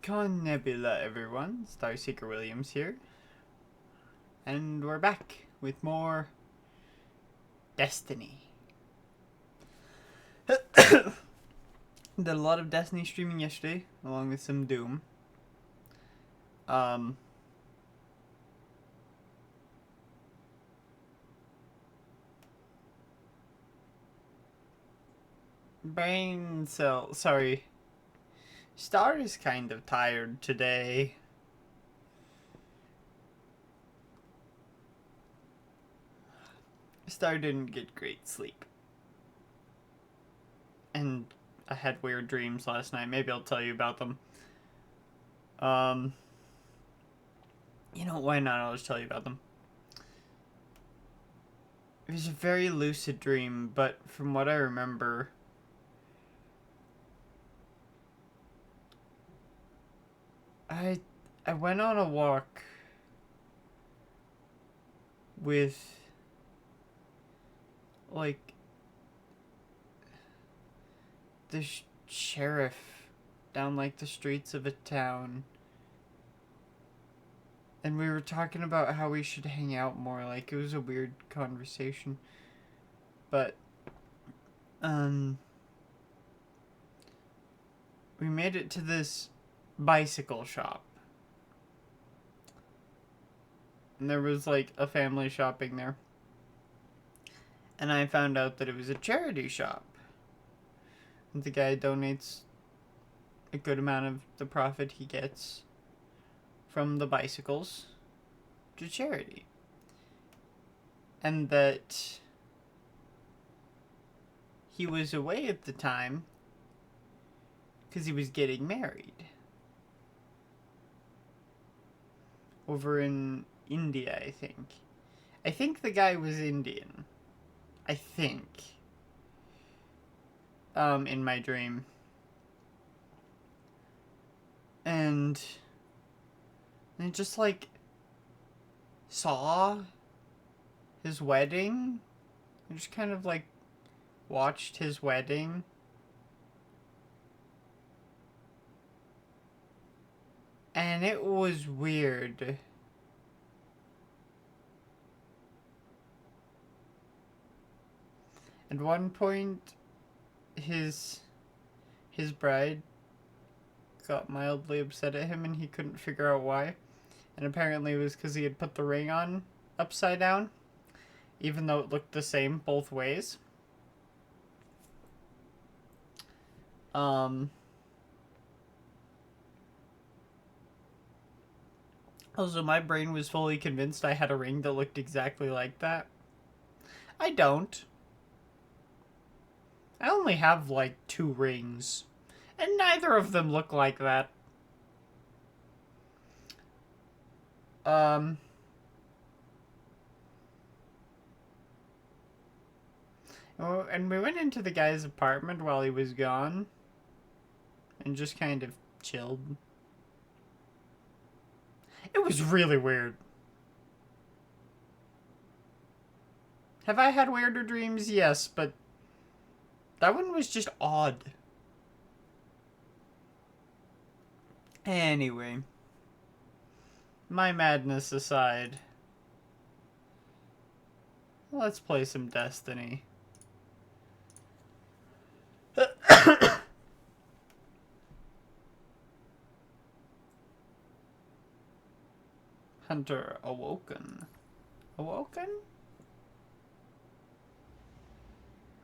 Con Nebula, everyone. Starseeker Williams here. And we're back with more Destiny. Did a lot of Destiny streaming yesterday, along with some Doom. Brain cell, sorry. Star is kind of tired today. Star didn't get great sleep. And I had weird dreams last night. Maybe I'll tell you about them. You know, why not? I'll just tell you about them. It was a very lucid dream, but from what I remember, I went on a walk with, like, the sheriff down, like, the streets of a town. And we were talking about how we should hang out more. Like, it was a weird conversation. But, we made it to this bicycle shop. And there was, like, a family shopping there. And I found out that it was a charity shop. And the guy donates a good amount of the profit he gets from the bicycles to charity. And that he was away at the time because he was getting married over in India, I think. I think the guy was Indian. I think. In my dream. And I just, like, saw his wedding. I just kind of, like, watched his wedding. And it was weird. At one point, his bride got mildly upset at him and he couldn't figure out why. And apparently it was because he had put the ring on upside down, even though it looked the same both ways. Also, my brain was fully convinced I had a ring that looked exactly like that. I don't. I only have, like, 2 rings. And neither of them look like that. And we went into the guy's apartment while he was gone. And just kind of chilled. It was really weird. Have I had weirder dreams? Yes, but that one was just odd. Anyway, my madness aside, let's play some Destiny. Hunter awoken. Awoken?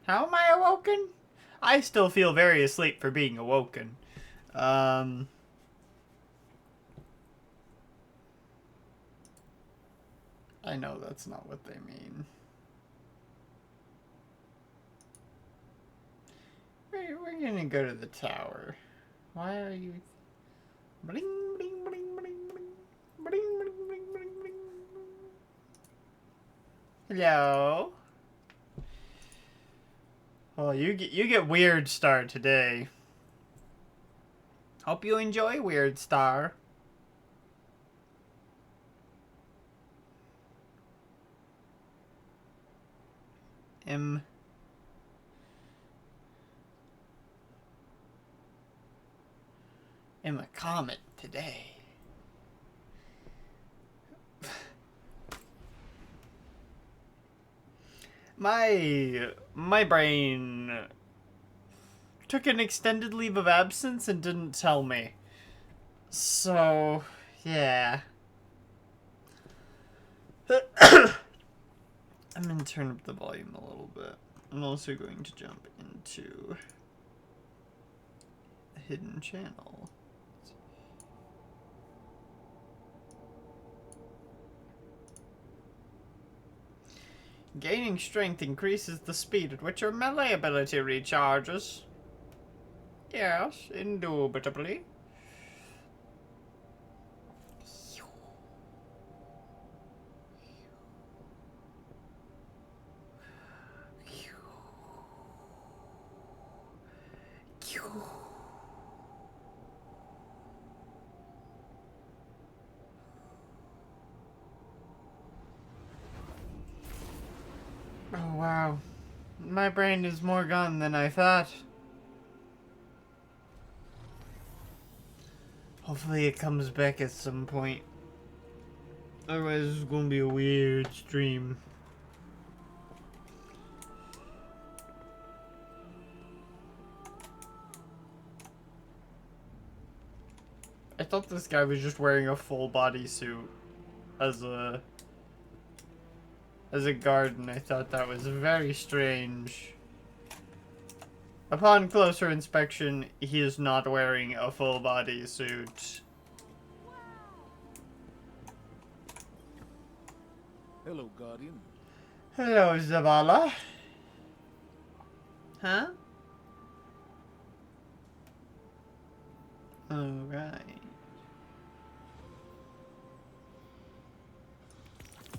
How am I awoken? I still feel very asleep for being awoken. I know that's not what they mean. We're gonna go to the tower. Why are you... Bling, bling, bling, bling, bling. Bling, bling, bling, bling, bling. Hello? Well, you get Weird Star today. Hope you enjoy Weird Star. I'm a comet. today. My brain took an extended leave of absence and didn't tell me. So, yeah. I'm going to turn up the volume a little bit. I'm also going to jump into a hidden channel. Gaining strength increases the speed at which your melee ability recharges. Yes, indubitably. Oh wow. My brain is more gone than I thought. Hopefully it comes back at some point. Otherwise it's gonna be a weird stream. I thought this guy was just wearing a full bodysuit as a guard, and I thought that was very strange. Upon closer inspection, he is not wearing a full bodysuit. Hello, Guardian. Hello, Zavala. Huh? Alright.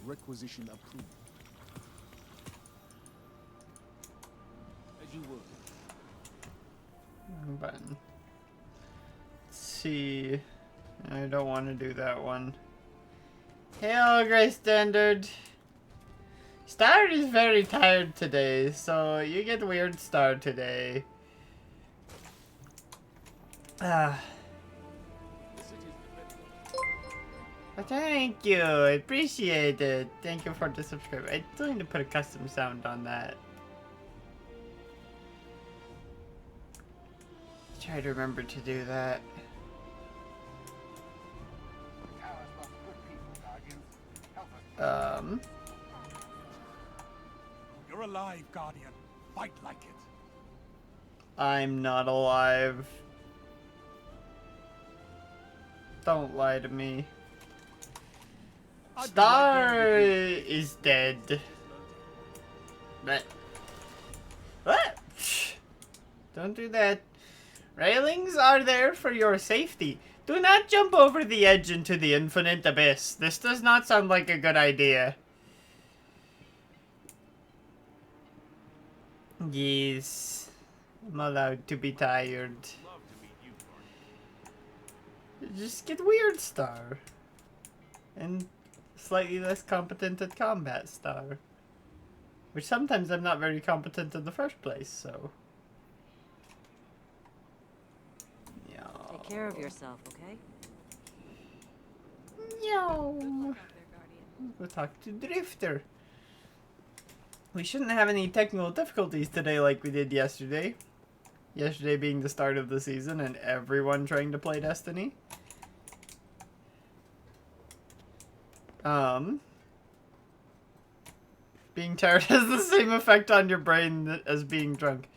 Requisition approved. As you will. Button. Let's see. I don't want to do that one. Hello, Grey Standard. Star is very tired today, so you get weird Star today. Ah. Thank you, I appreciate it. Thank you for the subscribe. I still need to put a custom sound on that. Try to remember to do that. You're alive, Guardian. Fight like it. I'm not alive. Don't lie to me. Star is dead. What? Don't do that. Railings are there for your safety. Do not jump over the edge into the infinite abyss. This does not sound like a good idea. Yes. I'm allowed to be tired. Just get weird Star. And slightly less competent at combat Star. Which sometimes I'm not very competent in the first place, so. Yeah. Take care of yourself, okay? Yo. We'll talk to Drifter. We shouldn't have any technical difficulties today like we did yesterday. Yesterday being the start of the season and everyone trying to play Destiny. Being tired has the same effect on your brain as being drunk.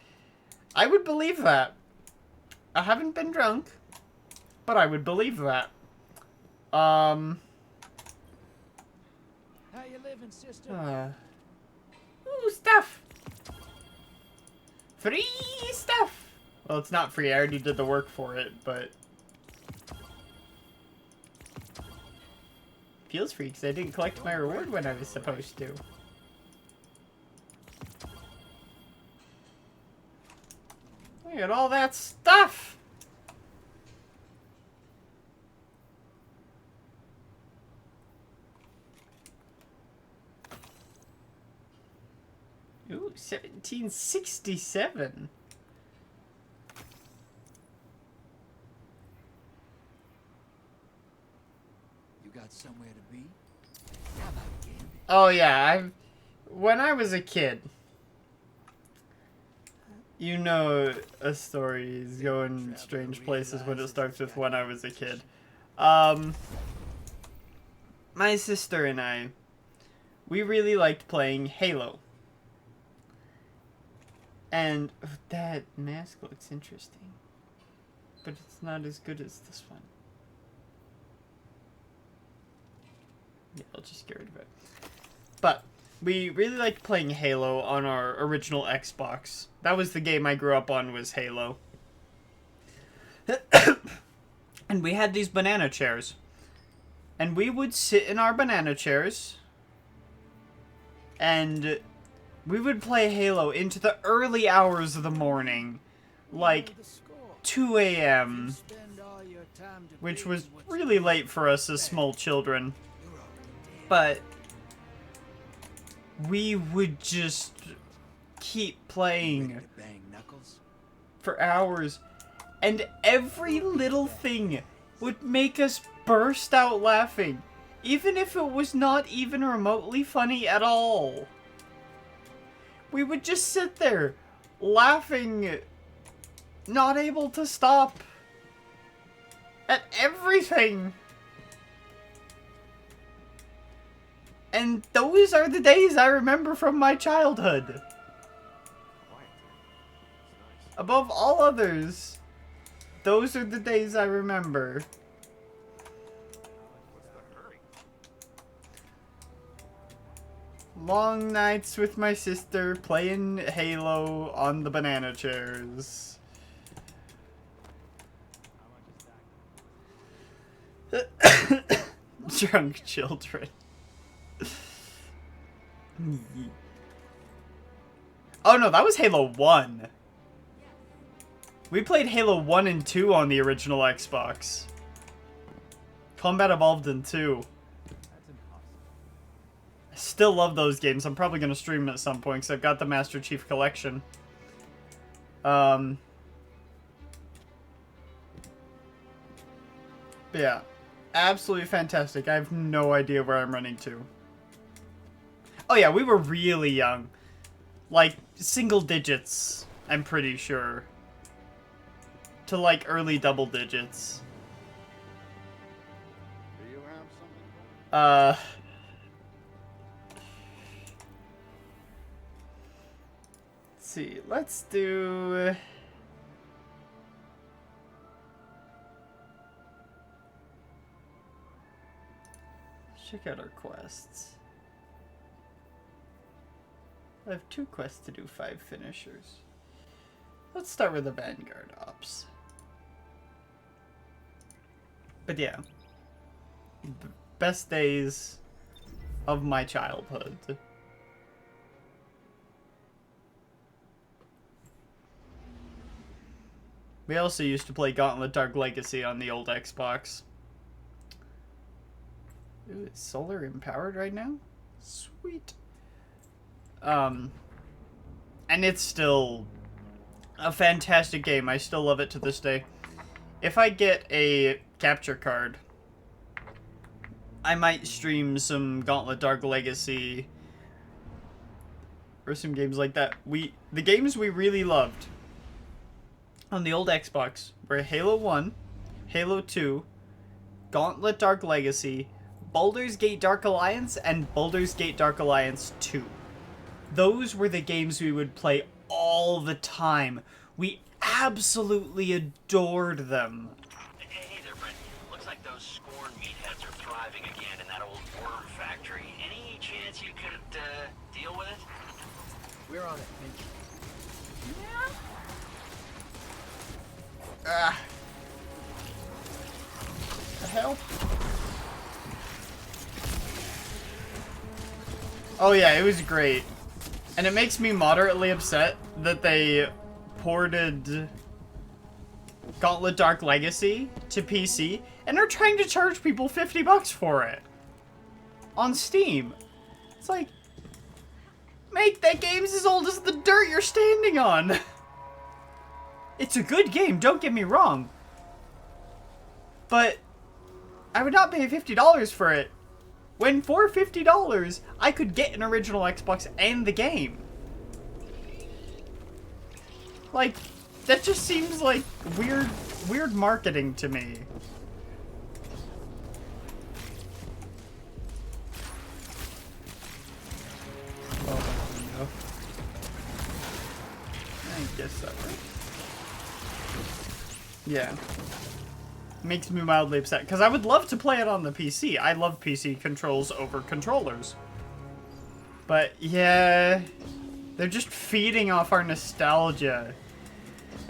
I would believe that. I haven't been drunk, but I would believe that. How you living, sister? Ooh, stuff! Free stuff! Well, it's not free. I already did the work for it, but... feels free because I didn't collect my reward when I was supposed to. Look at all that stuff! Ooh, 1767. got somewhere to be? How about Gambit? Oh yeah, when I was a kid, you know, a story is going strange places when it starts with when I was a kid. My sister and I, we really liked playing Halo. And that mask looks interesting, but it's not as good as this one. Yeah, I'll just get rid of it. But we really liked playing Halo on our original Xbox. That was the game I grew up on, was Halo. And we had these banana chairs. And we would sit in our banana chairs. And we would play Halo into the early hours of the morning. Like 2 a.m. Which was really late for us as small children. But we would just keep playing for hours, and every little thing would make us burst out laughing, even if it was not even remotely funny at all. We would just sit there laughing, not able to stop at everything. And those are the days I remember from my childhood. Above all others, those are the days I remember. Long nights with my sister playing Halo on the banana chairs. Drunk children. Oh no, that was Halo 1. We played Halo 1 and 2 on the original Xbox. Combat Evolved in 2. I still love those games. I'm probably going to stream them at some point because I've got the Master Chief Collection. But yeah. Absolutely fantastic. I have no idea where I'm running to. Oh yeah, we were really young. Like, single digits, I'm pretty sure. To like early double digits. Do you have something? Let's see, let's do... Check out our quests. I have 2 quests to do, 5 finishers. Let's start with the Vanguard Ops. But yeah. Best days of my childhood. We also used to play Gauntlet Dark Legacy on the old Xbox. Ooh, it's solar empowered right now? Sweet. And it's still a fantastic game. I still love it to this day. If I get a capture card, I might stream some Gauntlet Dark Legacy or some games like that. The games we really loved on the old Xbox were Halo 1, Halo 2, Gauntlet Dark Legacy, Baldur's Gate Dark Alliance, and Baldur's Gate Dark Alliance 2. Those were the games we would play all the time. We absolutely adored them. Hey there, Brent. Looks like those Scorn meatheads are thriving again in that old worm factory. Any chance you could, deal with it? We're on it, thank you. Ah. The hell? Oh yeah, it was great. And it makes me moderately upset that they ported Gauntlet Dark Legacy to PC and are trying to charge people $50 for it on Steam. It's like, mate, that game's as old as the dirt you're standing on. It's a good game, don't get me wrong. But I would not pay $50 for it. When for $50, I could get an original Xbox and the game. Like, that just seems like weird marketing to me. Oh, no. I guess that works. Yeah. Makes me mildly upset, because I would love to play it on the PC. I love PC controls over controllers. But, yeah, they're just feeding off our nostalgia.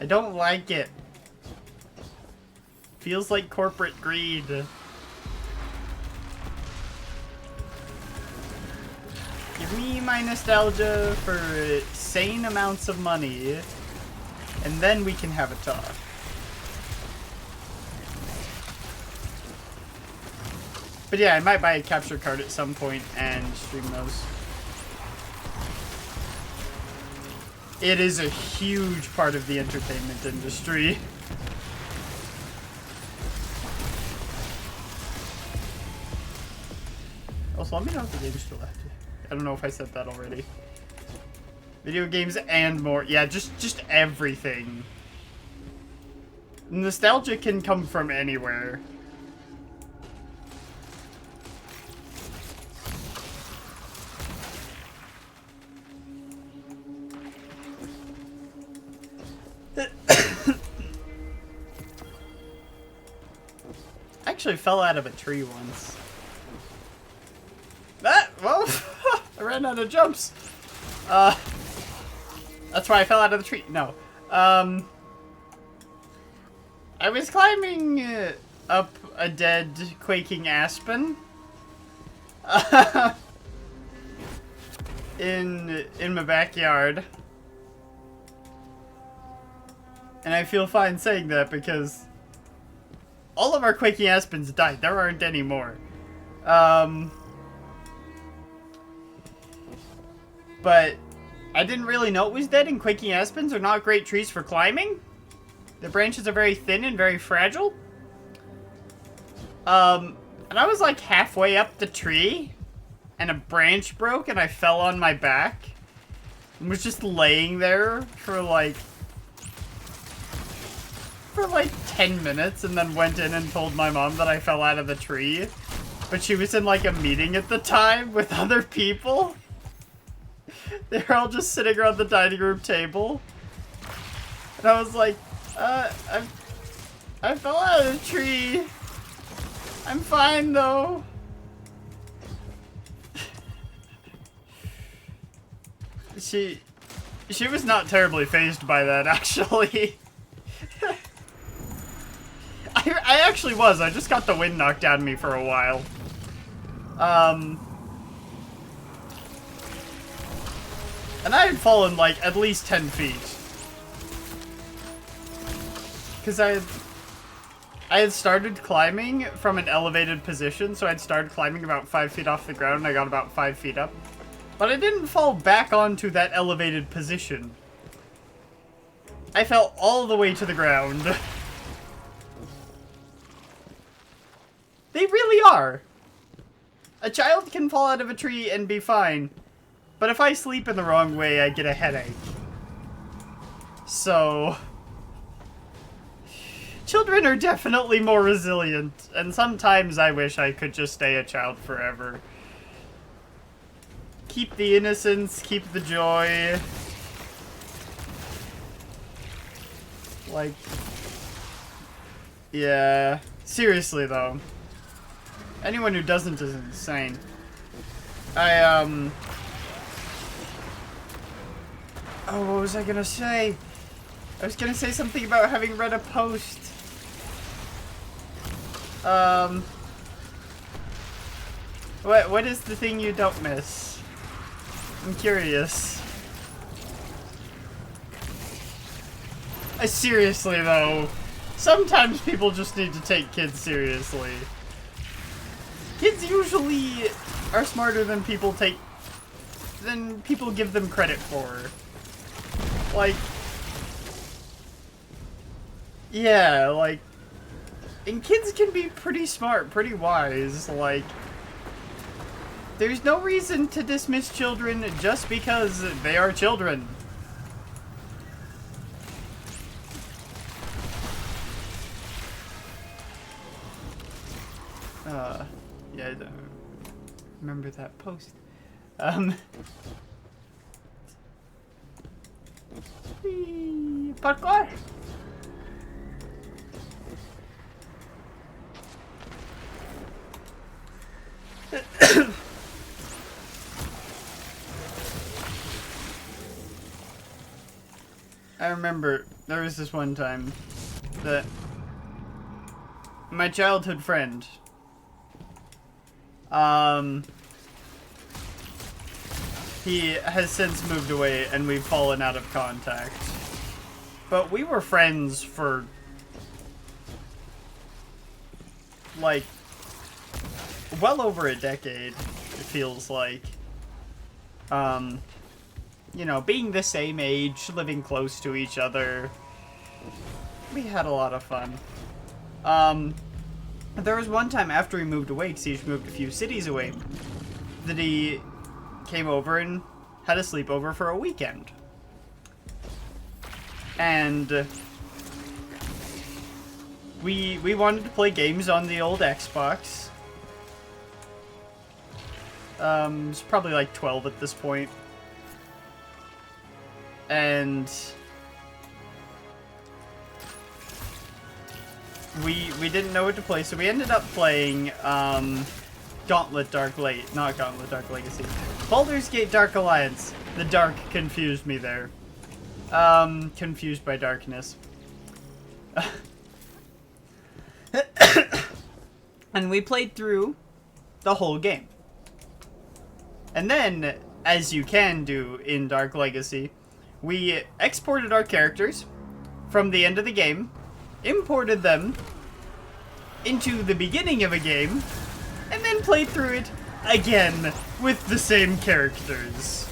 I don't like it. Feels like corporate greed. Give me my nostalgia for sane amounts of money, and then we can have a talk. But yeah, I might buy a capture card at some point and stream those. It is a huge part of the entertainment industry. Also, let me know if the game's still active. I don't know if I said that already. Video games and more. Yeah, just everything. Nostalgia can come from anywhere. I actually fell out of a tree once. Well, I ran out of jumps. That's why I fell out of the tree. No. I was climbing up a dead, quaking aspen. In my backyard. And I feel fine saying that because all of our quaking aspens died. There aren't any more. But I didn't really know it was dead, and quaking aspens are not great trees for climbing. The branches are very thin and very fragile. And I was like halfway up the tree, and a branch broke, and I fell on my back. And was just laying there for like 10 minutes, and then went in and told my mom that I fell out of the tree. But she was in like a meeting at the time with other people. They were all just sitting around the dining room table. And I was like, I fell out of the tree. I'm fine though. She was not terribly fazed by that, actually. I actually was. I just got the wind knocked out of me for a while. And I had fallen like at least 10 feet. Because I had started climbing from an elevated position, so I'd started climbing about 5 feet off the ground, and I got about 5 feet up. But I didn't fall back onto that elevated position. I fell all the way to the ground. They really are. A child can fall out of a tree and be fine. But if I sleep in the wrong way, I get a headache. So... children are definitely more resilient, and sometimes I wish I could just stay a child forever. Keep the innocence, keep the joy. Like... yeah. Seriously, though. Anyone who doesn't is insane. Oh, what was I gonna say? I was gonna say something about having read a post. What is the thing you don't miss? I'm curious. Seriously, though. Sometimes people just need to take kids seriously. Kids usually are smarter than people give them credit for. Like, yeah, like, And kids can be pretty smart, pretty wise, like... There's no reason to dismiss children just because they are children. Yeah, I don't remember that post. Parkour! I remember there was this one time that my childhood friend, he has since moved away and we've fallen out of contact. But we were friends for, like, well over a decade, it feels like. You know, being the same age, living close to each other. We had a lot of fun. There was one time after he moved away, because he moved a few cities away, that he came over and had a sleepover for a weekend. And we wanted to play games on the old Xbox. It's probably like 12 at this point. And we didn't know what to play, so we ended up playing Gauntlet Dark Late, not Gauntlet Dark Legacy. Baldur's Gate Dark Alliance. The dark confused me there. Confused by darkness. And we played through the whole game. And then, as you can do in Dark Legacy, we exported our characters from the end of the game, imported them into the beginning of a game, and then played through it again with the same characters.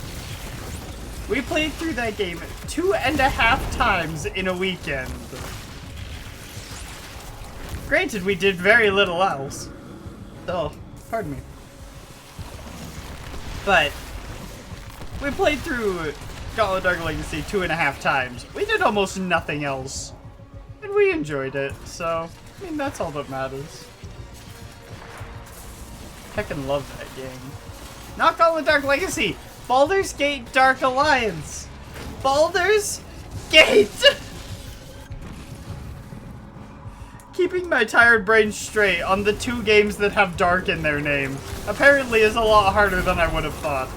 We played through that game 2.5 times in a weekend. Granted, we did very little else. Oh, pardon me. But we played through Gauntlet Dark Legacy 2.5 times. We did almost nothing else. And we enjoyed it, so, I mean, that's all that matters. Heckin' love that game. Not Gauntlet Dark Legacy! Baldur's Gate Dark Alliance! Baldur's Gate! Keeping my tired brain straight on the 2 games that have dark in their name apparently is a lot harder than I would have thought.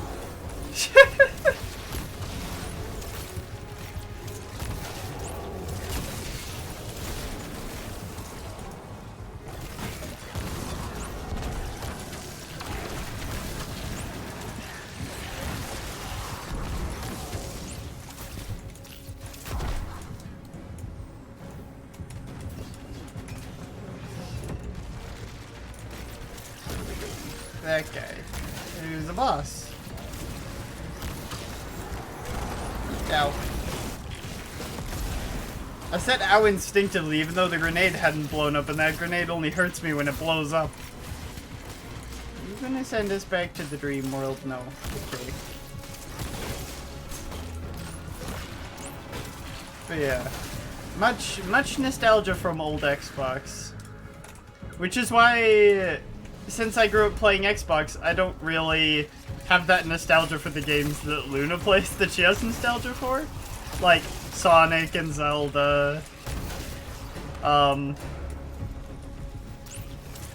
That guy. He was the boss. Ow. I said ow instinctively even though the grenade hadn't blown up, and that grenade only hurts me when it blows up. Are you gonna send us back to the dream world? No. Okay. But yeah. Much nostalgia from old Xbox. Which is why, since I grew up playing Xbox, I don't really have that nostalgia for the games that Luna plays that she has nostalgia for. Like Sonic and Zelda.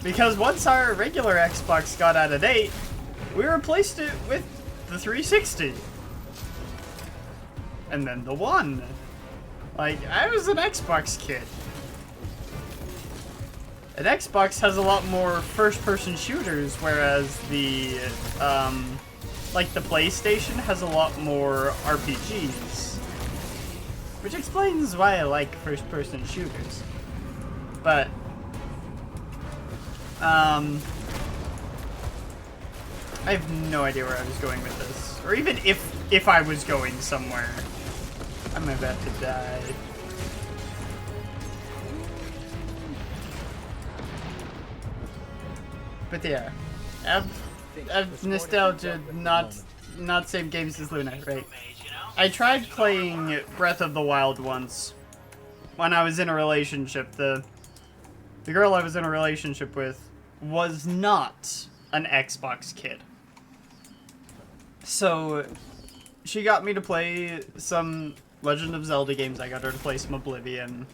Because once our regular Xbox got out of date, we replaced it with the 360. And then the One. Like, I was an Xbox kid. And Xbox has a lot more first-person shooters, whereas the, like the PlayStation has a lot more RPGs. Which explains why I like first-person shooters. But, I have no idea where I was going with this. Or even if I was going somewhere. I'm about to die. But yeah, I've nostalgia, not same games as Luna, right? I tried playing Breath of the Wild once when I was in a relationship. The girl I was in a relationship with was not an Xbox kid. So she got me to play some Legend of Zelda games. I got her to play some Oblivion.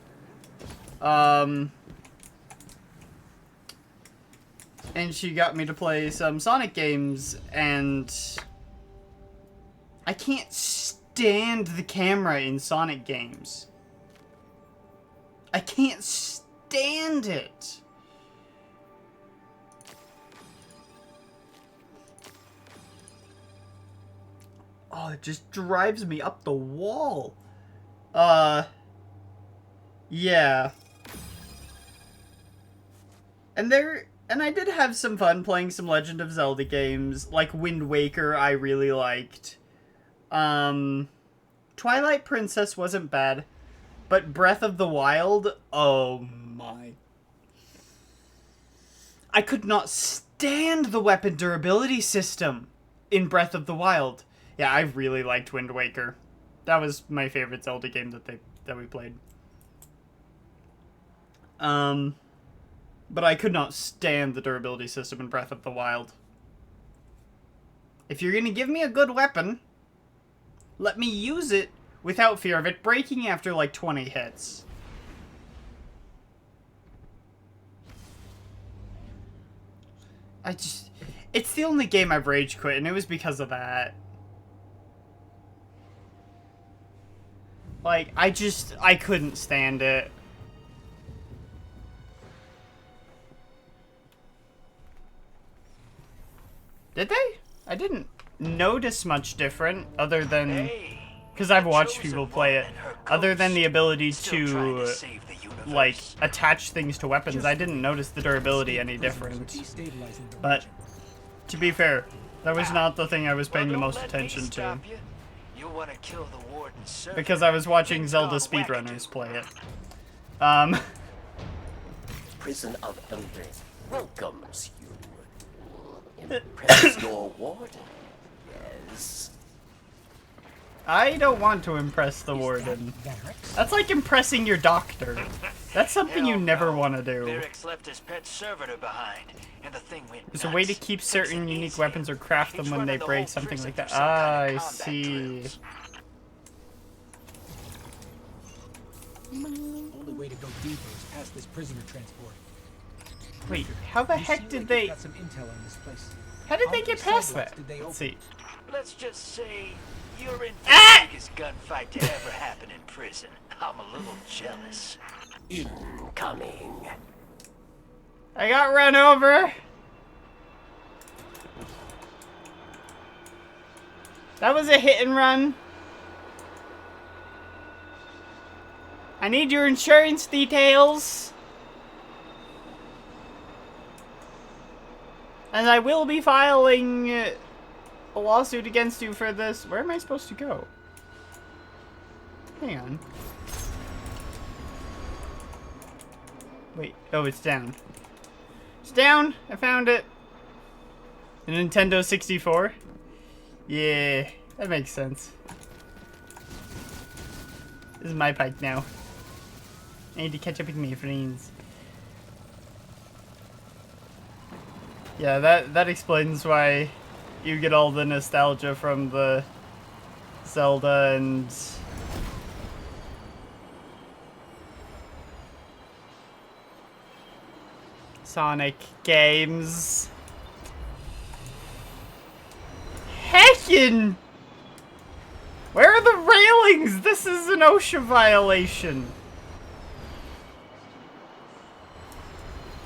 And she got me to play some Sonic games, and I can't stand the camera in Sonic games. I can't stand it. Oh, it just drives me up the wall. Yeah. And I did have some fun playing some Legend of Zelda games, like Wind Waker I really liked. Twilight Princess wasn't bad, but Breath of the Wild, oh my. I could not stand the weapon durability system in Breath of the Wild. Yeah, I really liked Wind Waker. That was my favorite Zelda game that we played. But I could not stand the durability system in Breath of the Wild. If you're gonna give me a good weapon, let me use it without fear of it breaking after like 20 hits. It's the only game I've rage quit, and it was because of that. Like, I couldn't stand it. Did they? I didn't notice much different, other than... Because I've watched people play it. Other than the ability to, like, attach things to weapons, I didn't notice the durability any different. But, to be fair, that was not the thing I was paying the most attention to. Because I was watching Zelda speedrunners play it. Prison of Elders welcomes you. Impress your warden. Yes. I don't want to impress the warden. That's like impressing your doctor. That's something you never want to do. Left his pet servitor behind, and the thing went There's a way to keep certain unique weapons or craft them when they break, something like that. Ah, I see. Only way to go deeper is past this prisoner transport. Wait, how the heck did they... Got some intel on this place. How did they get past that? Let's see. Let's just say you're in for Ah! the biggest gunfight to ever happen in prison. I'm a little jealous. Incoming. I got run over. That was a hit and run. I need your insurance details. And I will be filing a lawsuit against you for this. Where am I supposed to go? Hang on. Wait, oh, it's down. It's down! I found it. The Nintendo 64? Yeah, that makes sense. This is my bike now. I need to catch up with my friends. Yeah, that explains why you get all the nostalgia from the Zelda and Sonic games. Heckin'! Where are the railings? This is an OSHA violation.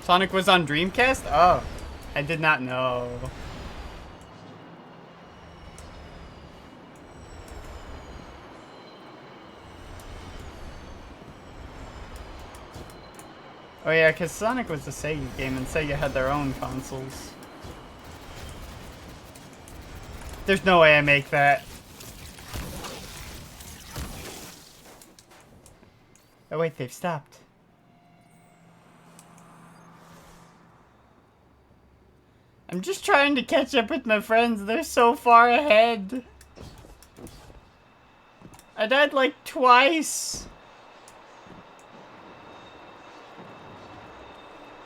Sonic was on Dreamcast? Oh, I did not know. Oh yeah, because Sonic was a Sega game and Sega had their own consoles. There's no way I make that. Oh wait, they've stopped. I'm just trying to catch up with my friends. They're so far ahead. I died like twice.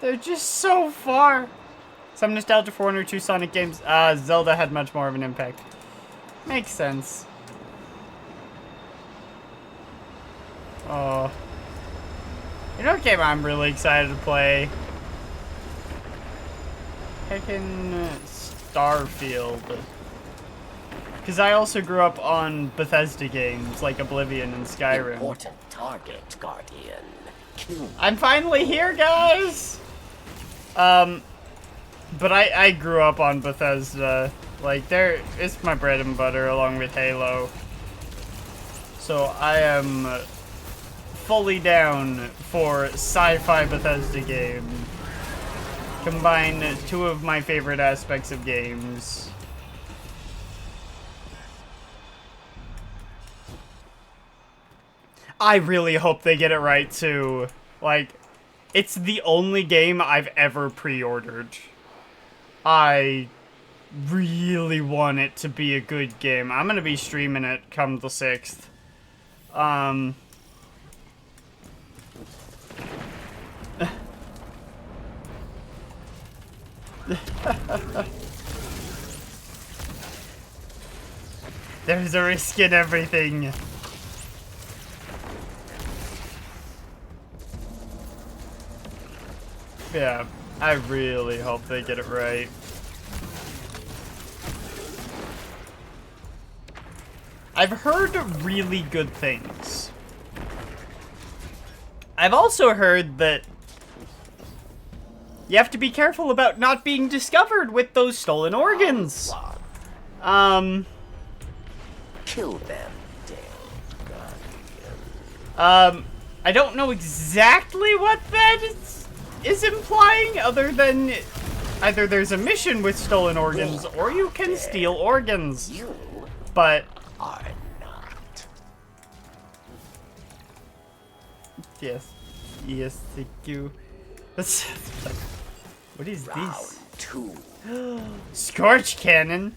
They're just so far. Some nostalgia for one or two Sonic games. Zelda had much more of an impact. Makes sense. Oh. You know what game I'm really excited to play? Heckin' Starfield. Because I also grew up on Bethesda games like Oblivion and Skyrim. Important target, Guardian. Kill. I'm finally here, guys! But I grew up on Bethesda. Like, it's my bread and butter along with Halo. So I am fully down for sci-fi Bethesda game. Combine two of my favorite aspects of games. I really hope they get it right too. Like, it's the only game I've ever pre-ordered. I really want it to be a good game. I'm gonna be streaming it come the 6th. There's a risk in everything. Yeah, I really hope they get it right. I've heard really good things. I've also heard that you have to be careful about not being discovered with those stolen organs. Kill them, damn Guardian. I don't know exactly what that is implying, other than either there's a mission with stolen organs or you can steal organs. You But are not. yes, thank you. What is Round this? 2. Scorch cannon.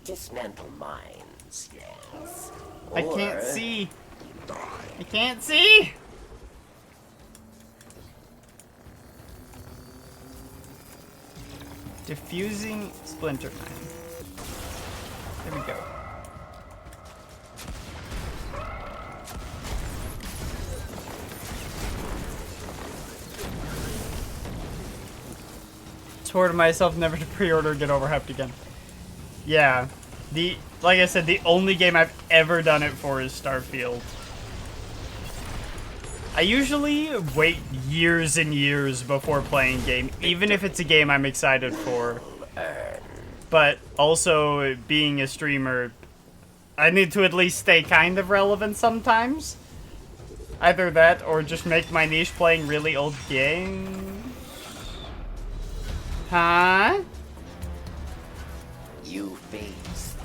Dismantle mines, yes. I can't Or see. die. I can't see. Diffusing splinter mine. There we go. Swore to myself never to pre-order Get Overhyped again. Yeah. Like I said, the only game I've ever done it for is Starfield. I usually wait years and years before playing a game, even if it's a game I'm excited for. But also, being a streamer, I need to at least stay kind of relevant sometimes. Either that, or just make my niche playing really old games. Huh? You face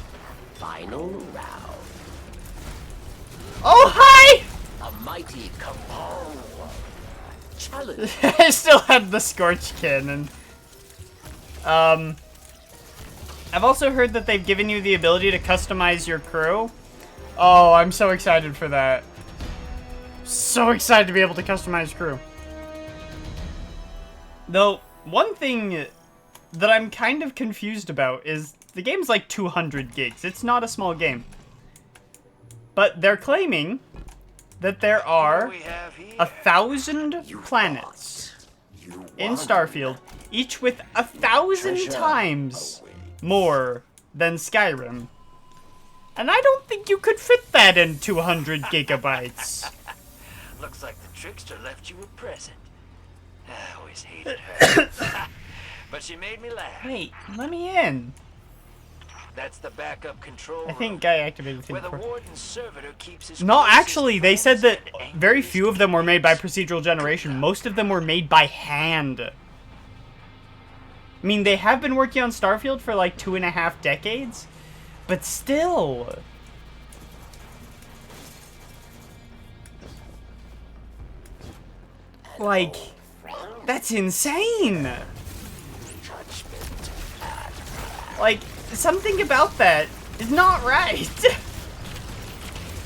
final round. Oh, hi! A mighty cabal. Challenge. I still had the Scorch Cannon. I've also heard that they've given you the ability to customize your crew. Oh, I'm so excited for that. So excited to be able to customize crew. Though, one thing that I'm kind of confused about is the game's like 200 gigs. It's not a small game. But they're claiming that there are 1,000 planets in Starfield, each with 1,000 times more than Skyrim. And I don't think you could fit that in 200 gigabytes. Looks like the trickster left you a present. I always hated her. But she made me laugh. Wait, let me in. That's the backup control I room, think I activated the where thing the before. warden's servitor keeps his No, closest actually, they said that friends and very angriest few of them were made by enemies. procedural generation. Most of them were made by hand. I mean, they have been working on Starfield for like 2.5 decades, but still. Like, that's insane. Judgment Like, something about that is not right.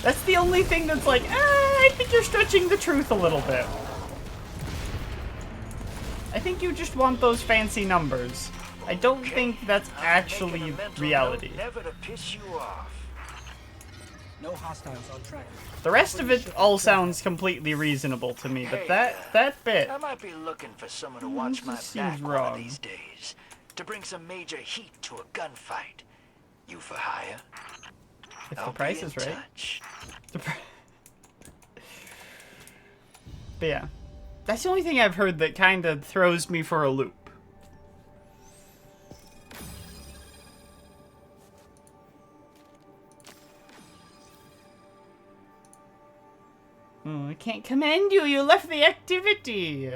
That's the only thing that's like, I think you're stretching the truth a little bit. I think you just want those fancy numbers. I don't think that's actually reality. Never to piss you off. No hostiles on track. The rest of it all sounds completely reasonable to me, but that bit, I might be looking for someone to watch my just seems back one wrong. of these days. To bring some major heat to a gunfight. You for hire? if I'll the price be in is right. touch. But yeah, that's the only thing I've heard that kind of throws me for a loop. Oh, I can't commend you. You left the activity.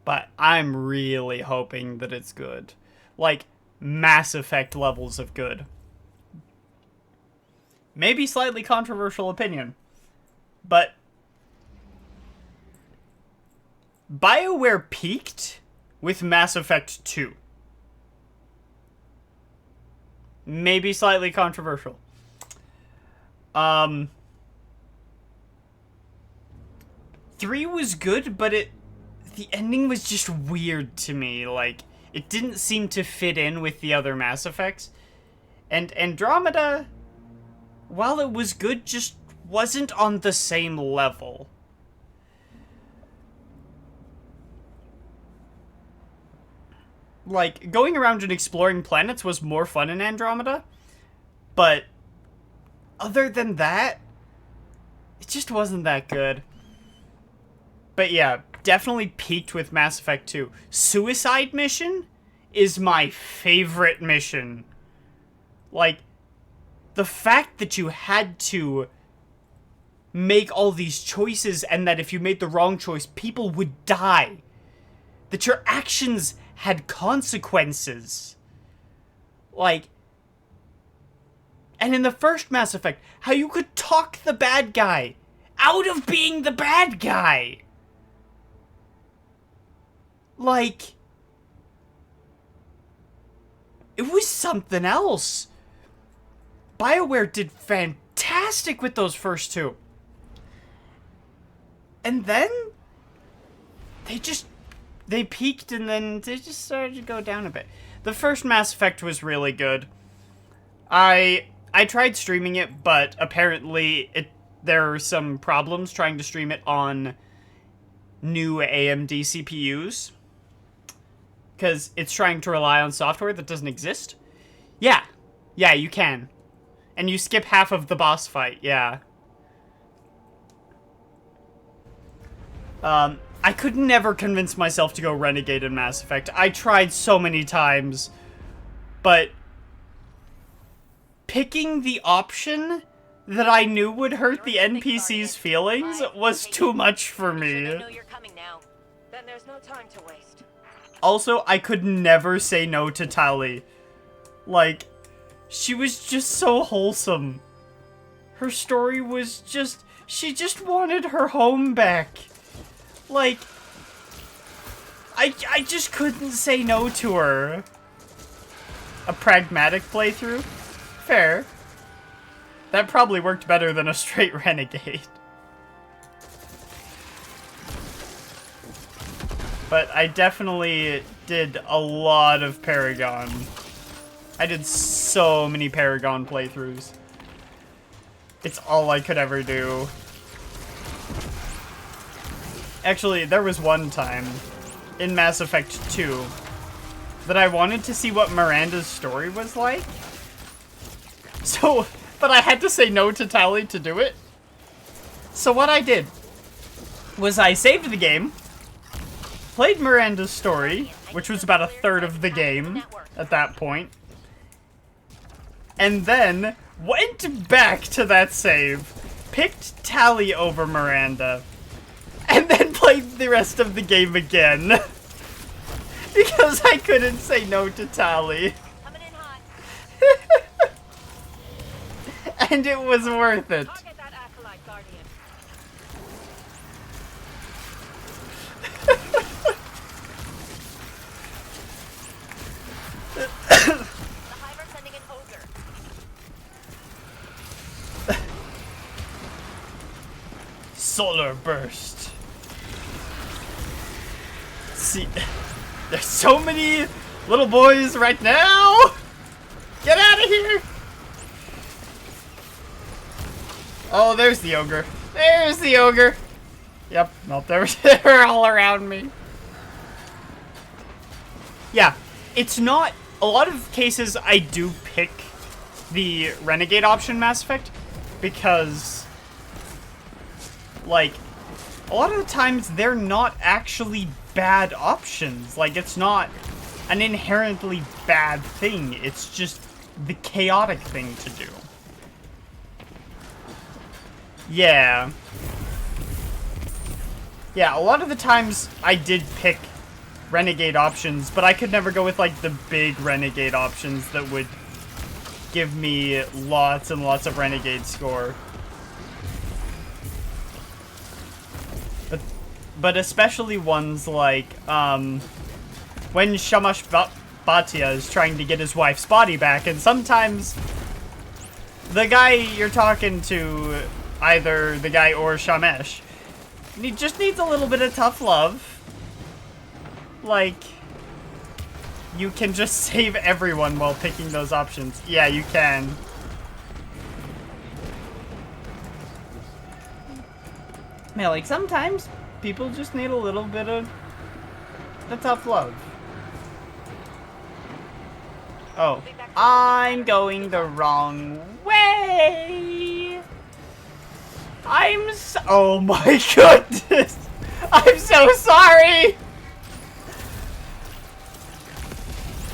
But I'm really hoping that it's good. Like, Mass Effect levels of good. Maybe slightly controversial opinion. But BioWare peaked with Mass Effect 2. Maybe slightly controversial. 3 was good, but the ending was just weird to me. Like, it didn't seem to fit in with the other Mass Effects. And Andromeda, while it was good, just wasn't on the same level. Like, going around and exploring planets was more fun in Andromeda, but other than that, it just wasn't that good. But yeah, definitely peaked with Mass Effect 2. Suicide Mission is my favorite mission. Like, the fact that you had to make all these choices and that if you made the wrong choice, people would die. That your actions had consequences. Like, and in the first Mass Effect, how you could talk the bad guy out of being the bad guy. Like, it was something else. BioWare did fantastic with those first two. And then they peaked and then they just started to go down a bit. The first Mass Effect was really good. I tried streaming it, but apparently there are some problems trying to stream it on new AMD CPUs. Because it's trying to rely on software that doesn't exist. Yeah, you can. And you skip half of the boss fight, yeah. I could never convince myself to go Renegade in Mass Effect. I tried so many times. But picking the option that I knew would hurt the NPC's feelings was too much for me. Know you're coming now. Then there's no time to waste. Also, I could never say no to Tali. Like, she was just so wholesome. Her story was just... She just wanted her home back. Like, I just couldn't say no to her. A pragmatic playthrough? Fair. That probably worked better than a straight Renegade. But I definitely did a lot of Paragon. I did so many Paragon playthroughs. It's all I could ever do. Actually, there was one time in Mass Effect 2 that I wanted to see what Miranda's story was like. So, but I had to say no to Tali to do it. So what I did was I saved the game, played Miranda's story, which was about a third of the game at that point, and then went back to that save, picked Tali over Miranda, and then played the rest of the game again. Because I couldn't say no to Tali. Coming in hot. And it was worth it. I'll get that acolyte guardian. Solar burst. See, there's so many little boys right now. Get out of here. Oh, there's the ogre. There's the ogre. Yep, nope, they're all around me. Yeah, it's not... A lot of cases I do pick the Renegade option Mass Effect because, like, a lot of the times they're not actually bad options. Like, it's not an inherently bad thing. It's just the chaotic thing to do. Yeah. Yeah, a lot of the times I did pick Renegade options, but I could never go with, like, the big Renegade options that would give me lots and lots of Renegade score. But especially ones like, when Shamash Bhatia is trying to get his wife's body back, and sometimes the guy you're talking to, either the guy or Shamesh, he just needs a little bit of tough love. Like, you can just save everyone while picking those options. Yeah, you can. Yeah, like, sometimes people just need a little bit of the tough love. Oh, I'm going the wrong way. Oh my goodness. I'm so sorry.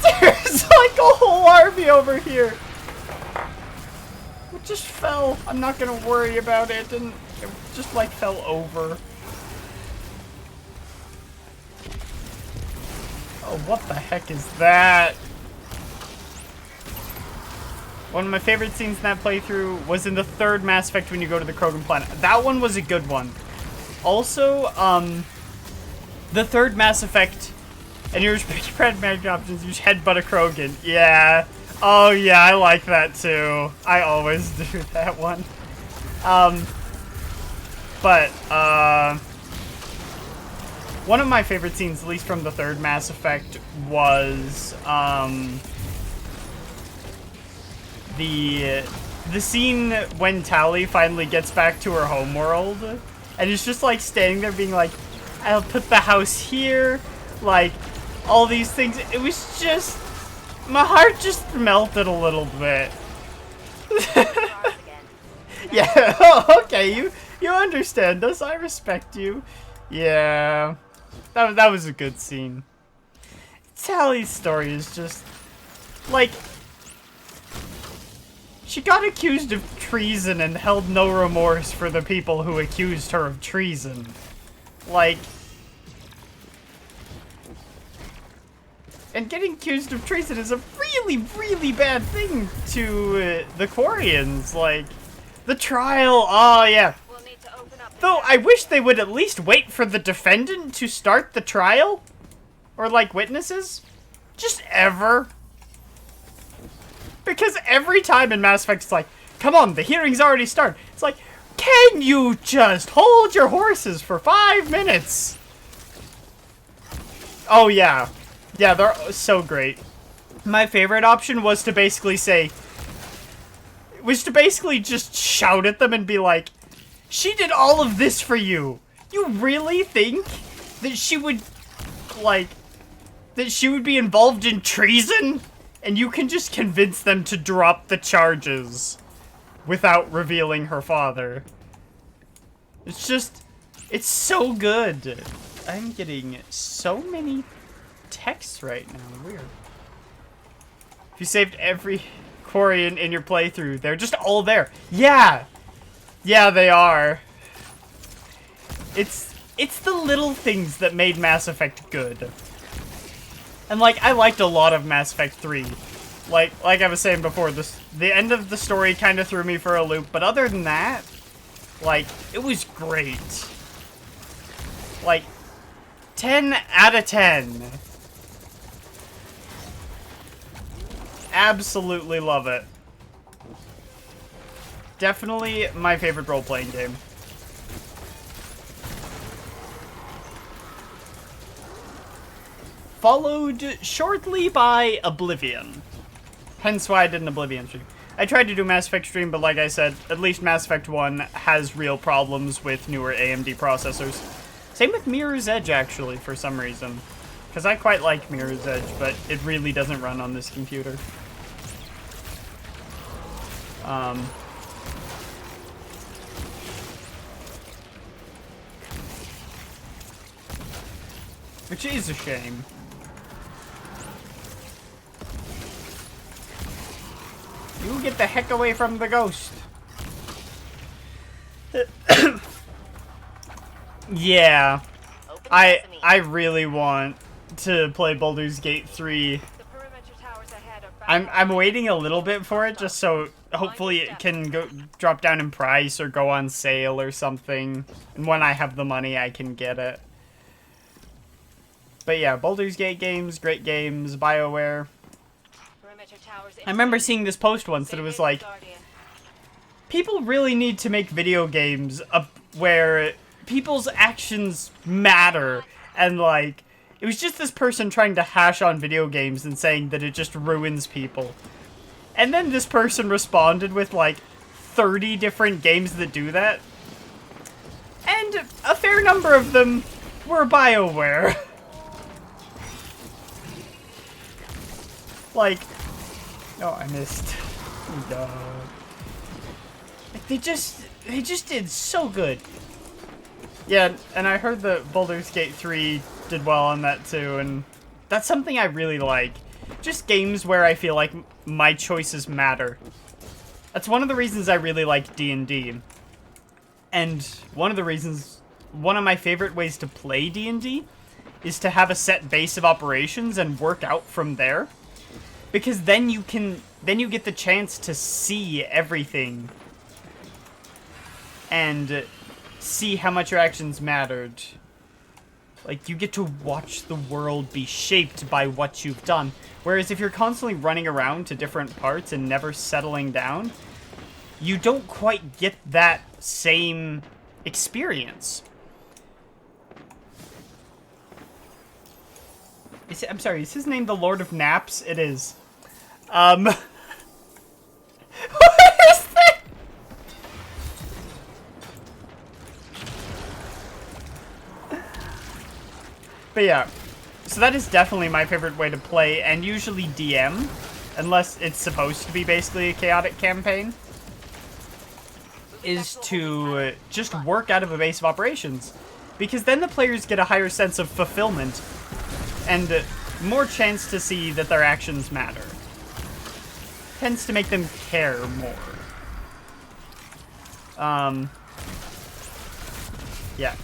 There's like a whole army over here. It just fell. I'm not gonna worry about it, and it just like fell over. Oh, what the heck is that? One of my favorite scenes in that playthrough was in the third Mass Effect when you go to the Krogan planet. That one was a good one. Also, the third Mass Effect, and your pragmatic options, you just headbutt a Krogan. Yeah. Oh, yeah, I like that too. I always do that one. One of my favorite scenes, at least from the third Mass Effect, was, the scene when Tali finally gets back to her homeworld, and it's just like standing there being like, I'll put the house here, like, all these things. It was just, my heart just melted a little bit. Yeah, oh, okay, you understand us, I respect you. Yeah, that was a good scene. Tali's story is just, like, she got accused of treason and held no remorse for the people who accused her of treason. Like, and getting accused of treason is a really, really bad thing to the Quarians. Like, the trial, oh yeah. We'll need to open up. Though I wish they would at least wait for the defendant to start the trial. Or like witnesses. Just ever. Because every time in Mass Effect, it's like, come on, the hearing's already started. It's like, can you just hold your horses for 5 minutes? Oh, yeah. Yeah, they're so great. My favorite option was to basically say, just shout at them and be like, she did all of this for you. You really think that she would, like, that she would be involved in treason? And you can just convince them to drop the charges without revealing her father. It's just, it's so good. I'm getting so many texts right now. Weird. If you saved every Quarian in your playthrough, they're just all there. Yeah! Yeah, they are. It's the little things that made Mass Effect good. And, like, I liked a lot of Mass Effect 3. Like I was saying before, the end of the story kind of threw me for a loop, but other than that, like, it was great. Like, 10 out of 10. Absolutely love it. Definitely my favorite role-playing game. followed shortly by Oblivion. Hence why I did an Oblivion stream. I tried to do Mass Effect stream, but like I said, at least Mass Effect 1 has real problems with newer AMD processors. Same with Mirror's Edge, actually, for some reason. Because I quite like Mirror's Edge, but it really doesn't run on this computer. Which is a shame. You get the heck away from the ghost. Yeah. I really want to play Baldur's Gate 3. The perimeter towers ahead are I'm waiting a little bit for it just so hopefully it can go drop down in price or go on sale or something. And when I have the money I can get it. But yeah, Baldur's Gate games, great games, BioWare. I remember seeing this post once that it was like, people really need to make video games where people's actions matter, and like, it was just this person trying to hash on video games and saying that it just ruins people. And then this person responded with like 30 different games that do that. And a fair number of them were BioWare. Like, oh, I missed. No. Like, they just did so good. Yeah, and I heard that Baldur's Gate 3 did well on that too, and that's something I really like. Just games where I feel like my choices matter. That's one of the reasons I really like D&D. And one of my favorite ways to play D&D is to have a set base of operations and work out from there. Because then you get the chance to see everything and see how much your actions mattered. Like, you get to watch the world be shaped by what you've done. Whereas if you're constantly running around to different parts and never settling down, you don't quite get that same experience. I'm sorry, is his name the Lord of Naps? It is. What is that? But yeah, so that is definitely my favorite way to play, and usually DM, unless it's supposed to be basically a chaotic campaign, is to just work out of a base of operations. Because then the players get a higher sense of fulfillment, and more chance to see that their actions matter. Tends to make them care more. Yeah.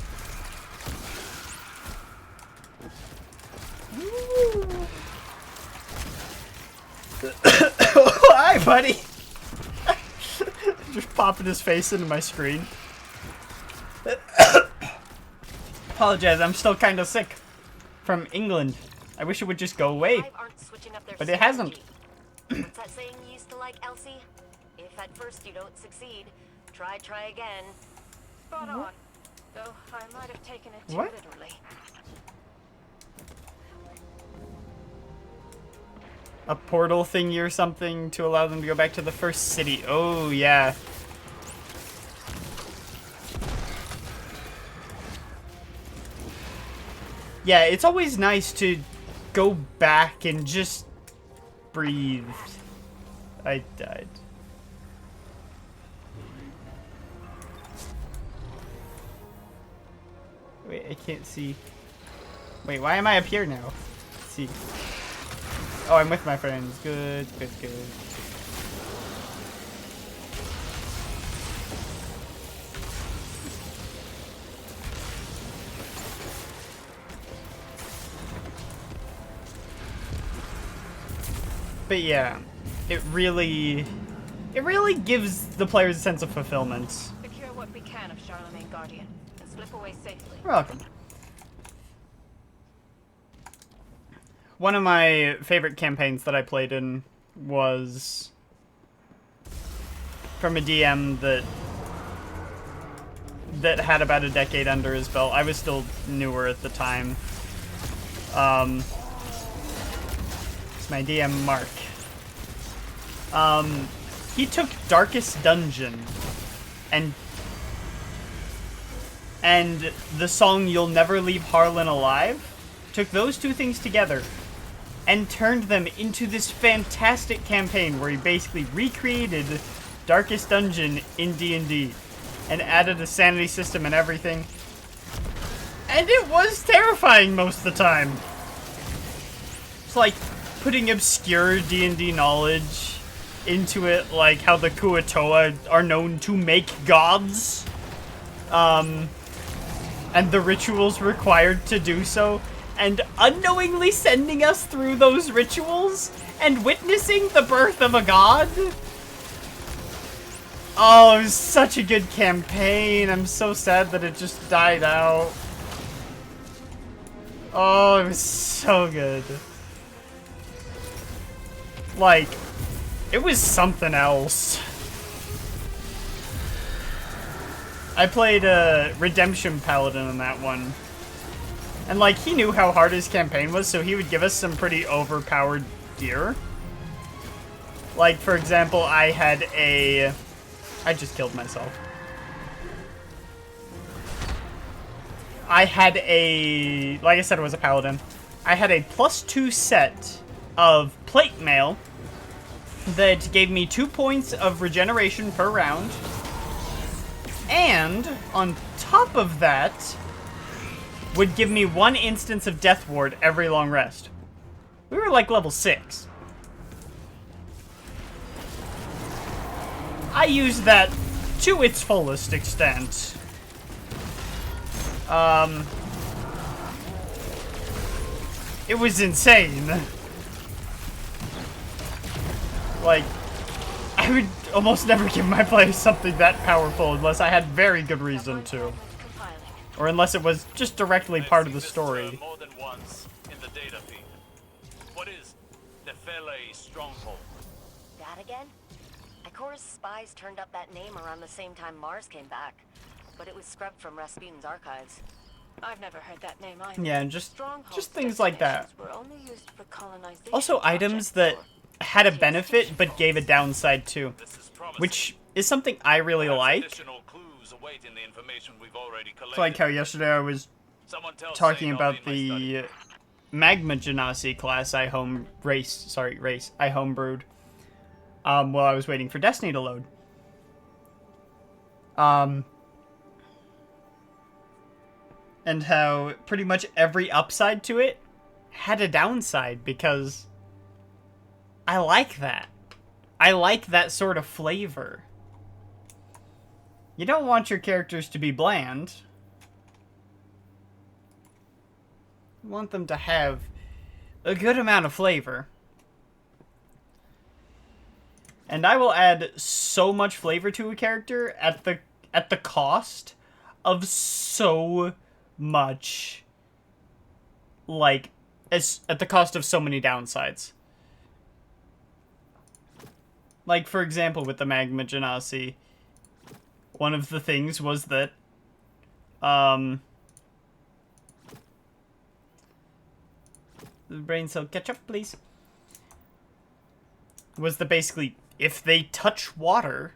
Hi, buddy! Just popping his face into my screen. Apologize, I'm still kind of sick. From England. I wish it would just go away. But it hasn't. What's that saying you used to like, Elsie? If at first you don't succeed, try again. Spot on. Though I might have taken it too literally. A portal thingy or something to allow them to go back to the first city. Oh, yeah. Yeah, it's always nice to go back and just breathe. I died. Wait, I can't see. Wait, why am I up here now? Let's see. Oh, I'm with my friends. Good, good, good. But yeah, it really gives the players a sense of fulfillment. Secure what we can of Charlemagne Guardian and slip away safely. You're welcome. One of my favorite campaigns that I played in was from a DM that had about a decade under his belt. I was still newer at the time. my DM Mark. He took Darkest Dungeon and the song You'll Never Leave Harlan Alive, took those two things together and turned them into this fantastic campaign where he basically recreated Darkest Dungeon in D&D and added a sanity system and everything. And it was terrifying most of the time. It's like putting obscure D&D knowledge into it, like how the Kuo-toa are known to make gods. And the rituals required to do so, and unknowingly sending us through those rituals and witnessing the birth of a god. Oh, it was such a good campaign. I'm so sad that it just died out. Oh, it was so good. Like, it was something else. I played Redemption Paladin in that one. And, like, he knew how hard his campaign was, so he would give us some pretty overpowered gear. Like, for example, I had a... I just killed myself. I had a... Like I said, it was a Paladin. I had a +2 set of plate mail that gave me 2 points of regeneration per round. And, on top of that, would give me 1 instance of Death Ward every long rest. We were like level 6. I used that to its fullest extent. It was insane. Like, I would almost never give my players something that powerful unless I had very good reason to. Or unless it was just directly part of the story. More than once in the data feed. What is the Fele stronghold? That again? Ikora's spies turned up that name around the same time Mars came back, but it was scrubbed from Rasputin's archives. I've never heard that name either. Yeah, and just things like that. Were only used for colonization Also, items that had a benefit but gave a downside too, which is something I really like. It's like how yesterday I was talking about the Magma Genasi class I homebrewed while I was waiting for Destiny to load. And how pretty much every upside to it had a downside, because I like that. I like that sort of flavor. You don't want your characters to be bland. You want them to have a good amount of flavor. And I will add so much flavor to a character at the cost of so much, like, at the cost of so many downsides. Like, for example, with the Magma Genasi, one of the things was that, the brain cell ketchup, please. Was that basically, if they touch water,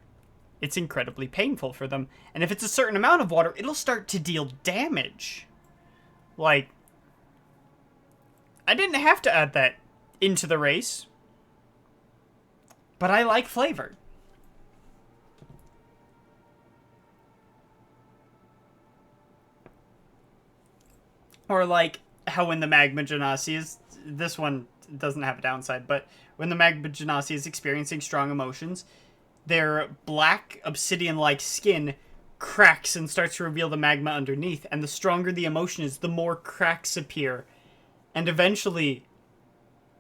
it's incredibly painful for them. And if it's a certain amount of water, it'll start to deal damage. Like, I didn't have to add that into the race, but I like flavor. Or like how when the Magma Genasi is, this one doesn't have a downside, but when the Magma Genasi is experiencing strong emotions, their black obsidian-like skin cracks and starts to reveal the magma underneath, and the stronger the emotion is, the more cracks appear. And eventually,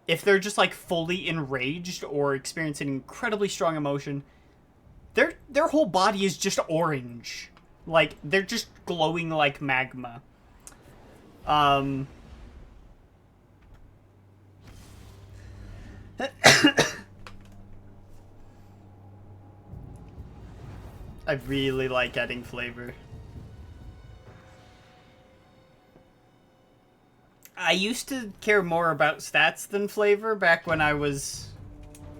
if they're just like fully enraged or experiencing incredibly strong emotion, their whole body is just orange. Like, they're just glowing like magma. I really like adding flavor. I used to care more about stats than flavor back when I was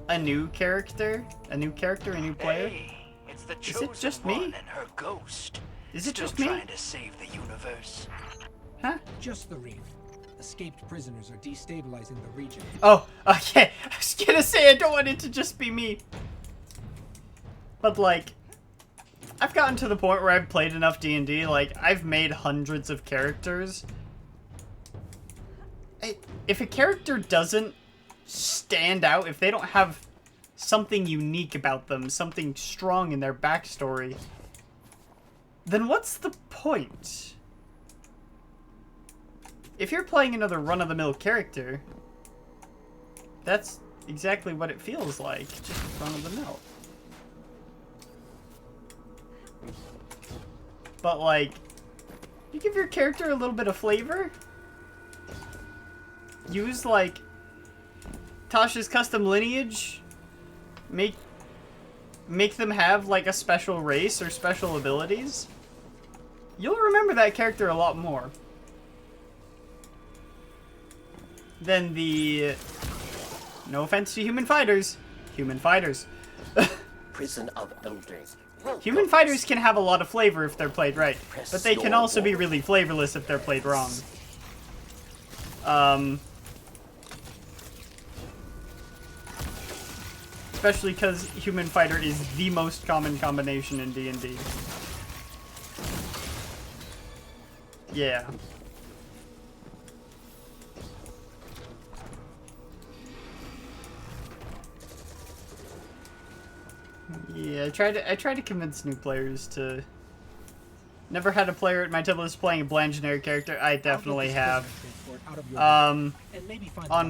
a new character, a new player. Hey, it's the Is chosen it just one me? and her ghost. Is it Still just me? trying to save the universe. Huh? Just the reef. Escaped prisoners are destabilizing the region. Oh, okay. I was gonna say I don't want it to just be me. But like, I've gotten to the point where I've played enough D&D, like, I've made hundreds of characters. If a character doesn't stand out, if they don't have something unique about them, something strong in their backstory, then what's the point? If you're playing another run-of-the-mill character, that's exactly what it feels like, just run-of-the-mill. But like, you give your character a little bit of flavor. Use like Tasha's custom lineage. Make them have like a special race or special abilities. You'll remember that character a lot more than the, no offense to human fighters. Prison of Elders. Human fighters can have a lot of flavor if they're played right, but they can also be really flavorless if they're played wrong. Especially because human fighter is the most common combination in D&D. Yeah. Yeah, I try to convince new players to. Never had a player at my table that's playing a bland generic character. I definitely have. On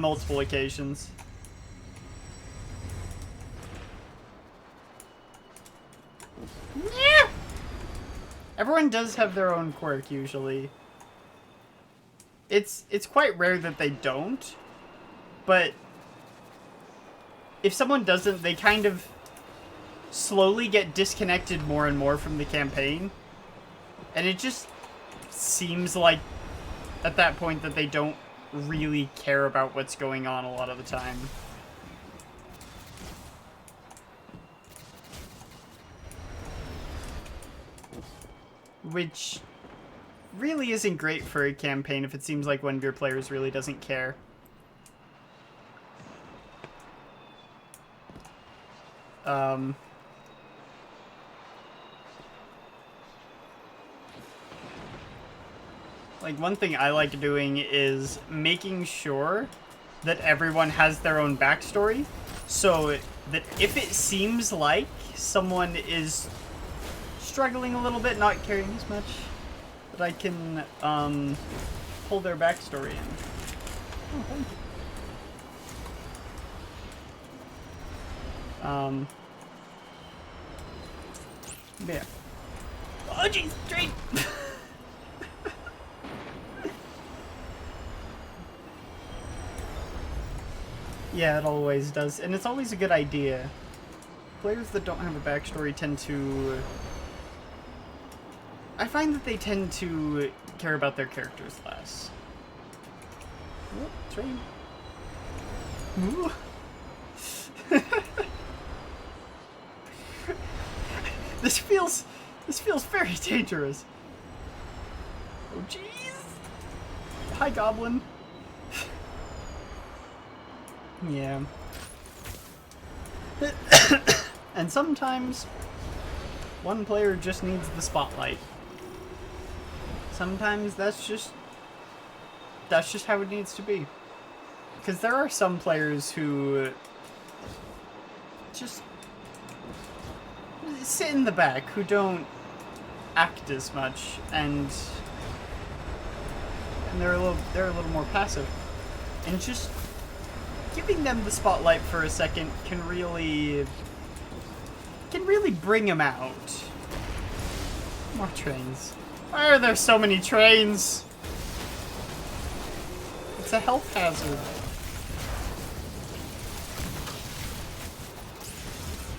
multiple occasions. Yeah. Everyone does have their own quirk usually. It's quite rare that they don't, but if someone doesn't, they kind of slowly get disconnected more and more from the campaign. And it just seems like at that point that they don't really care about what's going on a lot of the time. Which really isn't great for a campaign if it seems like one of your players really doesn't care. Like, one thing I like doing is making sure that everyone has their own backstory, so that if it seems like someone is struggling a little bit, not caring as much, that I can pull their backstory in. Oh, thank you. Yeah. Oh, jeez, train! Yeah, it always does. And it's always a good idea. Players that don't have a backstory tend to... I find that they tend to care about their characters less. Oh, train. Ooh. This feels very dangerous. Oh, jeez. Hi, Goblin. Yeah. And sometimes one player just needs the spotlight. Sometimes that's just how it needs to be. Because there are some players who just sit in the back, who don't act as much, and they're a little more passive. And just giving them the spotlight for a second can really bring them out. More trains. Why are there so many trains? It's a health hazard.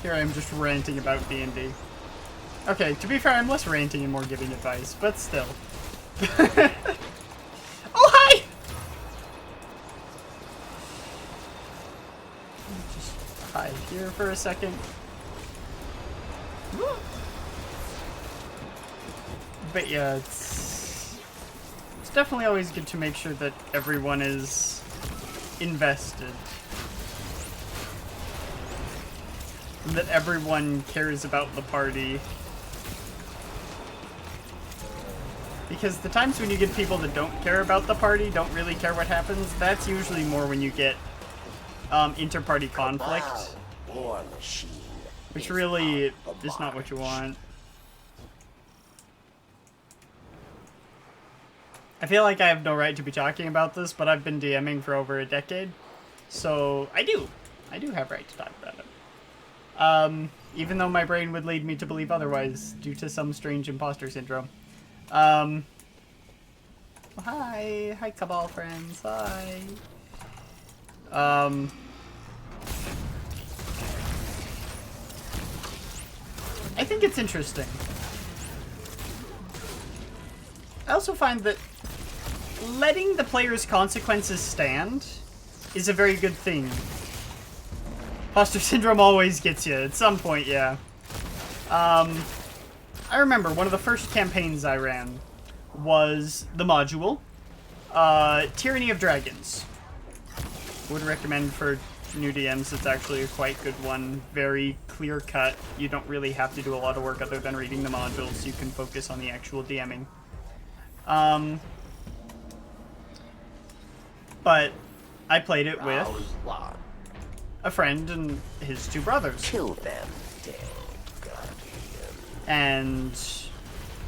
Here I am just ranting about D&D. Okay, to be fair, I'm less ranting and more giving advice, but still. Oh, hi! for a second. But yeah, it's definitely always good to make sure that everyone is invested. And that everyone cares about the party. Because the times when you get people that don't care about the party, don't really care what happens, that's usually more when you get inter-party conflict. War machine. Which really is not what you want. I feel like I have no right to be talking about this, but I've been DMing for over a decade. So, I do have right to talk about it. Even though my brain would lead me to believe otherwise, due to some strange imposter syndrome. Hi Cabal friends, hi. I think it's interesting. I also find that letting the player's consequences stand is a very good thing. Imposter syndrome always gets you at some point, yeah. I remember one of the first campaigns I ran was the module, Tyranny of Dragons. Would recommend for new DMs. It's actually a quite good one. Very clear cut. You don't really have to do a lot of work other than reading the modules. You can focus on the actual DMing. But I played it with a friend and his two brothers. Kill them, dead guardian. And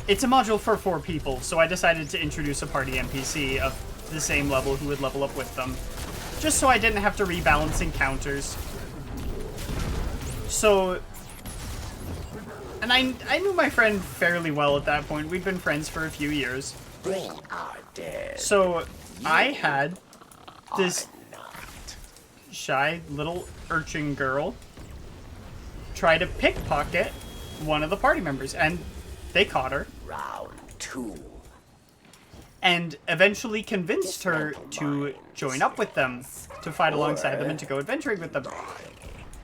it's a module for 4 people, so I decided to introduce a party NPC of the same level who would level up with them. Just so I didn't have to rebalance encounters. So... And I knew my friend fairly well at that point. We'd been friends for a few years. Bring our dead. So I had this shy little urchin girl try to pickpocket one of the party members, and they caught her. Round 2. And eventually convinced her to join up with them, to fight alongside them and to go adventuring with them.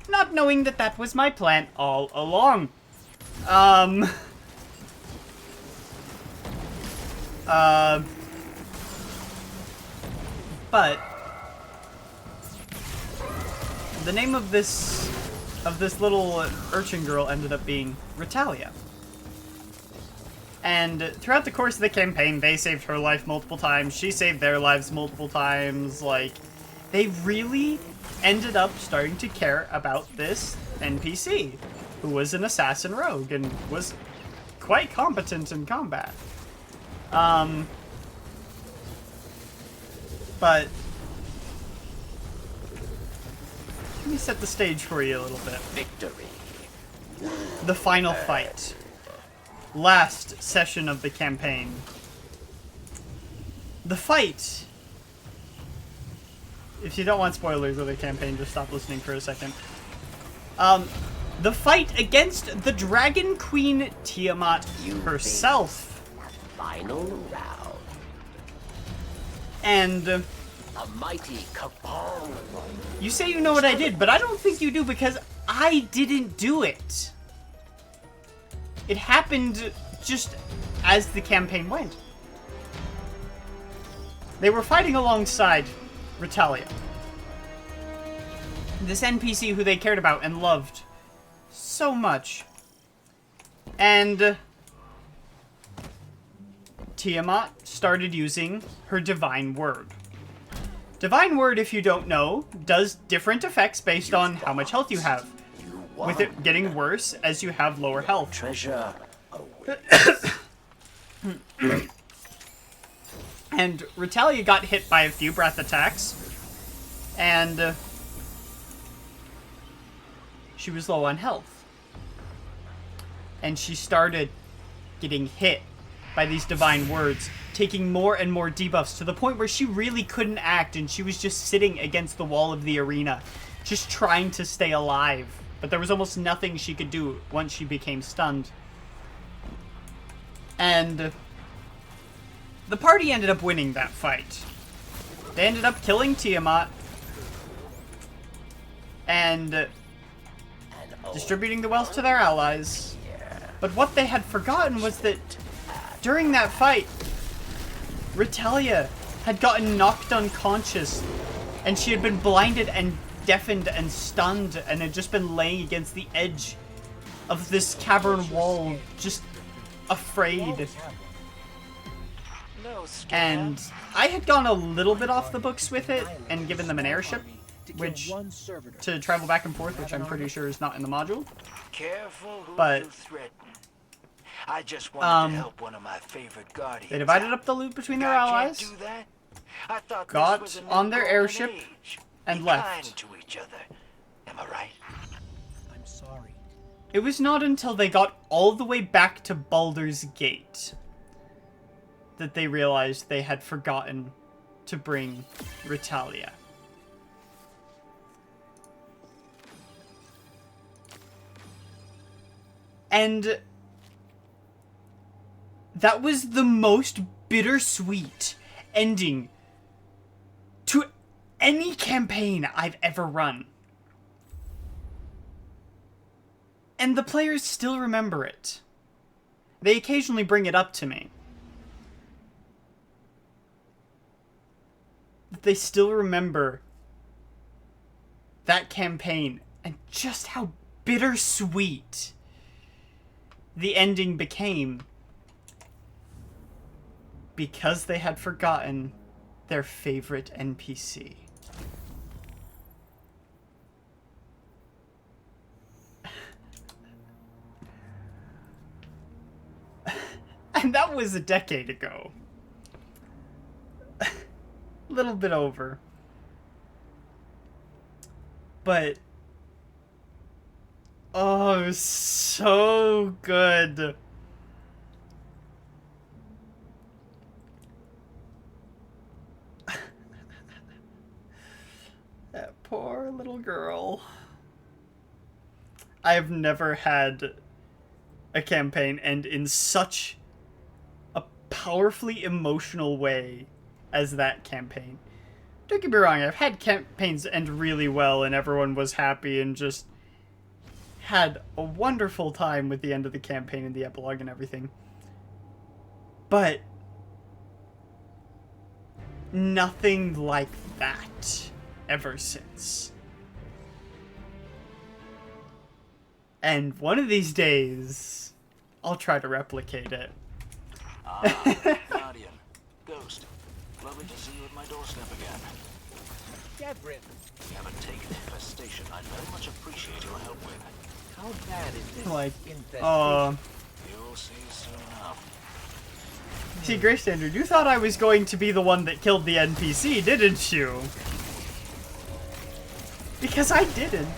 Not knowing that that was my plan all along. But the name of this little urchin girl ended up being Ritalia. And throughout the course of the campaign, they saved her life multiple times, she saved their lives multiple times, like, they really ended up starting to care about this NPC, who was an assassin rogue and was quite competent in combat. But let me set the stage for you a little bit. Victory. The final fight. Last session of the campaign. The fight. If you don't want spoilers of the campaign, just stop listening for a second. The fight against the Dragon Queen Tiamat herself. Final round. And A mighty cabal. you say you know what I did, but I don't think you do because I didn't do it. It happened just as the campaign went. They were fighting alongside Ritalia, this NPC who they cared about and loved so much. And Tiamat started using her Divine Word. Divine Word, if you don't know, does different effects based on how much health you have, with it getting worse as you have lower health. Treasure. And Ritalia got hit by a few breath attacks, and she was low on health. And she started getting hit by these divine words, taking more and more debuffs to the point where she really couldn't act, and she was just sitting against the wall of the arena, just trying to stay alive. But there was almost nothing she could do once she became stunned. And the party ended up winning that fight. They ended up killing Tiamat. And distributing the wealth to their allies. But what they had forgotten was that during that fight, Retalia had gotten knocked unconscious, and she had been blinded and deafened and stunned, and had just been laying against the edge of this cavern wall, just afraid. No scam. And I had gone a little bit off the books with it and given them an airship, which to travel back and forth, which I'm pretty sure is not in the module. Careful who But you threaten. I just wanted to help one of my favorite guardians. They divided out. up the loot between their Guy can't allies, do that? I thought got this was a new on their golden airship, age. and Be left. kind to each other. Am I right? I'm sorry. It was not until they got all the way back to Baldur's Gate that they realized they had forgotten to bring Retalia. And that was the most bittersweet ending to any campaign I've ever run. And the players still remember it. They occasionally bring it up to me. They still remember that campaign and just how bittersweet the ending became because they had forgotten their favorite NPC. And that was a decade ago. A little bit over. But oh, it was so good. That poor little girl. I have never had a campaign end in such a powerfully emotional way as that campaign. Don't get me wrong, I've had campaigns end really well and everyone was happy and just had a wonderful time with the end of the campaign and the epilogue and everything. But nothing like that ever since. And one of these days, I'll try to replicate it. Guardian. Ghost. Lovely to see you at my doorstep again. Devrin, We haven't taken infestation. I'd very much appreciate your help with. how bad is this Like, infestation? You'll see soon enough. See, Grey Standard, you thought I was going to be the one that killed the NPC, didn't you? Because I didn't.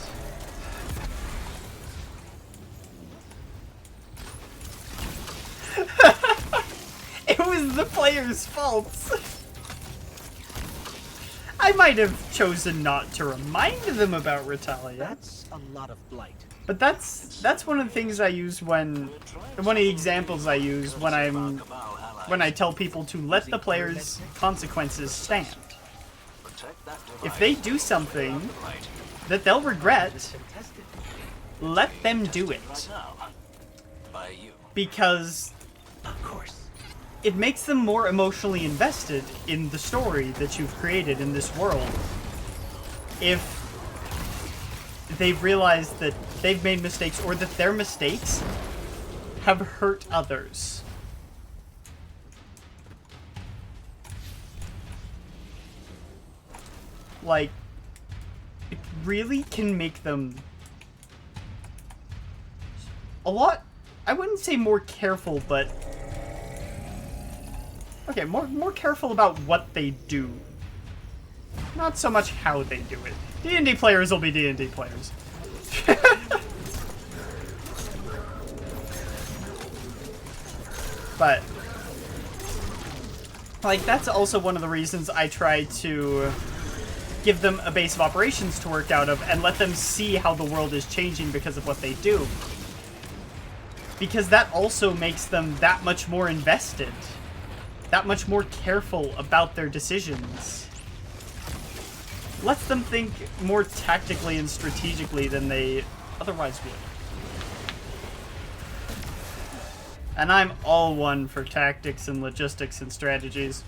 It was the player's fault. I might have chosen not to remind them about Retalia. That's a lot of blight. But that's one of the things I use when, one of the examples I use when I tell people to let the player's consequences stand. If they do something that they'll regret, Contested. let them do it. By you. Because Of course. it makes them more emotionally invested in the story that you've created in this world. If they've realized that they've made mistakes or that their mistakes have hurt others. Like, it really can make them a lot, I wouldn't say more careful, but okay, more careful about what they do. Not so much how they do it. D&D players will be D&D players. But like, that's also one of the reasons I try to give them a base of operations to work out of and let them see how the world is changing because of what they do. Because that also makes them that much more invested. That much more careful about their decisions. Lets them think more tactically and strategically than they otherwise would. And I'm all one for tactics and logistics and strategies.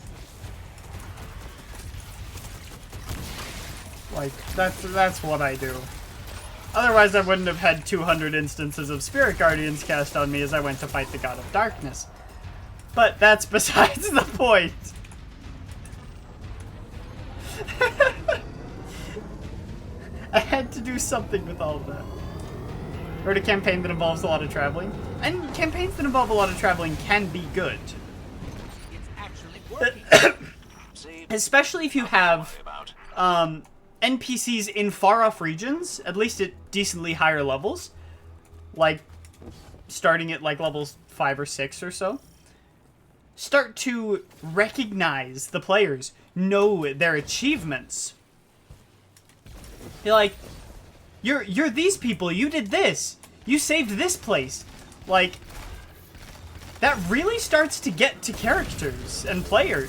Like, that's what I do. Otherwise, I wouldn't have had 200 instances of Spirit Guardians cast on me as I went to fight the God of Darkness. But that's besides the point. I had to do something with all of that. Wrote a campaign that involves a lot of traveling. And campaigns that involve a lot of traveling can be good. It's actually working. Especially if you have NPCs in far-off regions, at least at decently higher levels. Like, starting at like levels 5 or 6 or so. Start to recognize the players, know their achievements. You're like, you're these people, you did this, you saved this place. Like, that really starts to get to characters and players,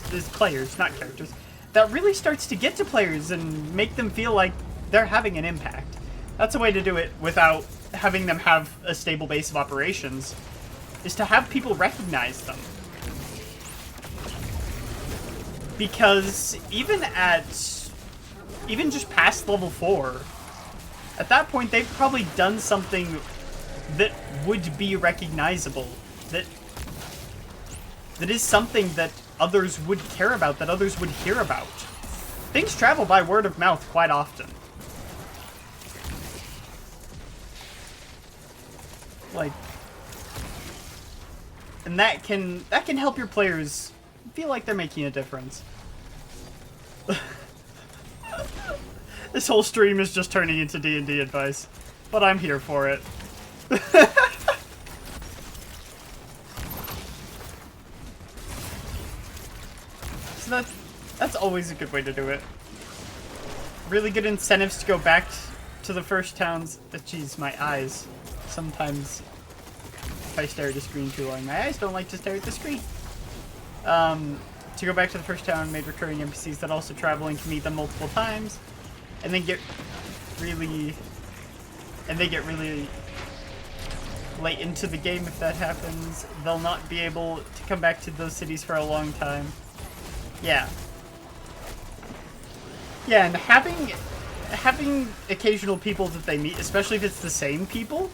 not characters. That really starts to get to players and make them feel like they're having an impact. That's a way to do it without having them have a stable base of operations, is to have people recognize them. Because even just past level 4, at that point they've probably done something that would be recognizable, that is something that others would care about, that others would hear about. Things travel by word of mouth quite often. Like, and that can help your players feel like they're making a difference. This whole stream is just turning into D&D advice, but I'm here for it. So that's always a good way to do it. Really good incentives to go back to the first towns. Jeez, my eyes. Sometimes if I stare at the screen too long, my eyes don't like to stare at the screen. To go back to the first town, made recurring NPCs that also travel and can meet them multiple times, and then get really late into the game. If that happens, they'll not be able to come back to those cities for a long time. Yeah, and having occasional people that they meet, especially if it's the same people,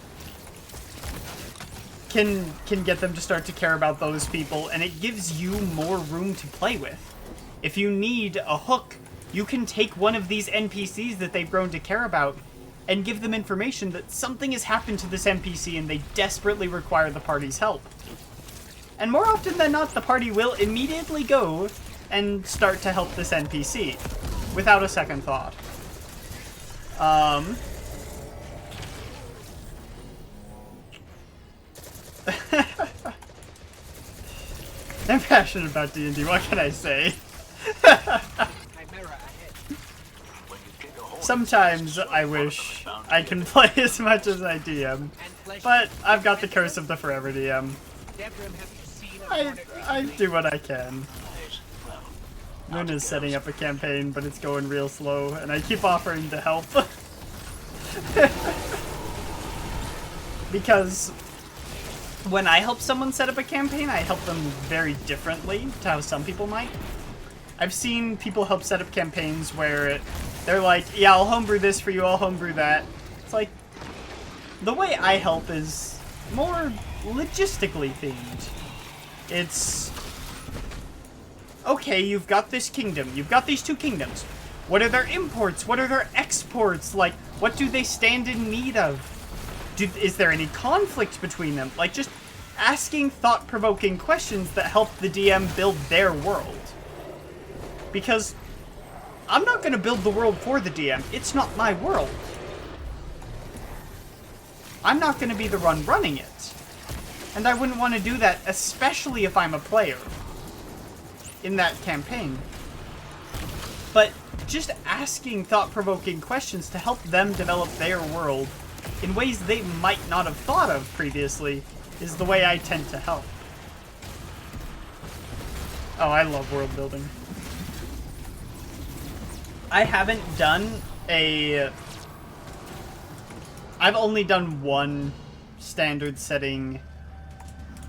can get them to start to care about those people, and it gives you more room to play with. If you need a hook, you can take one of these NPCs that they've grown to care about and give them information that something has happened to this NPC and they desperately require the party's help. And more often than not, the party will immediately go and start to help this NPC without a second thought. I'm passionate about D&D, what can I say? Sometimes I wish I can play as much as I DM, but I've got the curse of the forever DM. I do what I can. Moon is setting up a campaign, but it's going real slow, and I keep offering to help. Because when I help someone set up a campaign, I help them very differently to how some people might. I've seen people help set up campaigns where they're like, yeah, I'll homebrew this for you, I'll homebrew that. It's like, the way I help is more logistically themed. It's, okay, you've got this kingdom, you've got these two kingdoms. What are their imports? What are their exports? Like, what do they stand in need of? Is there any conflict between them? Like, just asking thought-provoking questions that help the DM build their world. Because I'm not going to build the world for the DM. It's not my world. I'm not going to be the one running it. And I wouldn't want to do that, especially if I'm a player in that campaign. But just asking thought-provoking questions to help them develop their world in ways they might not have thought of previously is the way I tend to help. Oh, I love world building. I haven't done I've only done one standard setting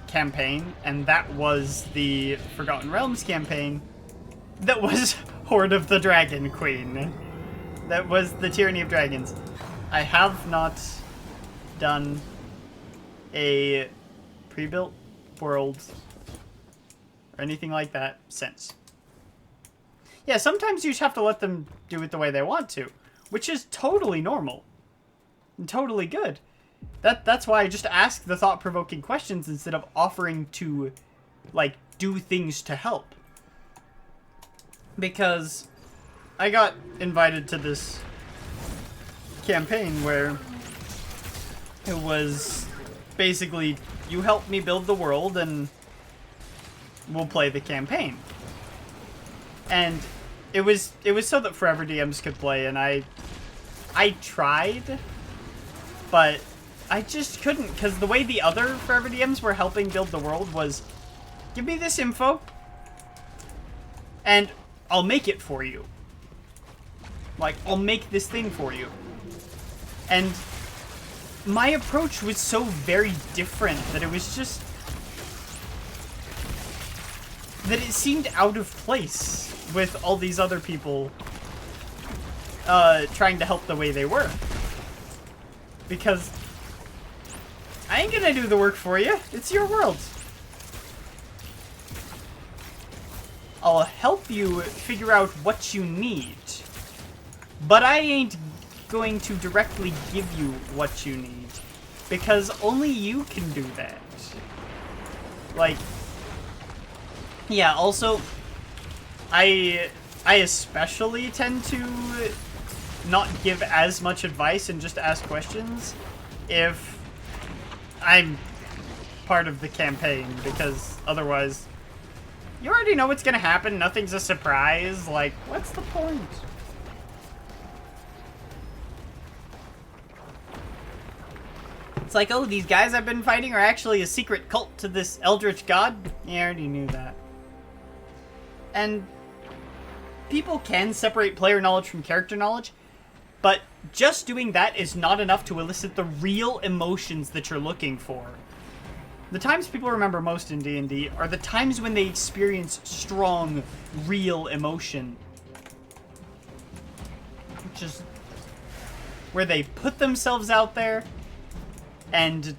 campaign, and that was the Forgotten Realms campaign. That was Horde of the Dragon Queen. That was the Tyranny of Dragons. I have not done a pre-built world or anything like that since. Yeah, sometimes you just have to let them do it the way they want to, which is totally normal and totally good. That's why I just ask the thought-provoking questions instead of offering to, like, do things to help. Because I got invited to this campaign where it was basically, you help me build the world and we'll play the campaign. And it was so that Forever DMs could play, and I tried, but I just couldn't, because the way the other Forever DMs were helping build the world was, give me this info, and I'll make it for you. Like, I'll make this thing for you. And my approach was so very different that it was just... that it seemed out of place with all these other people trying to help the way they were. Because I ain't gonna do the work for you. It's your world. I'll help you figure out what you need. But I ain't going to directly give you what you need. Because only you can do that. Like... yeah, also, I especially tend to not give as much advice and just ask questions if I'm part of the campaign, because otherwise, you already know what's gonna happen, nothing's a surprise, like, what's the point? It's like, oh, these guys I've been fighting are actually a secret cult to this eldritch god? Yeah, I already knew that. And people can separate player knowledge from character knowledge, but just doing that is not enough to elicit the real emotions that you're looking for. The times people remember most in D&D are the times when they experience strong, real emotion. Just where they put themselves out there and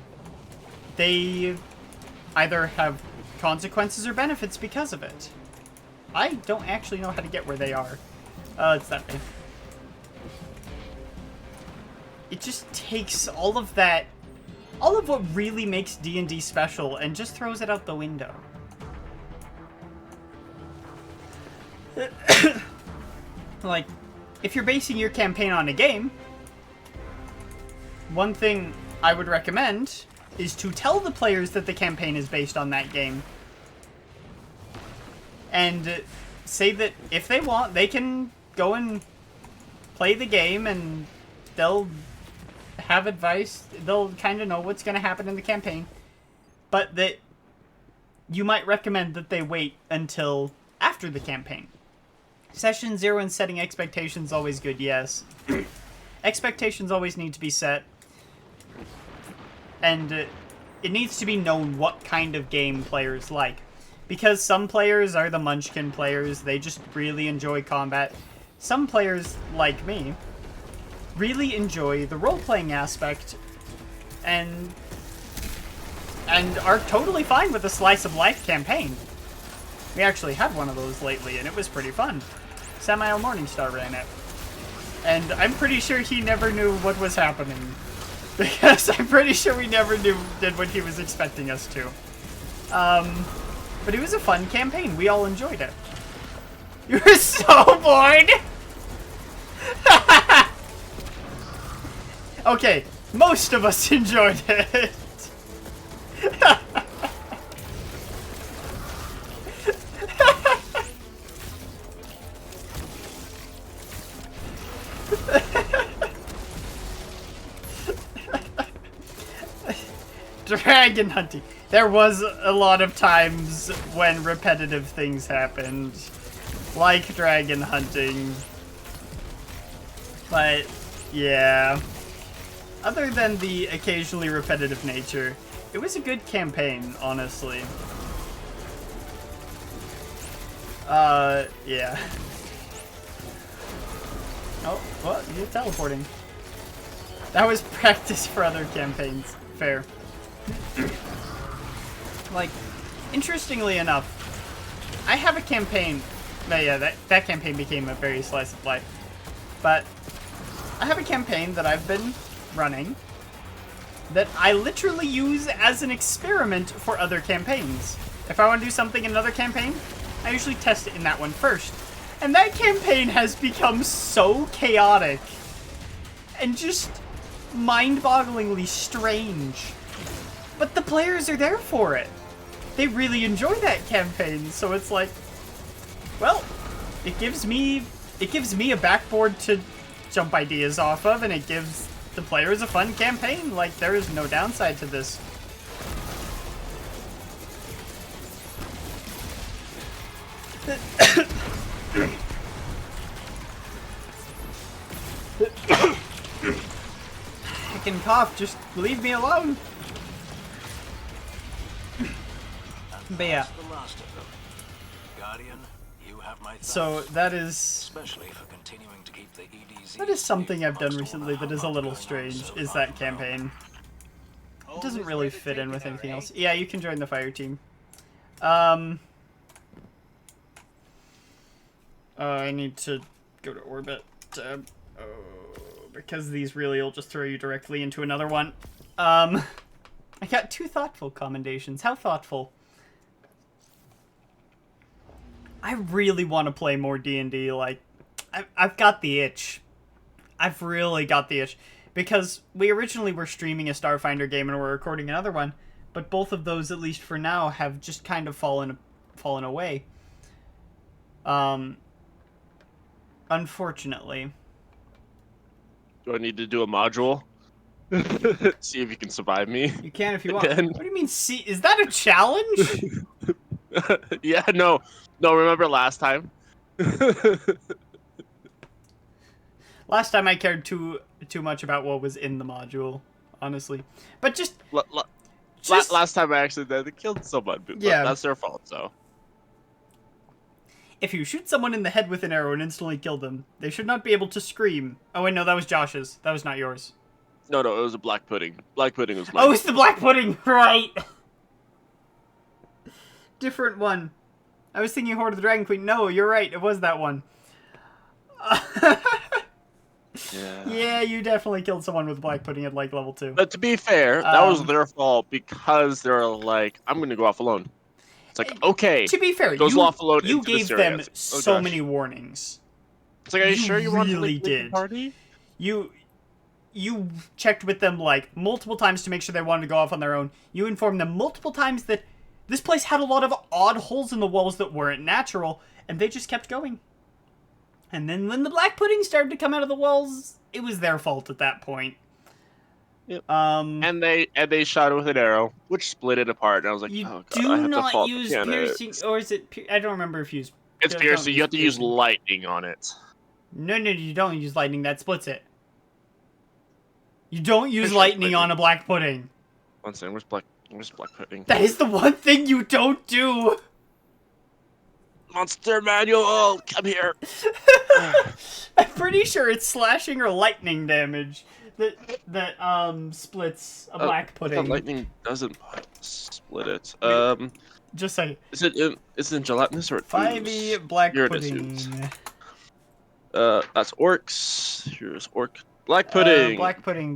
they either have consequences or benefits because of it. I don't actually know how to get where they are. It's that way. It just takes all of that, all of what really makes D&D special, and just throws it out the window. Like, if you're basing your campaign on a game, one thing I would recommend is to tell the players that the campaign is based on that game. And say that if they want, they can go and play the game and they'll have advice. They'll kind of know what's going to happen in the campaign. But that you might recommend that they wait until after the campaign. Session 0 and setting expectations always good, yes. Expectations always need to be set. And it needs to be known what kind of game players like. Because some players are the munchkin players, they just really enjoy combat. Some players, like me, really enjoy the role-playing aspect and are totally fine with a slice-of-life campaign. We actually had one of those lately, and it was pretty fun. Samael Morningstar ran it. And I'm pretty sure he never knew what was happening. Because I'm pretty sure we never did what he was expecting us to. But it was a fun campaign. We all enjoyed it. You were so bored! Okay, most of us enjoyed it. Dragon hunting. There was a lot of times when repetitive things happened, like dragon hunting. But yeah, other than the occasionally repetitive nature, it was a good campaign, honestly. Yeah. Oh, what? You're teleporting. That was practice for other campaigns. Fair. Like, interestingly enough, I have a campaign. But yeah, that campaign became a very slice of life. But I have a campaign that I've been running that I literally use as an experiment for other campaigns. If I want to do something in another campaign, I usually test it in that one first. And that campaign has become so chaotic and just mind-bogglingly strange. But the players are there for it. They really enjoy that campaign, so it's like, well, it gives me a backboard to jump ideas off of, and it gives the players a fun campaign. Like, there is no downside to this. I can cough, just leave me alone. But yeah. The last of them. Guardian, you have my thanks. So that is Especially for continuing to keep the EDZ. that is something I've done amongst all recently the that is a hubbub little going on strange, so is far that from home. campaign. It doesn't Always really ready to fit take in it with out, anything eh? else. Yeah, you can join the fire team. I need to go to orbit. Because these really will just throw you directly into another one. I got 2 thoughtful commendations. How thoughtful. I really want to play more D&D. Like, I've got the itch. I've really got the itch. Because we originally were streaming a Starfinder game and we're recording another one. But both of those, at least for now, have just kind of fallen away. Unfortunately. Do I need to do a module? See if you can survive me. You can if you want. Again. What do you mean, see? Is that a challenge? Yeah, no. No, remember last time? Last time I cared too much about what was in the module, honestly. But just... Last time I accidentally killed someone, but Yeah. that's their fault, so. If you shoot someone in the head with an arrow and instantly kill them, they should not be able to scream. Oh wait, no, that was Josh's. That was not yours. No, it was a black pudding. Black pudding was mine. Oh, it's the black pudding, right? Different one. I was thinking Horde of the Dragon Queen. No, you're right. It was that one. Yeah. Yeah, you definitely killed someone with black pudding at like level 2. But to be fair, that was Um, their fault because they're like, I'm going to go off alone. It's like, okay. To be fair, goes off alone you into the gave area. them It's like, oh, so gosh. many warnings. It's like, are you sure you want to really leave the did. party? You checked with them like multiple times to make sure they wanted to go off on their own. You informed them multiple times that this place had a lot of odd holes in the walls that weren't natural, and they just kept going. And then when the black pudding started to come out of the walls, it was their fault at that point. Yep. And And they shot it with an arrow, which split it apart. And I was like, you oh god, do I have to not fault use the candidates. piercing, or is it? I don't remember if you use. It's don't piercing. You have to use piercing. lightning on it. No, you don't use lightning. That splits it. You don't use Piercing lightning on lightning. a black pudding. One second, where's black pudding? That is the one thing you don't do. Monster manual, come here. I'm pretty sure it's slashing or lightning damage that splits a black I thought pudding. lightning doesn't split it. Just say Is it in gelatinous or 5e black Here it is, pudding. That's orcs. Here's orc. Black pudding. Black pudding.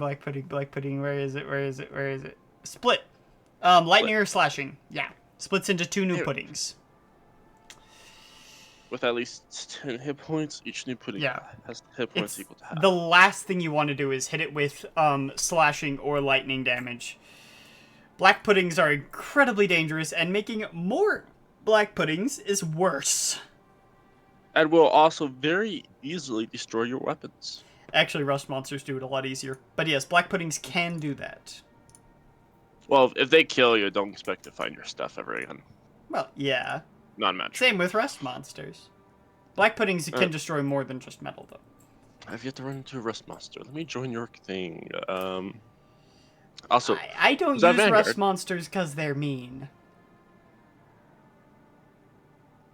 Where is it? Split. Lightning or slashing. Yeah. Splits into 2 new Here. puddings. With at least 10 hit points, each new pudding Yeah. has hit points It's equal to half. the last thing you want to do is hit it with slashing or lightning damage. Black puddings are incredibly dangerous, and making more black puddings is worse. And will also very easily destroy your weapons. Actually, rust monsters do it a lot easier. But yes, black puddings can do that. Well, if they kill you, don't expect to find your stuff ever again. Well, yeah. Not much. Same with rust monsters. Black puddings can destroy more than just metal, though. I've yet to run into a Rust Monster. Let me join your thing. Also, I don't was that use Vanguard? rust monsters because they're mean.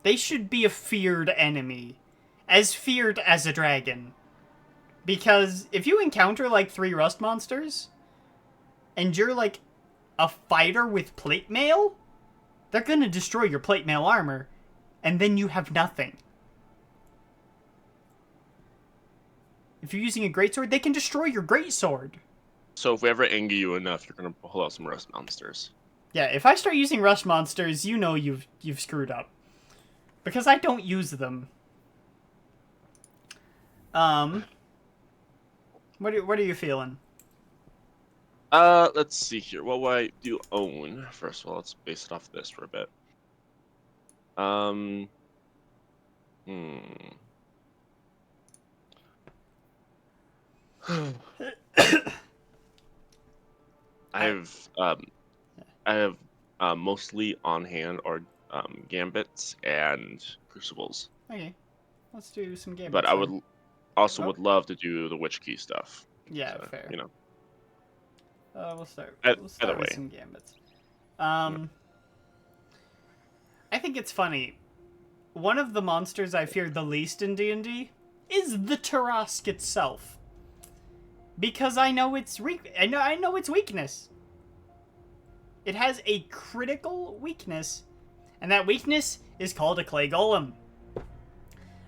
They should be a feared enemy. As feared as a dragon. Because if you encounter like 3 rust monsters, and you're like a fighter with plate mail, they're gonna destroy your plate mail armor, and then you have nothing. If you're using a greatsword, they can destroy your greatsword. So if we ever anger you enough, you're gonna pull out some Rust Monsters. Yeah, if I start using rust monsters, you know you've screwed up. Because I don't use them. What are you feeling? Let's see here. What do I do own? First of all, let's base it off this for a bit. I have mostly on hand are gambits and crucibles. Okay, let's do some gambits. But I would also Oh. would love to do the witch key stuff. Yeah, So, fair. You know. We'll start. Either We'll start with way. some gambits. I think it's funny. One of the monsters I fear the least in D&D is the Tarask itself, because I know its I know its weakness. It has a critical weakness, and that weakness is called a clay golem.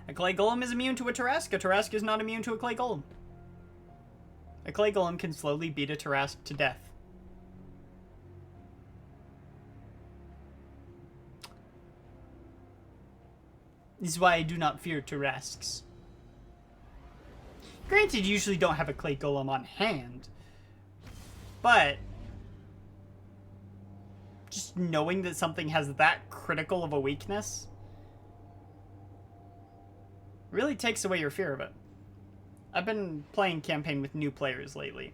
A clay golem is immune to a Tarask. A Tarask is not immune to a clay golem. A clay golem can slowly beat a Tarask to death. This is why I do not fear Tarasks. Granted, you usually don't have a clay golem on hand, but just knowing that something has that critical of a weakness really takes away your fear of it. I've been playing campaign with new players lately,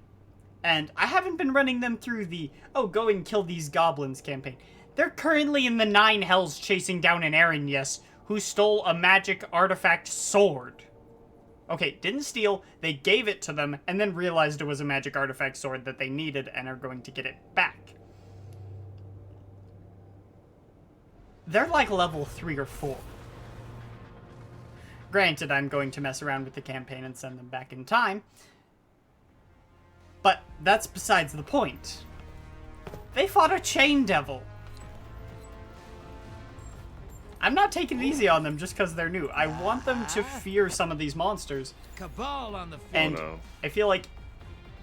and I haven't been running them through the, oh, go and kill these goblins campaign. They're currently in the 9 Hells chasing down an Erinyes who stole a magic artifact sword. Okay, didn't steal, they gave it to them, and then realized it was a magic artifact sword that they needed and are going to get it back. They're like level 3 or 4. Granted, I'm going to mess around with the campaign and send them back in time, but that's besides the point. They fought a chain devil. I'm not taking it easy on them just because they're new. I want them to fear some of these monsters. Cabal on the field. And no. I feel like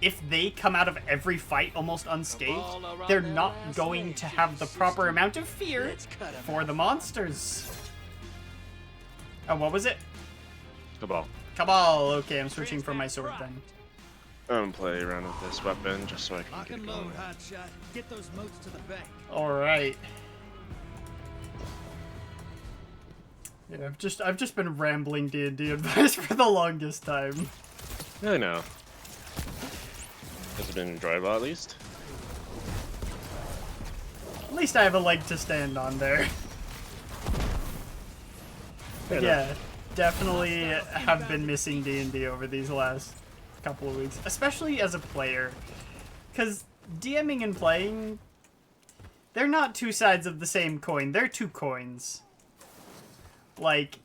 if they come out of every fight almost unscathed, they're not going to have the proper amount of fear for the monsters. Oh, what was it? Cabal. Cabal. Okay, I'm switching for my sword then. I'm gonna play around with this weapon just so I can Lock get it and going. load, hotshot. Get those moats to the bank. Alright. Yeah, I've just been rambling D&D advice for the longest time. I know. Has it been enjoyable at least? At least I have a leg to stand on there. But yeah, definitely have been missing D&D over these last couple of weeks, especially as a player. Because DMing and playing, they're not two sides of the same coin. They're 2 coins. Like,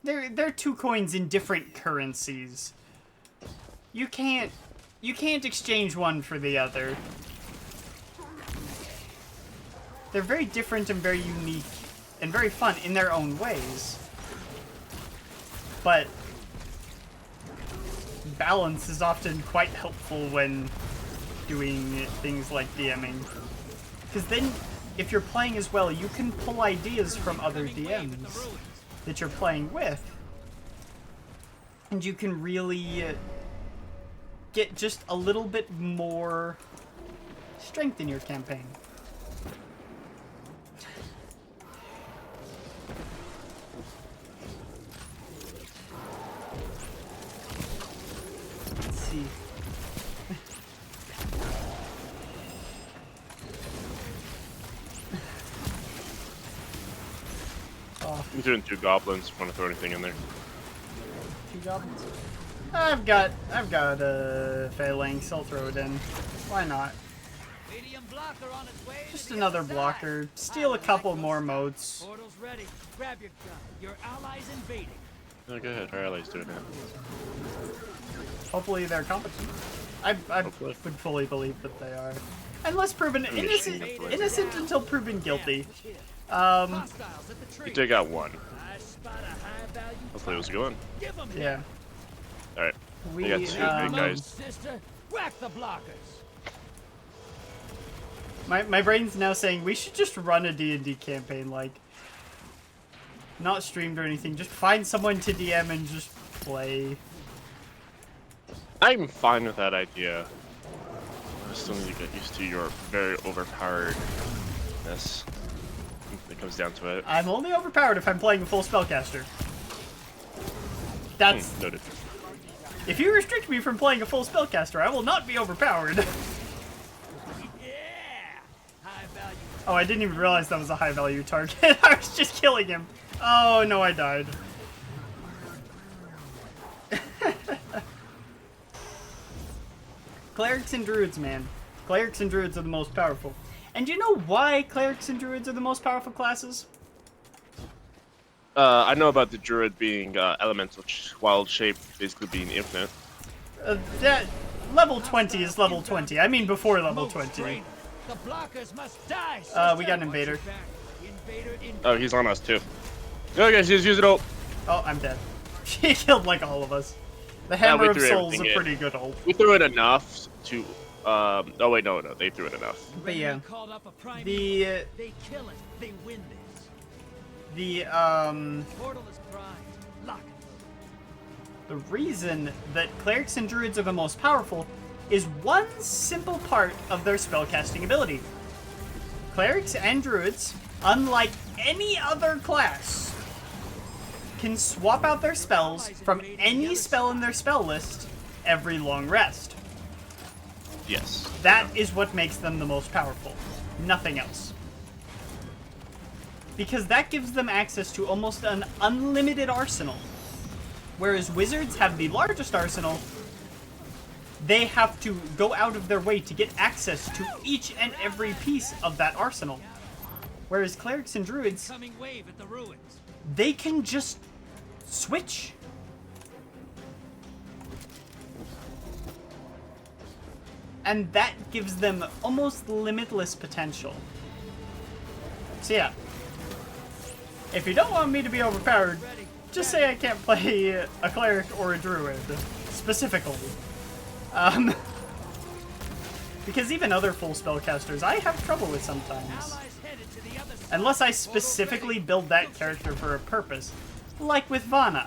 they're 2 coins in different currencies. You can't exchange one for the other. They're very different and very unique and very fun in their own ways. But balance is often quite helpful when doing things like DMing. Because then, if you're playing as well, you can pull ideas from other DMs that you're playing with. And you can really get just a little bit more strength in your campaign. Let's see. I'm doing 2 goblins if you want to throw anything in there. few goblins. I've got a phalanx. I'll throw it in. Why not? Medium blocker on its way Just to the another other side. blocker. Steal a couple more motes. Portal's ready. Grab your gun. Your allies invading. Oh, go ahead. Our ally's doing it. Hopefully they're competent. I Hopefully. would fully believe that they are. Unless proven mean, innocent, hopefully. innocent until proven guilty. Hostiles at the tree. You take out one. I spot a high value. Hopefully it was a good one. Give 'em Yeah. Alright. We, We got two big guys. sister. Whack the blockers. my brain's now saying we should just run a D&D campaign, like, not streamed or anything. Just find someone to DM and just play. I'm fine with that idea. I still need to get used to your very overpoweredness. It comes down to it. I'm only overpowered if I'm playing a full spellcaster. That's... Noted. If you restrict me from playing a full spellcaster, I will not be overpowered. Yeah. High value. Oh, I didn't even realize that was a high value target. I was just killing him. Oh, no, I died. Clerics and druids, man. Clerics and druids are the most powerful. And do you know why clerics and druids are the most powerful classes? I know about the druid being elemental, wild shape, basically being infinite. That level 20 is level 20. I mean before level 20. The blockers must die. We got an invader. Invader in. Oh, he's on us too. Go guys, just use it ult. Oh, I'm dead. She killed like all of us. The Hammer of threw Souls is a everything in. pretty good ult. We threw it enough to. Oh wait, no, they threw it enough. But yeah, Called up a prime. the They kill it. They win this. Portal is primed. Lock it. the reason that clerics and druids are the most powerful is one simple part of their spellcasting ability. Clerics and druids, unlike any other class, can swap out their spells from any spell in their spell list every long rest. Yes. That is what makes them the most powerful. Nothing else. Because that gives them access to almost an unlimited arsenal. Whereas wizards have the largest arsenal, they have to go out of their way to get access to each and every piece of that arsenal. Whereas clerics and druids, Coming wave at the ruins. they can just switch. And that gives them almost limitless potential. So yeah. If you don't want me to be overpowered, just say I can't play a cleric or a druid, specifically. Because even other full spellcasters, I have trouble with sometimes. Allies headed to the other side. Unless I specifically build that character for a purpose. Like with Vana.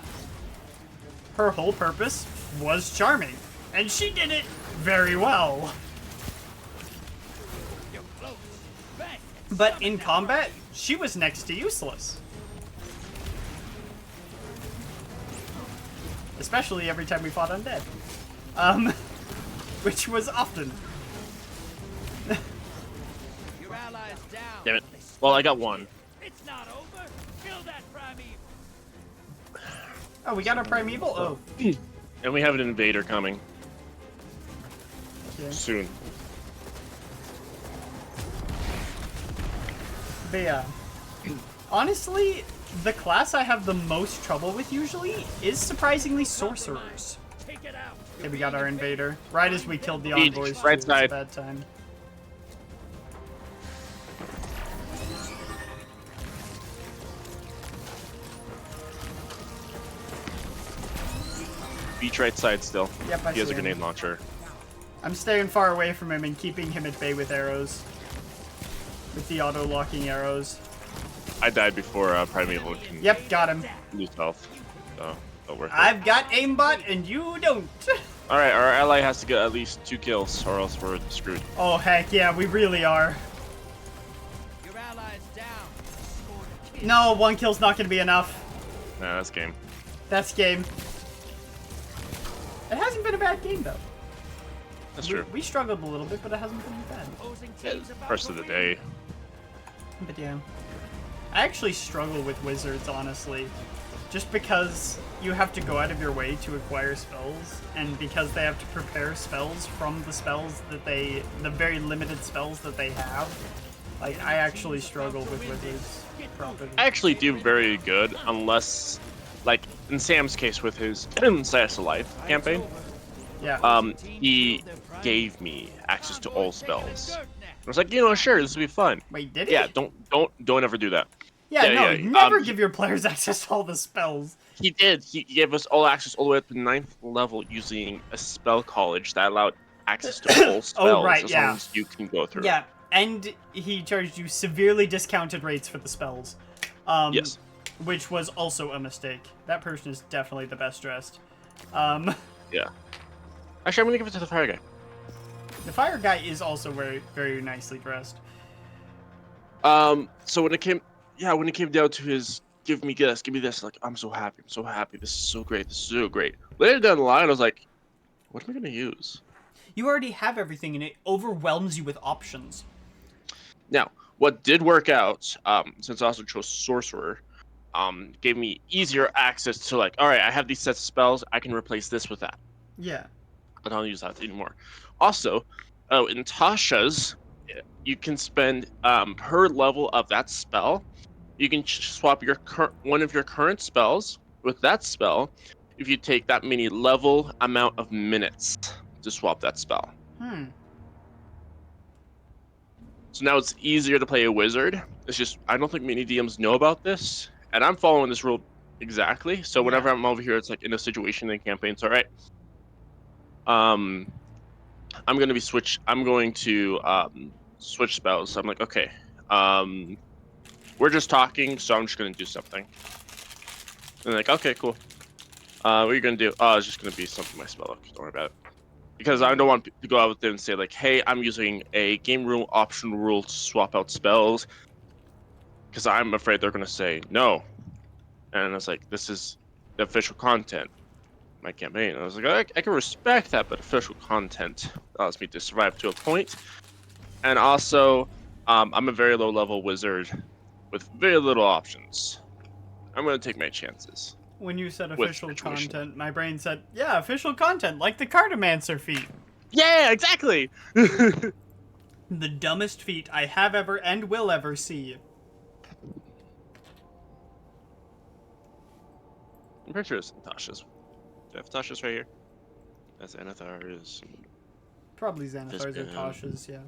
Her whole purpose was charming. And she did it very well. You're close. Bang. But in combat, she was next to useless. Especially every time we fought undead. Which was often. Your allies down. Damn it. Well, I got one. It's not over. Kill that primeval. Oh, we got our primeval? Oh. And we have an invader coming Okay. soon. But yeah. Honestly, the class I have the most trouble with usually is surprisingly sorcerers. Take it out. Okay, we got our invader. Right as we killed the Eat, envoys. right too. It's a side. bad time. Beach right side still. Yep, I He has see a him. grenade launcher. I'm staying far away from him and keeping him at bay with arrows. With the auto-locking arrows. I died before Primeval can Yep, got him. lose health. So, not worth it. I've got aimbot and you don't. Alright, our ally has to get at least 2 kills or else we're screwed. Oh heck yeah, we really are. Your allies down. Scored a kill. No, 1 kill's not gonna be enough. Nah, that's game. That's game. It hasn't been a bad game though. That's true. We struggled a little bit, but it hasn't been bad. Opposing Yeah, teams about first to of the win. But yeah. I actually struggle with wizards, honestly. just because you have to go out of your way to acquire spells, and because they have to prepare spells from the spells that the very limited spells that they have, like, I actually struggle with wizards properly. I actually do very good, unless, like, in Sam's case with his Slice of Life campaign, Yeah. he gave me access to all spells. I was like, you know, sure, this would be fun. Wait, did he? Yeah, don't ever do that. Yeah, no, yeah. never give your players access to all the spells. He did. He gave us all access all the way up to 9th level using a spell college that allowed access to all spells right, as yeah. long as you can go through. Yeah, and he charged you severely discounted rates for the spells. Yes. Which was also a mistake. That person is definitely the best dressed. Yeah. Actually, I'm gonna give it to the fire guy. The fire guy is also very, very nicely dressed. So when it came down to his give me this, like, I'm so happy, this is so great. Later down the line, I was like, what am I gonna use? You already have everything, and it overwhelms you with options. Now, what did work out, since I also chose sorcerer, gave me easier access to, like, all right, I have these sets of spells, I can replace this with that. Yeah. I don't use that anymore. Also, in Tasha's, you can spend per level of that spell. You can swap your one of your current spells with that spell if you take that many level amount of minutes to swap that spell. So now it's easier to play a wizard. It's just I don't think many DMs know about this, and I'm following this rule exactly. So whenever I'm over here, it's like in a situation in the campaign. It's all right. I'm going to switch spells. So I'm like, okay, we're just talking, so I'm just going to do something. And they're like, okay, cool. What are you going to do? Oh, it's just going to be something my spell. Don't worry about it. Because I don't want to go out there and say, like, hey, I'm using a game rule optional rule to swap out spells. Because I'm afraid they're going to say no. And it's like, this is the official content. My campaign. I was like, I can respect that, but official content allows me to survive to a point. And also, I'm a very low level wizard with very little options. I'm going to take my chances. When you said official content, my brain said, yeah, official content, like the Cartomancer feat. Yeah, exactly! The dumbest feat I have ever and will ever see. I'm pretty sure it's Natasha's. Do I have Tasha's right here? That's Anathar's. Probably Xanathar's or Tasha's, yeah.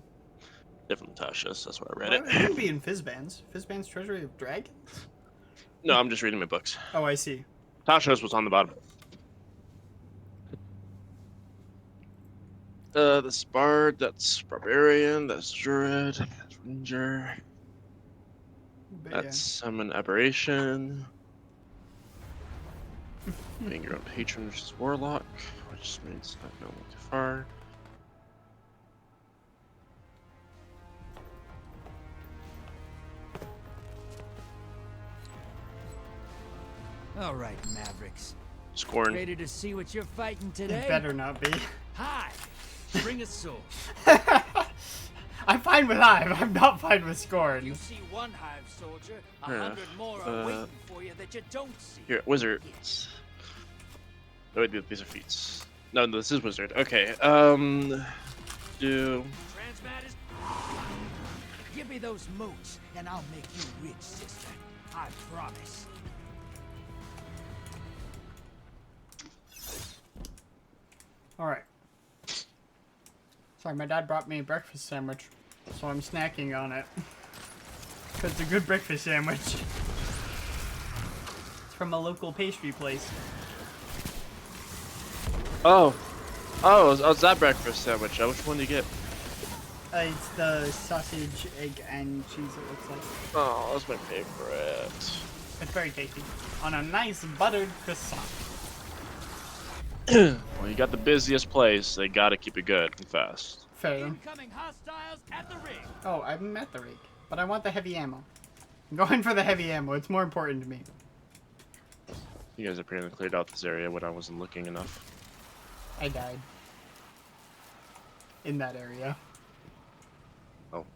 Definitely Tasha's, that's where I read Well, it. It wouldn't be in Fizzban's. Fizzban's Treasury of Dragons? No, I'm just reading my books. Oh, I see. Tasha's was on the bottom. This Bard, that's Barbarian, that's Druid, that's Ranger. But That's Summon Aberration. Being your own patron, which is Warlock, which means not going too far. All right, Mavericks. Scorn. Ready to see what you're fighting It today? better not be. Hi. Bring a sword. I'm fine with Hive. I'm not fine with Scorn. You see one Hive soldier, Yeah, 100 more are waiting for you that you don't see. Here, Wizards. Oh, wait, these are feats. No, this is Wizard. Okay, do... Transmat is... Give me those moats, and I'll make you rich, sister. I promise. Alright. Sorry, my dad brought me a breakfast sandwich, so I'm snacking on it. Because it's a good breakfast sandwich. It's from a local pastry place. Oh, it's that breakfast sandwich. Which one do you get? It's the sausage, egg, and cheese, it looks like. Oh, that's my favorite. It's very tasty. On a nice buttered croissant. Well, you got the busiest place. They gotta keep it good and fast. Fair. Incoming hostiles at the ring. Oh, I'm at the rig. But I want the heavy ammo. I'm going for the heavy ammo. It's more important to me. You guys apparently cleared out this area when I wasn't looking enough. I died. In that area. Oh.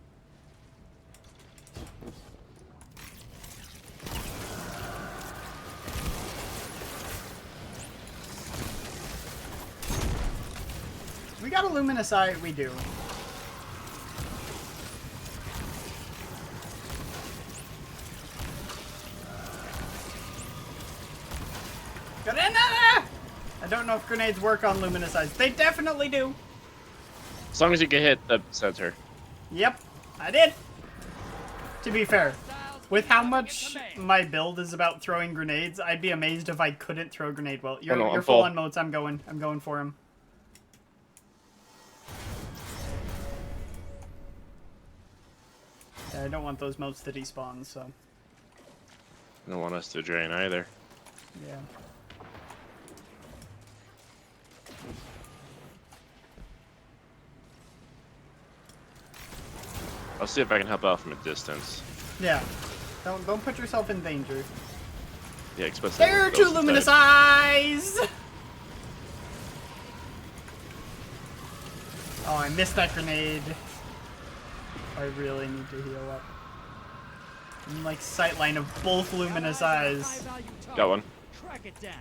got a luminous eye? We do. Get in there! I don't know if grenades work on luminous eyes. They definitely do. As long as you can hit the center. Yep, I did. To be fair, with how much my build is about throwing grenades, I'd be amazed if I couldn't throw a grenade well. You're, Oh, no, you're I'm full full. on moats. I'm going for him. Yeah, I don't want those moats to despawn, so. I don't want us to drain either. Yeah. I'll see if I can help out from a distance. Yeah. Don't put yourself in danger. Yeah, especially. There are with two those luminous inside. eyes! Oh, I missed that grenade. I really need to heal up. I'm in, like, sightline of both luminous eyes. Got one. Track it down.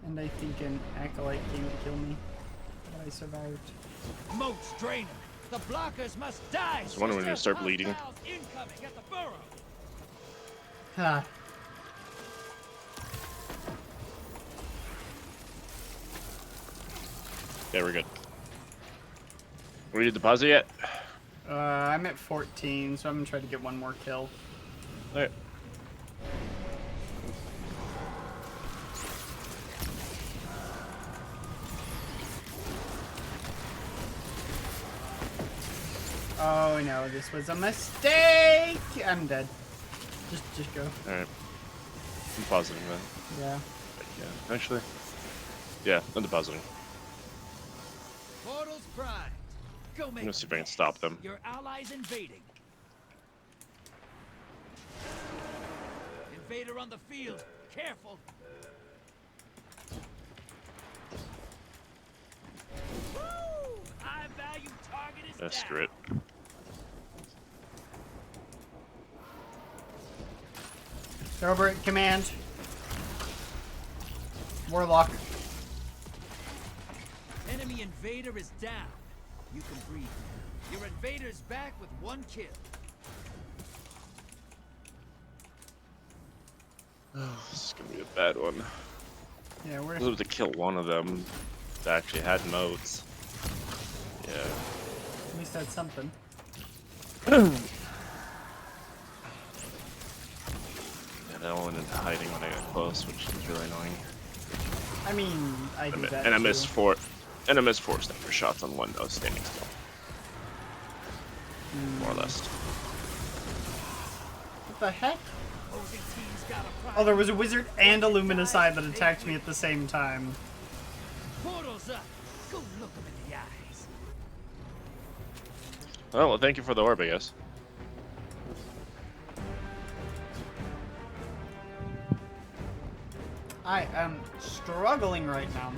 And I think an acolyte came to kill me. But I survived. Moats draining. The blockers must die. I wonder when you start bleeding. Hostiles incoming at the burrow. Ah. Yeah, we're good. We need deposit yet? I'm at 14, so I'm gonna try to get one more kill. Alright. Oh no, this was a mistake! I'm dead. Just go. Alright. I'm depositing then. Yeah. Yeah, actually. Yeah, I'm depositing. Portals primed. Go make I'm gonna see if I can mess. stop them. Your allies invading. Invader on the field. Careful. Woo! High value target is Yeah, down. screw it. Over at command. Warlock. Enemy invader is down. You can breathe now. Your invader's back with one kill. Oh, this is gonna be a bad one. Yeah, we're I was able to kill one of them that actually had moats. Yeah. at least that's something. And I went into hiding when I got close, which is really annoying. I mean, I do that And I too. missed four. And I missed 4 sniper shots on one that was standing still. More or less. What the heck? Opposing team's got a prime. Oh, there was a wizard and a luminous eye that attacked me at the same time. Portals up. Go look them in the eyes. Oh, well, thank you for the orb, I guess. I am struggling right now.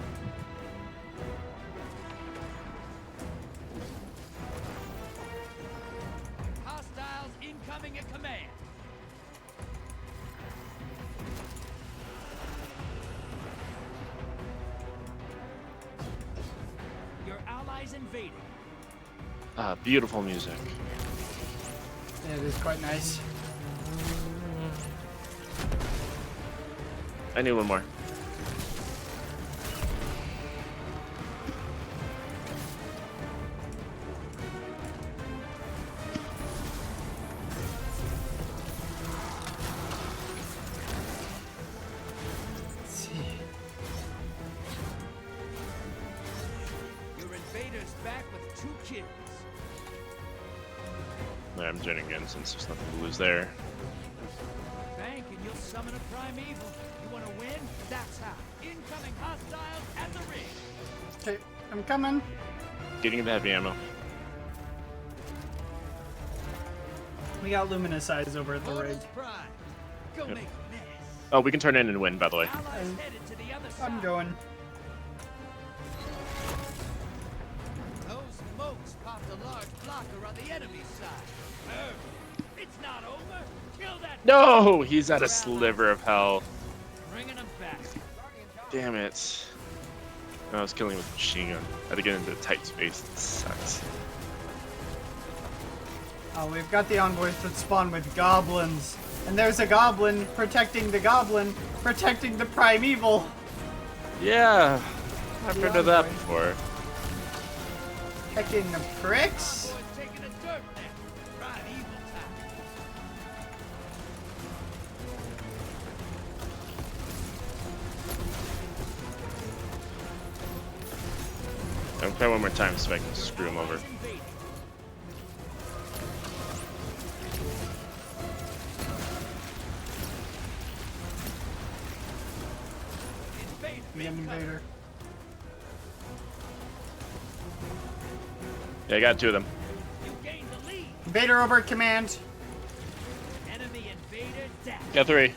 Hostiles incoming at command. Your allies invading. Ah, beautiful music. Yeah, it is quite nice. I need one more. Let's see. Your invader's back with 2 kills. Yeah, I'm joining in since there's nothing to lose there. Bank and you'll summon a primeval. You want to win? That's how. Incoming hostiles at the ring. Okay, I'm coming. Getting the heavy ammo. We got luminous eyes over at the rig. Portals prime. Go Yep. make a mess. Oh, we can turn in and win, by the way. Allies headed to the other side. I'm going. Those moats popped a large blocker on the enemy's side. It's not over. Kill that. No, he's at a sliver of hell. Bringing them back. Damn it. I was killing with a machine gun. I had to get into a tight space. It sucks. Oh, we've got the envoys that spawn with goblins. And there's a goblin protecting the primeval. Yeah, I've The heard of that envoy. before. Hecking the pricks. Boys taking a dirt nap. Primeval time. I'm gonna try one more time so I can screw him over. The invader. Yeah, I got 2 of them. You gained the lead. Invader over at command. Enemy invader down. Got 3.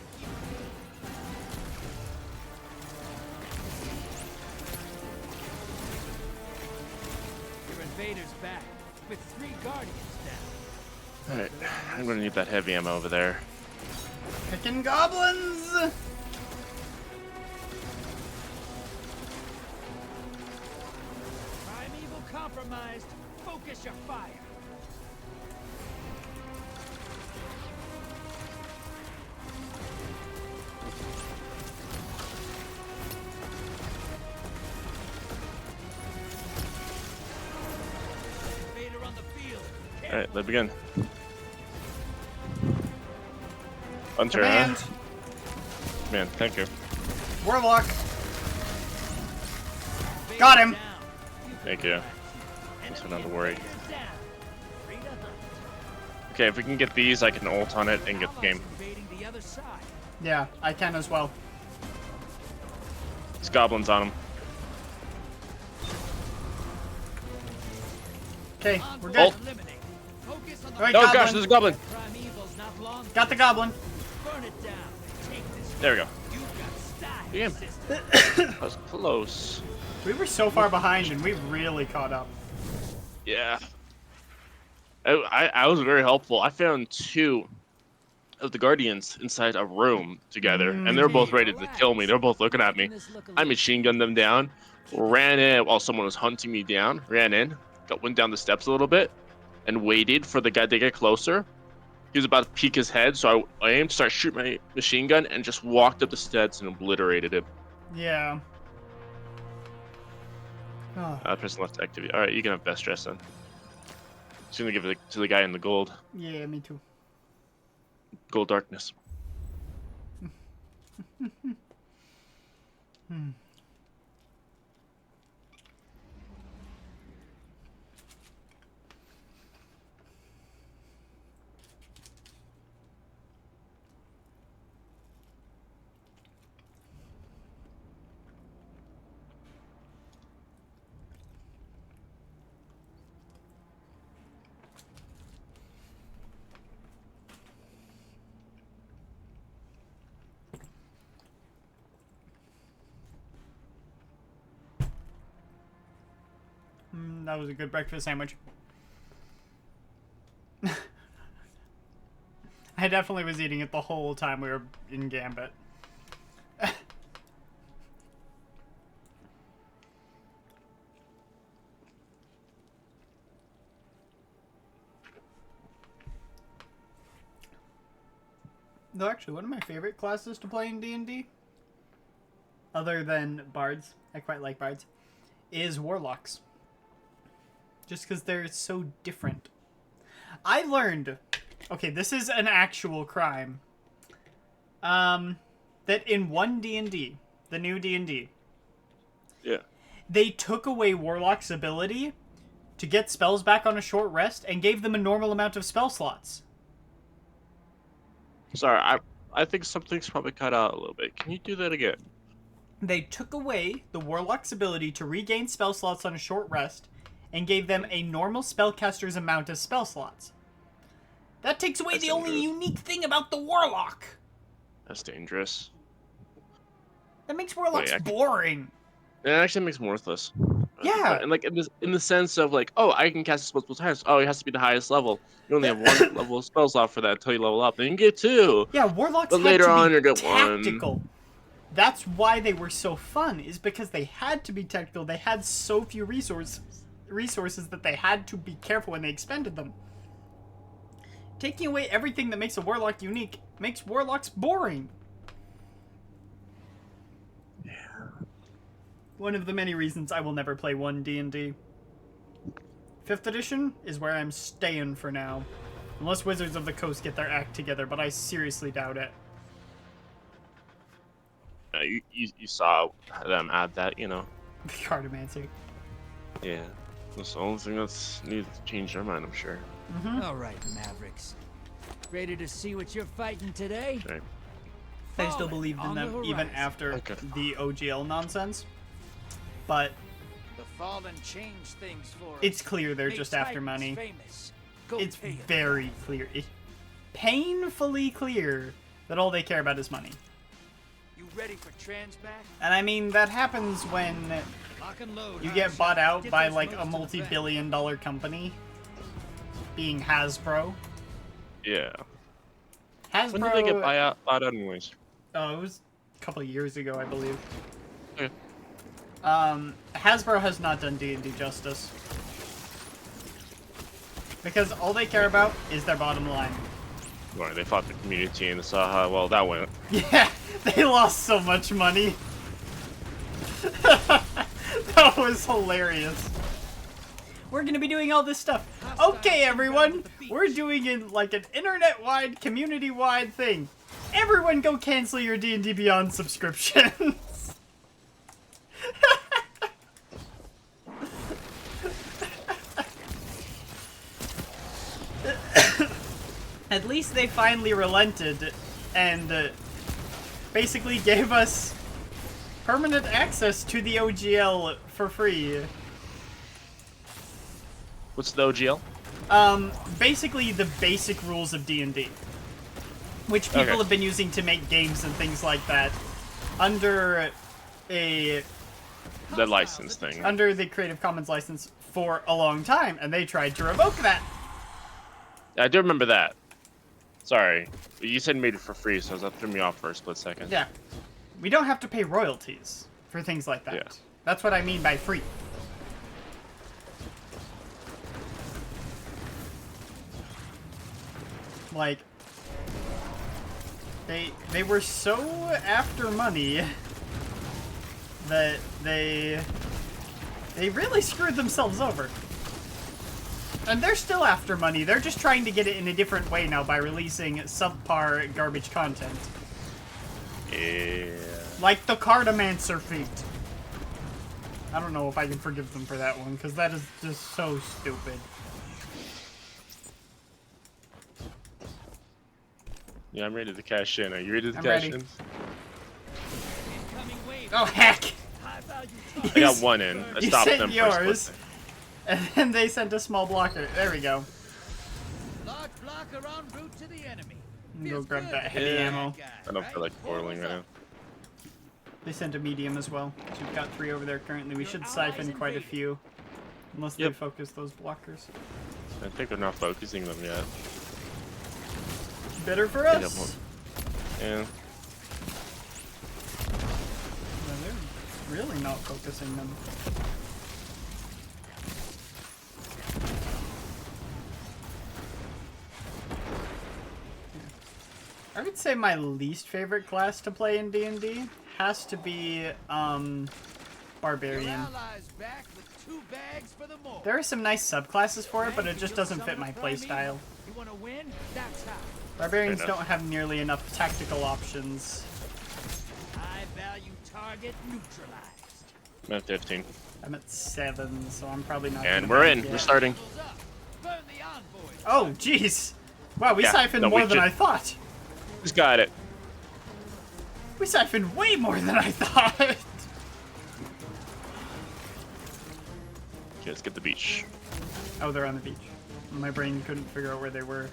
Your invader's back with 3 guardians down. Alright, I'm gonna need that heavy ammo over there. Hecking goblins. Primeval compromised. Focus your fire. Invader on the field. Alright, let's begin. Hunter, Command. huh? Man, thank you. Warlock. Got him. Thank you. So not to worry. Okay, if we can get these, I can ult on it and get the game. Yeah, I can as well. There's goblins on him. Okay, we're good. Ult. Alright, Oh goblin. gosh, there's a goblin. Got the goblin. There we go. Damn. That was close. We were so far behind and we really caught up. Yeah. I was very helpful. I found 2 of the guardians inside a room together, and they're both ready to kill me. They're both looking at me. I machine gunned them down, ran in while someone was hunting me down, ran in, went down the steps a little bit, and waited for the guy to get closer. He was about to peek his head, so I aimed to start shooting my machine gun and just walked up the steps and obliterated him. Yeah. Oh, Person left activity. Alright, you can have best dress then. Just gonna give it to the guy in the gold. yeah, me too. Gold darkness. That was a good breakfast sandwich. I definitely was eating it the whole time we were in Gambit. Though actually, one of my favorite classes to play in D&D, other than bards, I quite like bards, is warlocks. Just because they're so different. I learned, okay, this is an actual crime, that in 1 D&D, the new D&D, Yeah. they took away warlocks' ability to get spells back on a short rest and gave them a normal amount of spell slots. Sorry, I think something's probably cut out a little bit. Can you do that again? They took away the warlock's ability to regain spell slots on a short rest and gave them a normal spellcaster's amount of spell slots. That takes away That's the only dangerous. unique thing about the warlock. That's dangerous. That makes warlocks Wait, boring. It actually makes them worthless. Yeah. And like in the sense of like, oh, I can cast this multiple times. Oh, it has to be the highest level. You only have 1 level of spell slot for that until you level up. Then you can get 2. Yeah, warlocks But had later to on, be you get 1. tactical. That's why they were so fun, is because they had to be technical. They had so few resources that they had to be careful when they expended them. Taking away everything that makes a warlock unique makes warlocks boring. Yeah. One of the many reasons I will never play 1 D&D. 5th edition is where I'm staying for now. Unless Wizards of the Coast get their act together, but I seriously doubt it. You saw them add that, you know. Cartomancy. Yeah. That's the only thing that's needed to change their mind, I'm sure. All right, Mavericks. Ready to see what you're fighting today? Right. I still believed in On them the even horizon. after Okay. the OGL nonsense. But The Fallen changed things for us. it's clear they're Made just after Titans money. famous. Go It's pay 'em. very clear. Painfully clear that all they care about is money. You ready for transmat? And I mean, that happens when Lock and load. you hot get shot. bought out Get by those like moats a to the multi-billion-dollar company. Being Hasbro. Yeah. Hasbro. When did they get bought out anyways? Oh, it was a couple of years ago, I believe. Okay. Hasbro has not done D&D justice. Because all they care about is their bottom line. Right, they fought the community and saw how well that went. Yeah, they lost so much money. That was hilarious. We're gonna be doing all this stuff. Okay, everyone, we're doing it like an internet-wide, community-wide thing. Everyone go cancel your D&D Beyond subscriptions. At least they finally relented and basically gave us permanent access to the OGL for free. What's the OGL? Basically the basic rules of D&D, which people Okay. have been using to make games and things like that under a The license thing. under the Creative Commons license for a long time, and they tried to revoke that. I do remember that. Sorry. You said made it for free, so that threw me off for a split second. Yeah. We don't have to pay royalties for things like that. Yeah. That's what I mean by free. Like, they were so after money that they really screwed themselves over. And they're still after money. They're just trying to get it in a different way now by releasing subpar garbage content. Yeah. Like the Cartomancer feat. I don't know if I can forgive them for that one, because that is just so stupid. Yeah, I'm ready to cash in. Are you ready to I'm cash ready. in? Incoming wave. Oh, heck! High value I got one in. I You stopped sent them yours, for a split and then they sent a small blocker. There we go. large blocker en route to the enemy. Go Feels grab good that to heavy be ammo. that guy, I don't feel right? like boiling right now. They sent a medium as well. So we've got 3 over there currently. We Your should allies siphon quite a invaded. few. Unless Yep. they focus those blockers. I think they're not focusing them yet. Better for Think us. Yeah. No, they're really not focusing them. I would say my least favorite class to play in D&D has to be Your Barbarian. allies back with 2 bags for the more. There are some nice subclasses for it, but it Thank you, just doesn't fit summoner my primeval. playstyle. You want to win? That's how. Barbarians Fair don't enough. have nearly enough tactical options. High value target neutralized. I'm at 15. I'm at 7, so I'm probably not. And gonna we're make in. it. We're starting. Levels up. Burn the envoys. Oh, jeez. Wow, we Yeah, siphoned no, we more than ju- I thought. Just got it. We siphoned way more than I thought. Okay, let's get the beach. Oh, they're on the beach. My brain couldn't figure out where they were.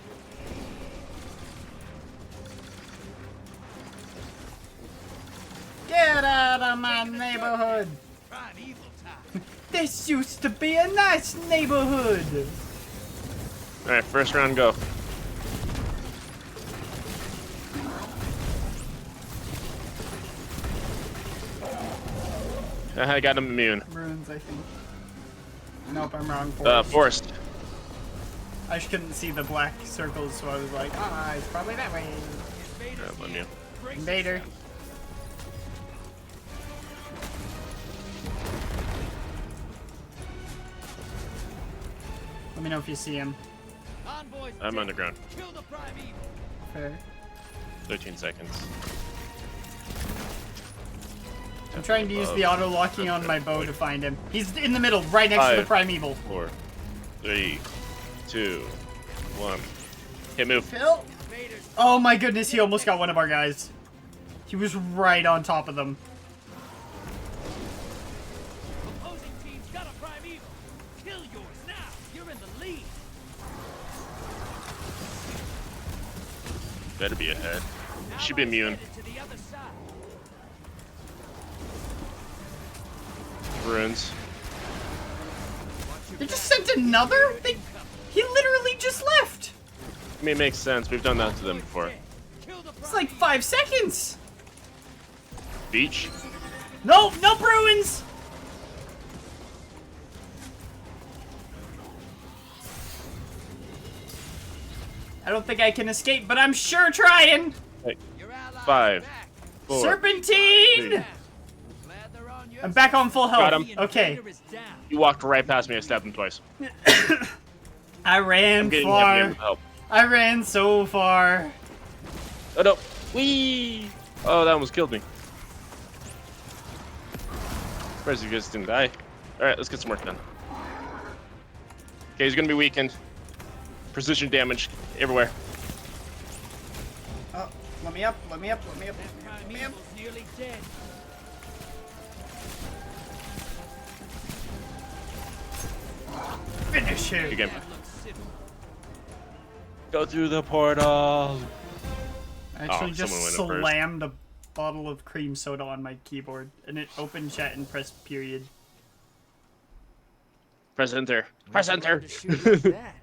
Get out of my neighborhood! Primeval time. This used to be a nice neighborhood! Alright, first round go. I got him immune. Ruins, I think. Nope, I'm wrong. Forest. I just couldn't see the black circles, so I was like, ah, it's probably that way. Yeah, I'm immune. Invader. Let me know if you see him. I'm underground. Kill the primeval. Fair. 13 seconds. I'm trying to use the auto-locking on my bow to find him. He's in the middle, right next to the primeval. 4, 3, 2, 1. Hit move. Phil? Oh my goodness, he almost got one of our guys. He was right on top of them. Opposing team's got a primeval. Kill yours now. You're in the lead. Better be ahead. Should be immune. To the other side. Ruins. They just sent another? He literally just left. I mean, it makes sense. We've done that to them before. It's like 5 seconds. Beach? No, no Bruins. I don't think I can escape, but I'm sure trying. Hey. 5, 4, Serpentine! 3. I'm back on full health. Got him. Okay. You walked right past me. I stabbed him twice. I ran I'm getting far. heavy help. I ran so far. Oh no! Whee! Oh, that almost killed me. Surprised you guys didn't die. All right, let's get some work done. Okay, he's gonna be weakened. Precision damage everywhere. Oh, let me up, let me up, let me up. That primeval's nearly dead. Finish him. Good game. Go through the portal. I actually just someone went in first. slammed a bottle of cream soda on my keyboard, and it opened chat and pressed period. Press enter. Press enter. To shoot like that.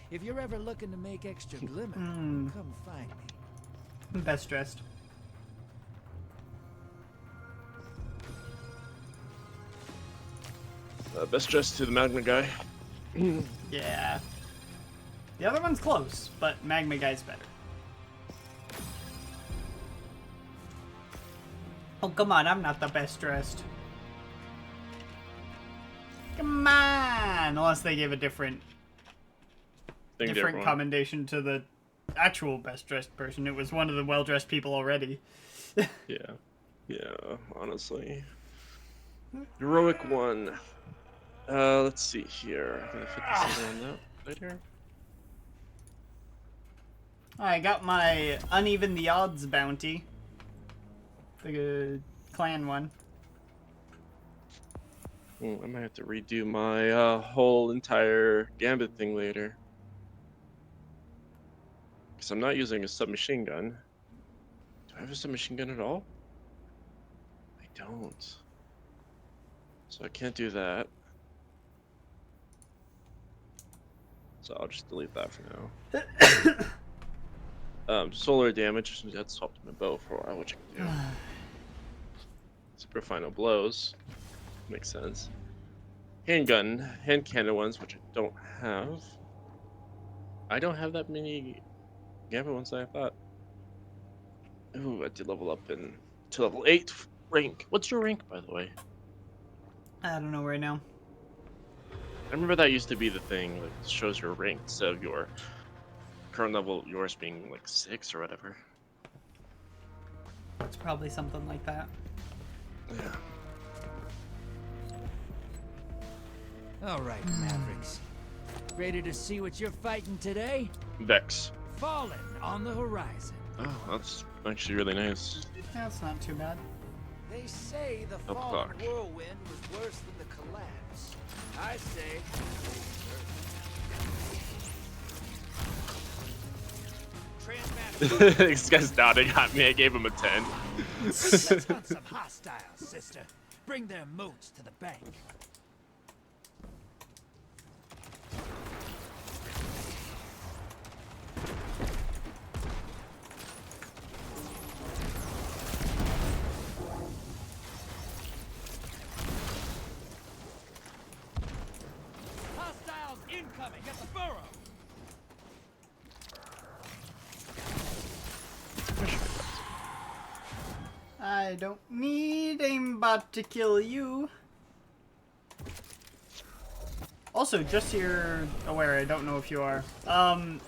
If you're ever looking to make extra glimmer, come find me. I'm best dressed. Best dressed to the magma guy. Yeah. The other one's close, but Magma Guy's better. Oh, come on, I'm not the best dressed. Come on! Unless they gave a different commendation to the actual best dressed person. It was one of the well dressed people already. Yeah, honestly. Heroic one. Let's see here. I'm gonna fit this in that later. I got my Uneven the Odds bounty. The clan one. I might have to redo my whole entire gambit thing later. Because I'm not using a submachine gun. Do I have a submachine gun at all? I don't. So I can't do that. So I'll just delete that for now. Solar damage, that swapped my bow for a while, which I can do. Super final blows. Makes sense. Handgun, hand cannon ones, which I don't have. I don't have that many gambit ones that I thought. Ooh, I did level up to level 8 rank. What's your rank, by the way? I don't know right now. I remember that used to be the thing, like, shows your rank instead of your current level, yours being like 6 or whatever. It's probably something like that. Yeah. All right, Mavericks. Ready to see what you're fighting today? Vex. Fallen on the horizon. Oh, that's actually really nice. That's not too bad. They say the Up fallen clock. whirlwind was worse than the collapse. I say... This guy's nodding at me. I gave him a 10. Let's hunt some hostiles, sister. Bring their moats to the bank. incoming at the burrow. I don't need aimbot to kill you. Also, just so you're aware, I don't know if you are,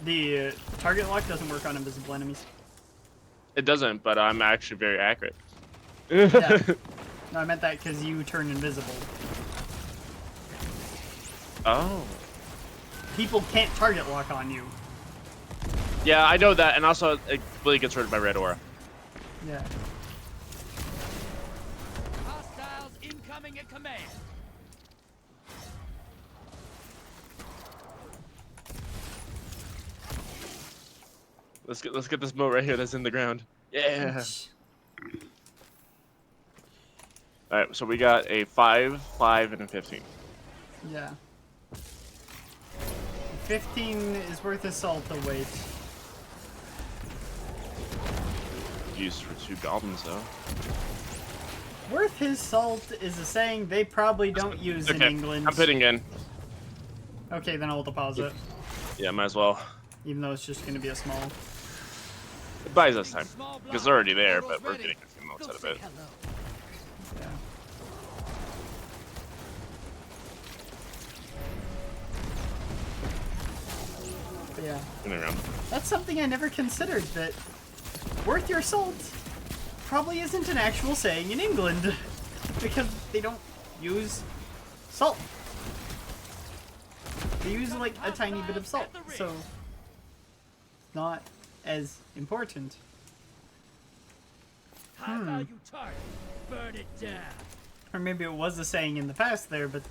the target lock doesn't work on invisible enemies. It doesn't, but I'm actually very accurate. Yeah. No, I meant that because you turn invisible. Oh. People can't target lock on you. Yeah, I know that, and also it really gets rid of my red aura. Yeah. Hostiles incoming at command. Let's get this boat right here that's in the ground. Yeah. All right, so we got a 5, 5, and a 15. Yeah. 15 is worth a salt to wait. Used for 2 goblins though. Worth his salt is a saying they probably don't use in England. I'm putting in. Okay, then I'll deposit. Yeah, might as well. Even though it's just going to be a small. It buys us time because they're already there, but we're getting a few motes out of it. Yeah. But yeah. Turning around. That's something I never considered, that worth your salt probably isn't an actual saying in England. Because they don't use salt. They use like a tiny bit of salt, so not as important. High value target. Burn it down. Or maybe it was a saying in the past there, but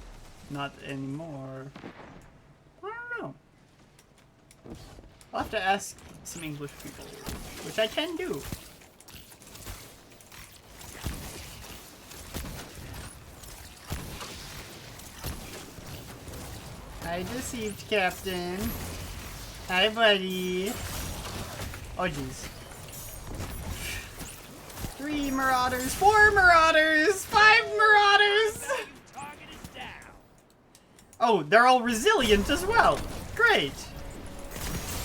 not anymore. I don't know. I'll have to ask some English people, which I can do. I deceived, Captain. Hi, buddy. Oh, jeez. 3 marauders, 4 marauders, 5 marauders! Target is down. Oh, they're all resilient as well. Great.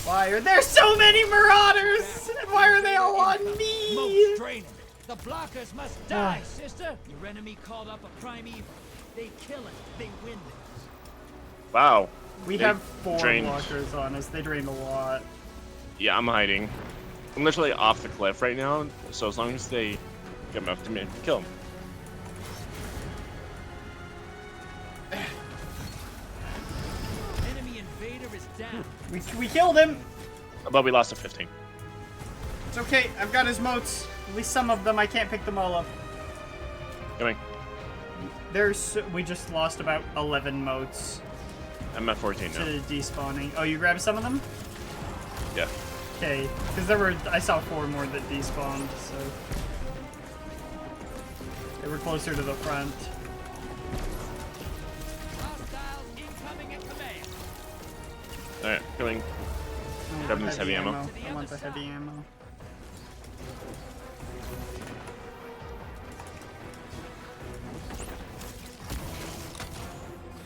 Why are there so many marauders? And why are they all on me? Most draining. The blockers must die, sister. Your enemy called up a primeval. They kill it. They win this. Wow. We They have 4 drained. blockers on us. They drained a lot. Yeah, I'm hiding. I'm literally off the cliff right now, so as long as they come up to me, kill them. Enemy invader is down. We killed him. But we lost a 15. It's okay. I've got his motes. At least some of them. I can't pick them all up. Coming. We just lost about 11 motes I'm at 14 to now. despawning. Oh, you grabbed some of them? Yeah. Okay, because I saw 4 more that despawned, so they were closer to the front. Hostiles incoming at command. Alright, coming. I want Grabbing the this heavy ammo. I want the heavy ammo.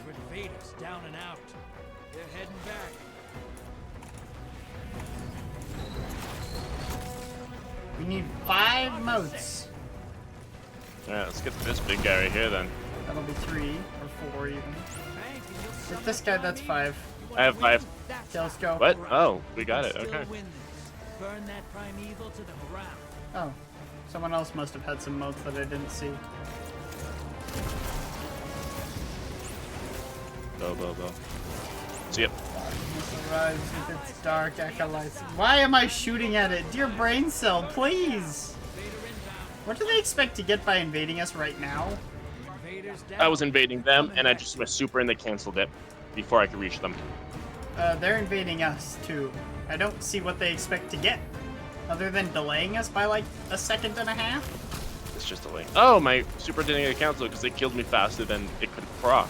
Your invaders down and out. They're heading back. We need 5 motes. Alright, let's get this big guy right here then. That'll be 3 or 4 even. Frank, and you'll With summon this guy, that's primeval. 5. You I have wanna win? 5. That's Okay, let's go. What? Oh, we got it. Still Okay. win this. Burn that primeval to the ground. Oh, someone else must have had some motes that I didn't see. Go. See ya. This arrives with its dark acolytes. Why am I shooting at it? Dear brain cell, please! What do they expect to get by invading us right now? Invaders down. I was invading them, and I just went super and they canceled it before I could reach them. They're invading us, too. I don't see what they expect to get, other than delaying us by like a second and a half. It's just a link. Oh, my super didn't get canceled because they killed me faster than it could proc.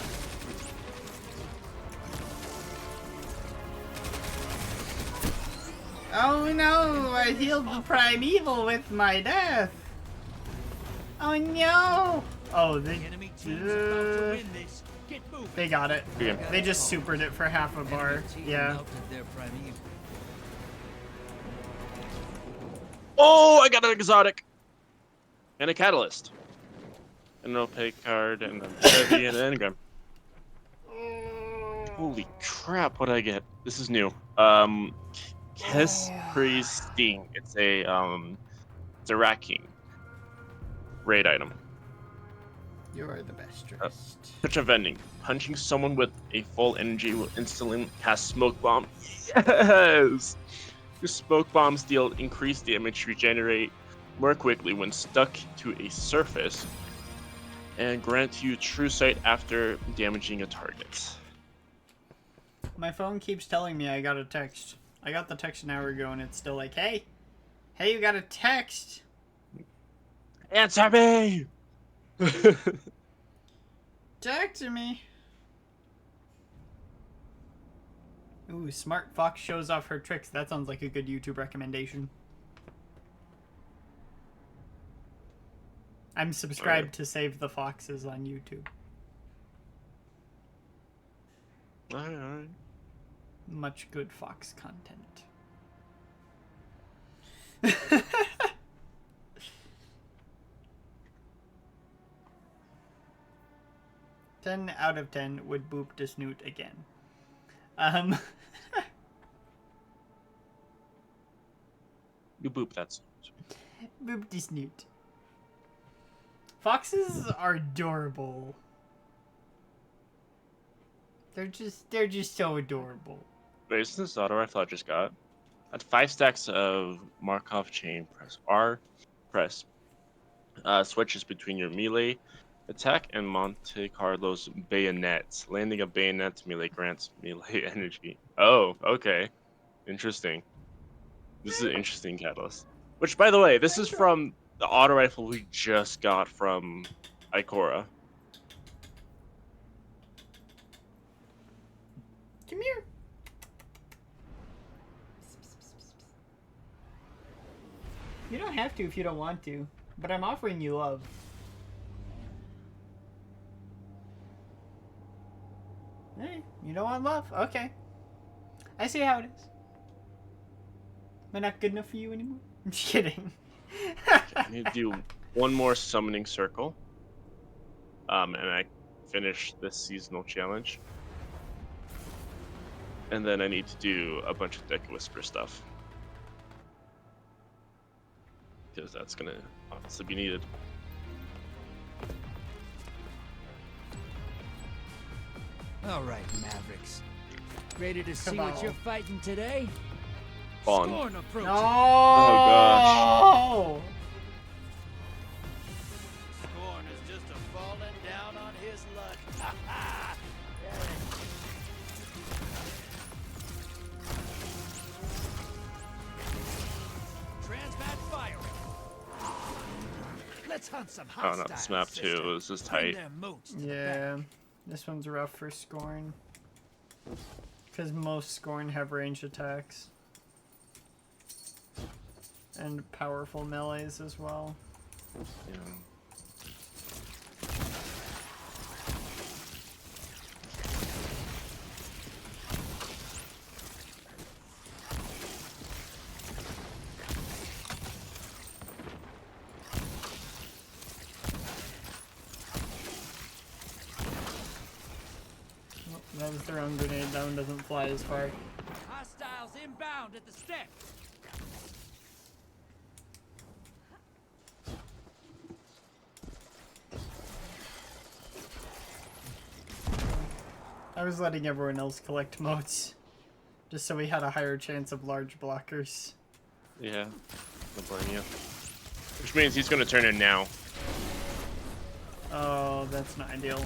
Oh no, I healed the primeval with my death. Oh no! Oh, The enemy team's about to win this. Get moving. They got it. Okay. They just supered it for half a bar. Yeah. Oh, I got an exotic. And a catalyst. An opaque card, and a heavy, and an engram. Holy crap, what did I get? This is new. Kiss Priest Sting. It's a Rat King raid item. You are the best dressed. Switch of ending. Punching someone with a full energy will instantly cast Smoke Bomb. Yes! Your Smoke Bombs deal increased damage, regenerate more quickly when stuck to a surface, and grant you true sight after damaging a target. My phone keeps telling me I got a text. I got the text an hour ago and it's still like, hey, you got a text. Answer me! Talk to me. Ooh, Smart Fox shows off her tricks. That sounds like a good YouTube recommendation. I'm subscribed to Save the Foxes on YouTube. Alright. Much good fox content. 10 out of 10 would boop to snoot again. You boop that. Boop to snoot. Foxes are adorable. They're just so adorable. Wait, isn't this auto rifle I just got? At 5 stacks of Markov chain, press R, press. Switches between your melee attack and Monte Carlo's bayonets. Landing a bayonet melee grants melee energy. Oh, okay. Interesting. This is an interesting catalyst. Which, by the way, this is from the auto rifle we just got from Ikora. Come here. You don't have to if you don't want to, but I'm offering you love. Hey, you don't want love? Okay. I see how it is. Am I not good enough for you anymore? I'm just kidding. I need to do one more summoning circle. And I finish this seasonal challenge. And then I need to do a bunch of Deck Whisper stuff. Because that's gonna honestly be needed. All right, Mavericks. Ready to see what you're fighting today? Spawn. Scorn approaching. No! Oh gosh. Scorn is just a falling down on his luck. Transmat firing. Let's hunt some Oh, hostiles. not this map too. This is Bring tight. their moats to the Yeah, this one's rough for Scorn. Because most Scorn have ranged attacks. And powerful melees as well. Yeah. Oh, that was the wrong grenade. That one doesn't fly as far. Hostiles inbound at the stick. I was letting everyone else collect motes. Just so we had a higher chance of large blockers. Yeah. Don't blame you. Which means he's gonna turn in now. Oh, that's not ideal.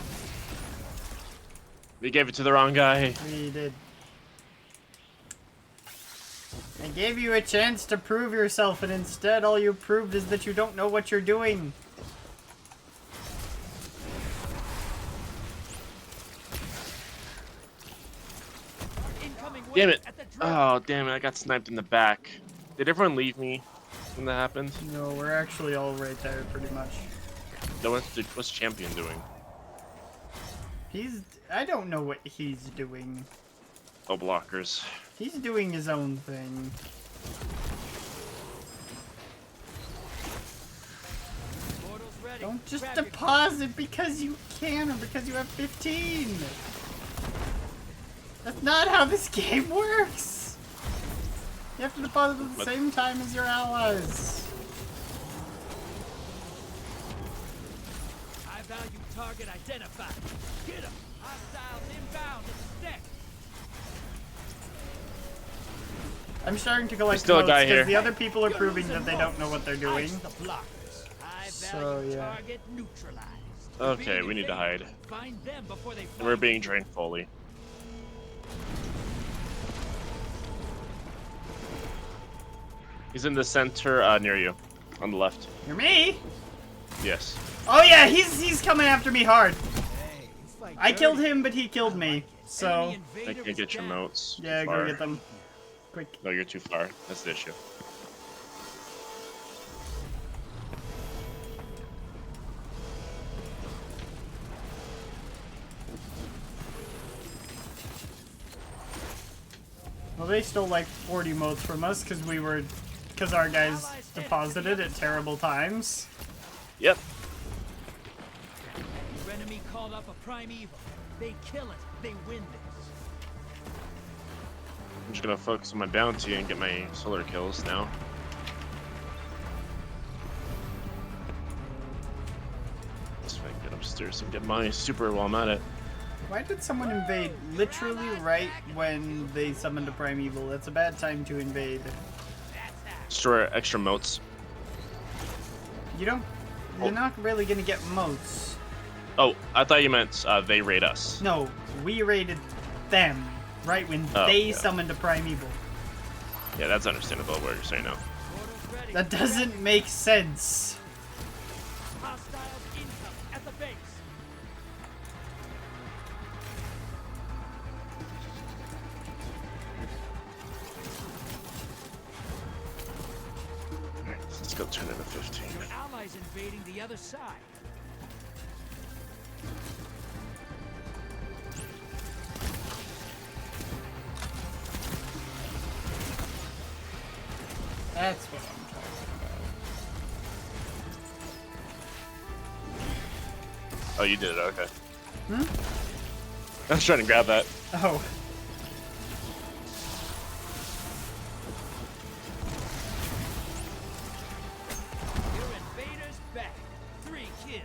We gave it to the wrong guy. We did. I gave you a chance to prove yourself, and instead all you proved is that you don't know what you're doing. Damn it. Oh, damn it. I got sniped in the back. Did everyone leave me when that happened? No, we're actually all right there, pretty much. No, what's Champion doing? I don't know what he's doing. Oh, blockers. He's doing his own thing. Portal's ready. Don't just Grab your deposit because you can or because you have 15. That's not how this game works. You have to deposit at the same time as your allies. high value target identified. Get him. Hostiles inbound at the deck. I'm starting to collect still a notes guy here. because the other people are You're proving losing that they don't know most. what they're doing. Ice the blockers. High So, value yeah. target neutralized. Okay, Being we need to invaded. hide. Find them before they And we're find being you. drained fully. He's in the center, near you, on the left. You're me? Yes. Oh yeah, he's coming after me hard. Hey, you fight I killed dirty. him, but he killed I me. like it. So Enemy I invader can't is get your down. motes. yeah, Too go far. get them. Quick. No, you're too far. That's the issue. Well, they stole like 40 motes from us because our guys deposited at terrible times. Yep. Your enemy called up a primeval. They kill it. They win this. I'm just gonna focus on my bounty and get my solar kills now. Let's try and get upstairs and get my super while I'm at it. Why did someone invade literally right when they summoned a primeval? That's a bad time to invade. Store extra motes. You're not really gonna get motes. Oh, I thought you meant they raid us. No, we raided them right when Oh, they yeah. summoned a primeval. Yeah, that's understandable what you're saying now. Portal's ready. That doesn't make sense. Hostiles incoming at the base. Alright, let's go turn into 15. Your allies invading the other side. That's what I'm talking Oh, you did it, okay. Hmm? I was trying to grab that. about. Oh. Your invaders back. 3 kills.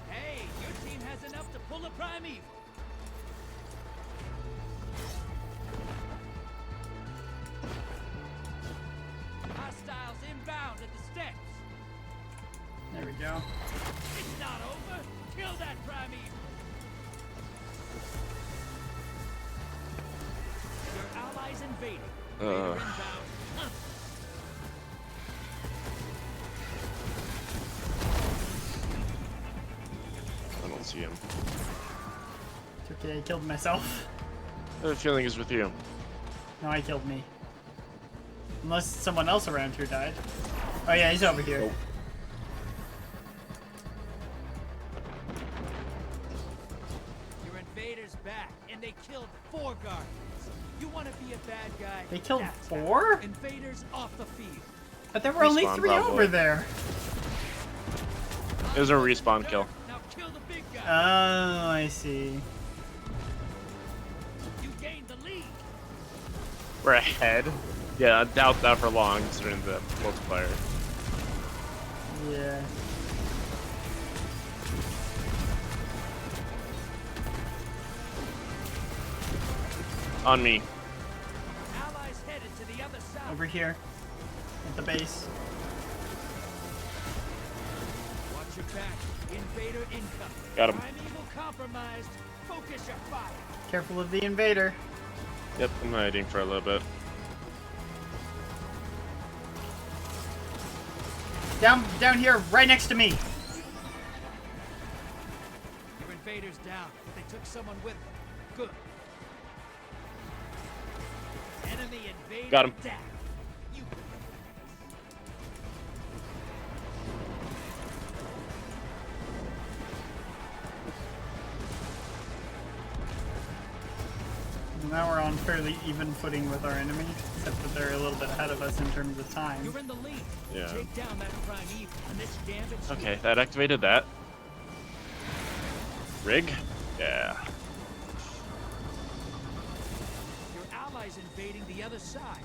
Hey, your team has enough to pull a primeval. Hostiles inbound at the steps. There we go. It's not over. Kill that primeval. Your allies invading. Invader inbound. Huh. I don't see him. It's okay, I killed myself. I have a feeling he's with you. No, I killed me. Unless someone else around here died. Oh yeah, he's over here. Oh. Your invaders back, and they killed 4 guardians. You want to be a bad guy? They killed That's 4? how. Invaders off the field. But there were only Respawn, 3 probably. over there. It was a respawn kill. Now kill the big guy. Oh, I see. You gained the lead. We're ahead. Yeah, I doubt that for long considering the multiplier. Yeah. On me. Allies headed to the other side. Over here. At the base. Watch your back. Invader incoming. Got him. Primeval compromised. Focus your fire. Careful of the invader. Yep, I'm hiding for a little bit. Down here, right next to me. Your invaders down. They took someone with them. Good. Enemy invader Got him. down. You Now we're on fairly even footing with our enemy, except that they're a little bit ahead of us in terms of time. You're in the lead. Yeah. Take down that prime evil, and this gambit's Okay, that activated that. Rig? Yeah. your allies invading the other side.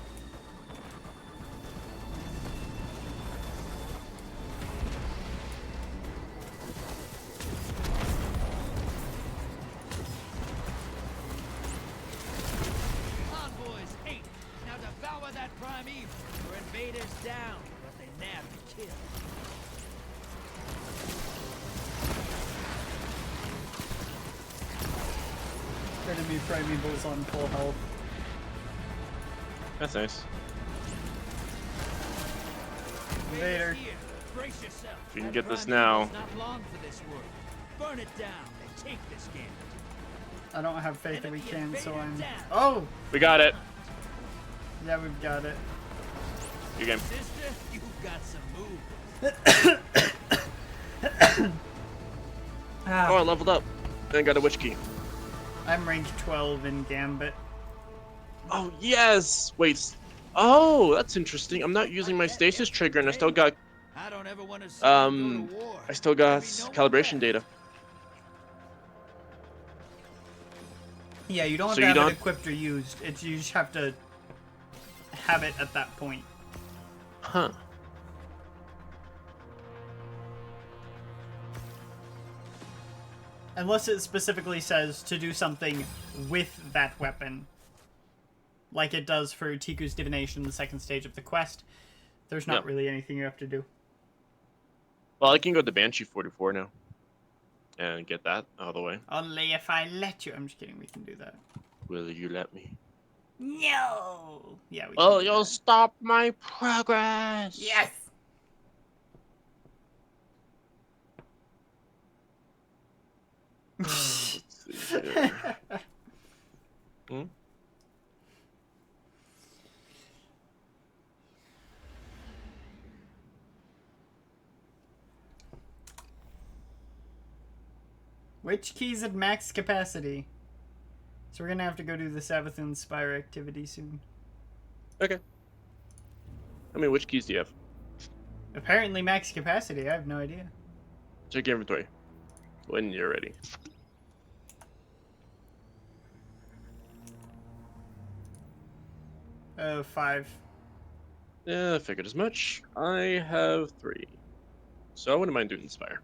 Convoys 8. Now devour that prime evil. Your invaders down, but they nab the kill. Enemy primeval's on full health. That's nice. Invader. Here, brace yourself. If you can That get this prime now. evil's not long for this world. Burn it down and take this gambit. I don't have faith that we can, so I'm... Down. Oh! We got it. Yeah, we've got it. Your game. Sister, you've got some moves. Oh, I leveled up. Then got a witch key. I'm rank 12 in Gambit. Oh, yes! Wait. Oh, that's interesting. I'm not using my stasis trigger and I still got, I don't ever want to see you go to war. I still got There'll be no calibration more data. Yeah, you don't have So to you have it don't- equipped or used. It's, you just have to have it at that point. Huh. Unless it specifically says to do something with that weapon. Like it does for Tiku's Divination, the second stage of the quest. There's not Yep. really anything you have to do. Well, I can go to Banshee 44 now. And get that out of the way. Only if I let you. I'm just kidding, we can do that. Will you let me? No! Yeah, we can Oh, do you'll that. stop my progress! Yes! Let's see here. Hmm? Which key's at max capacity? So we're gonna have to go do the Savathun Spire activity soon. Okay. I mean, which keys do you have? Apparently max capacity, I have no idea. Check your inventory. When you're ready. Oh, 5. Yeah, I figured as much. I have 3. So I wouldn't mind doing Inspire.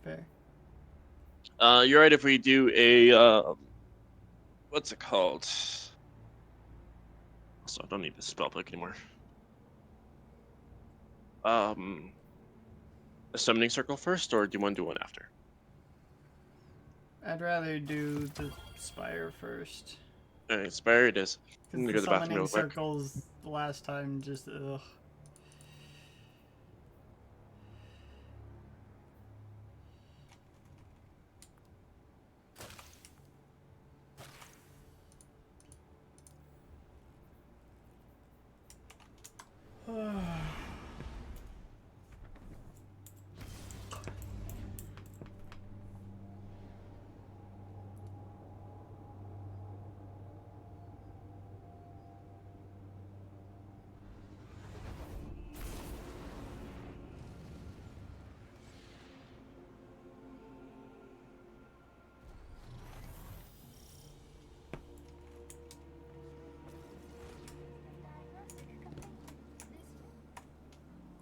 Fair. You're right if we do a, what's it called? So I don't need this spell book anymore. A summoning circle first, or do you want to do one after? I'd rather do the Spire first. Alright, Inspire it is. I'm Because gonna the go to the bathroom summoning real quick. circles the last time just, ugh.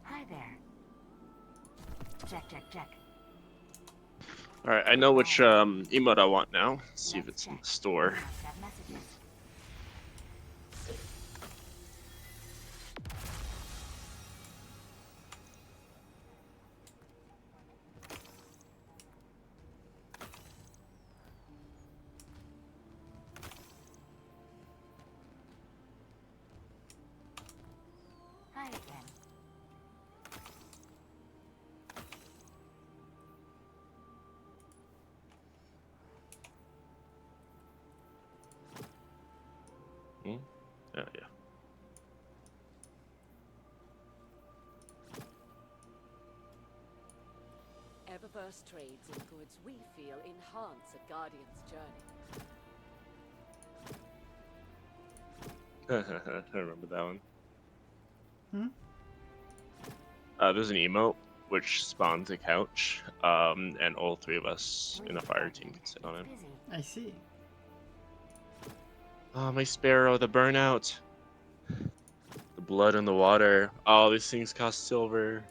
Hi there. Check, check, check. Alright, I know which emote I want now. Let's see if it's in the store. Must have messages. Hi again. Hmm? Oh, yeah. Eververse trades in goods we feel enhance a Guardian's journey. I remember that one. Hmm? There's an emote which spawns a couch, and all three of us in a fire team can sit on it. I see. Oh, my sparrow, the burnout. The blood in the water. Oh, these things cost silver.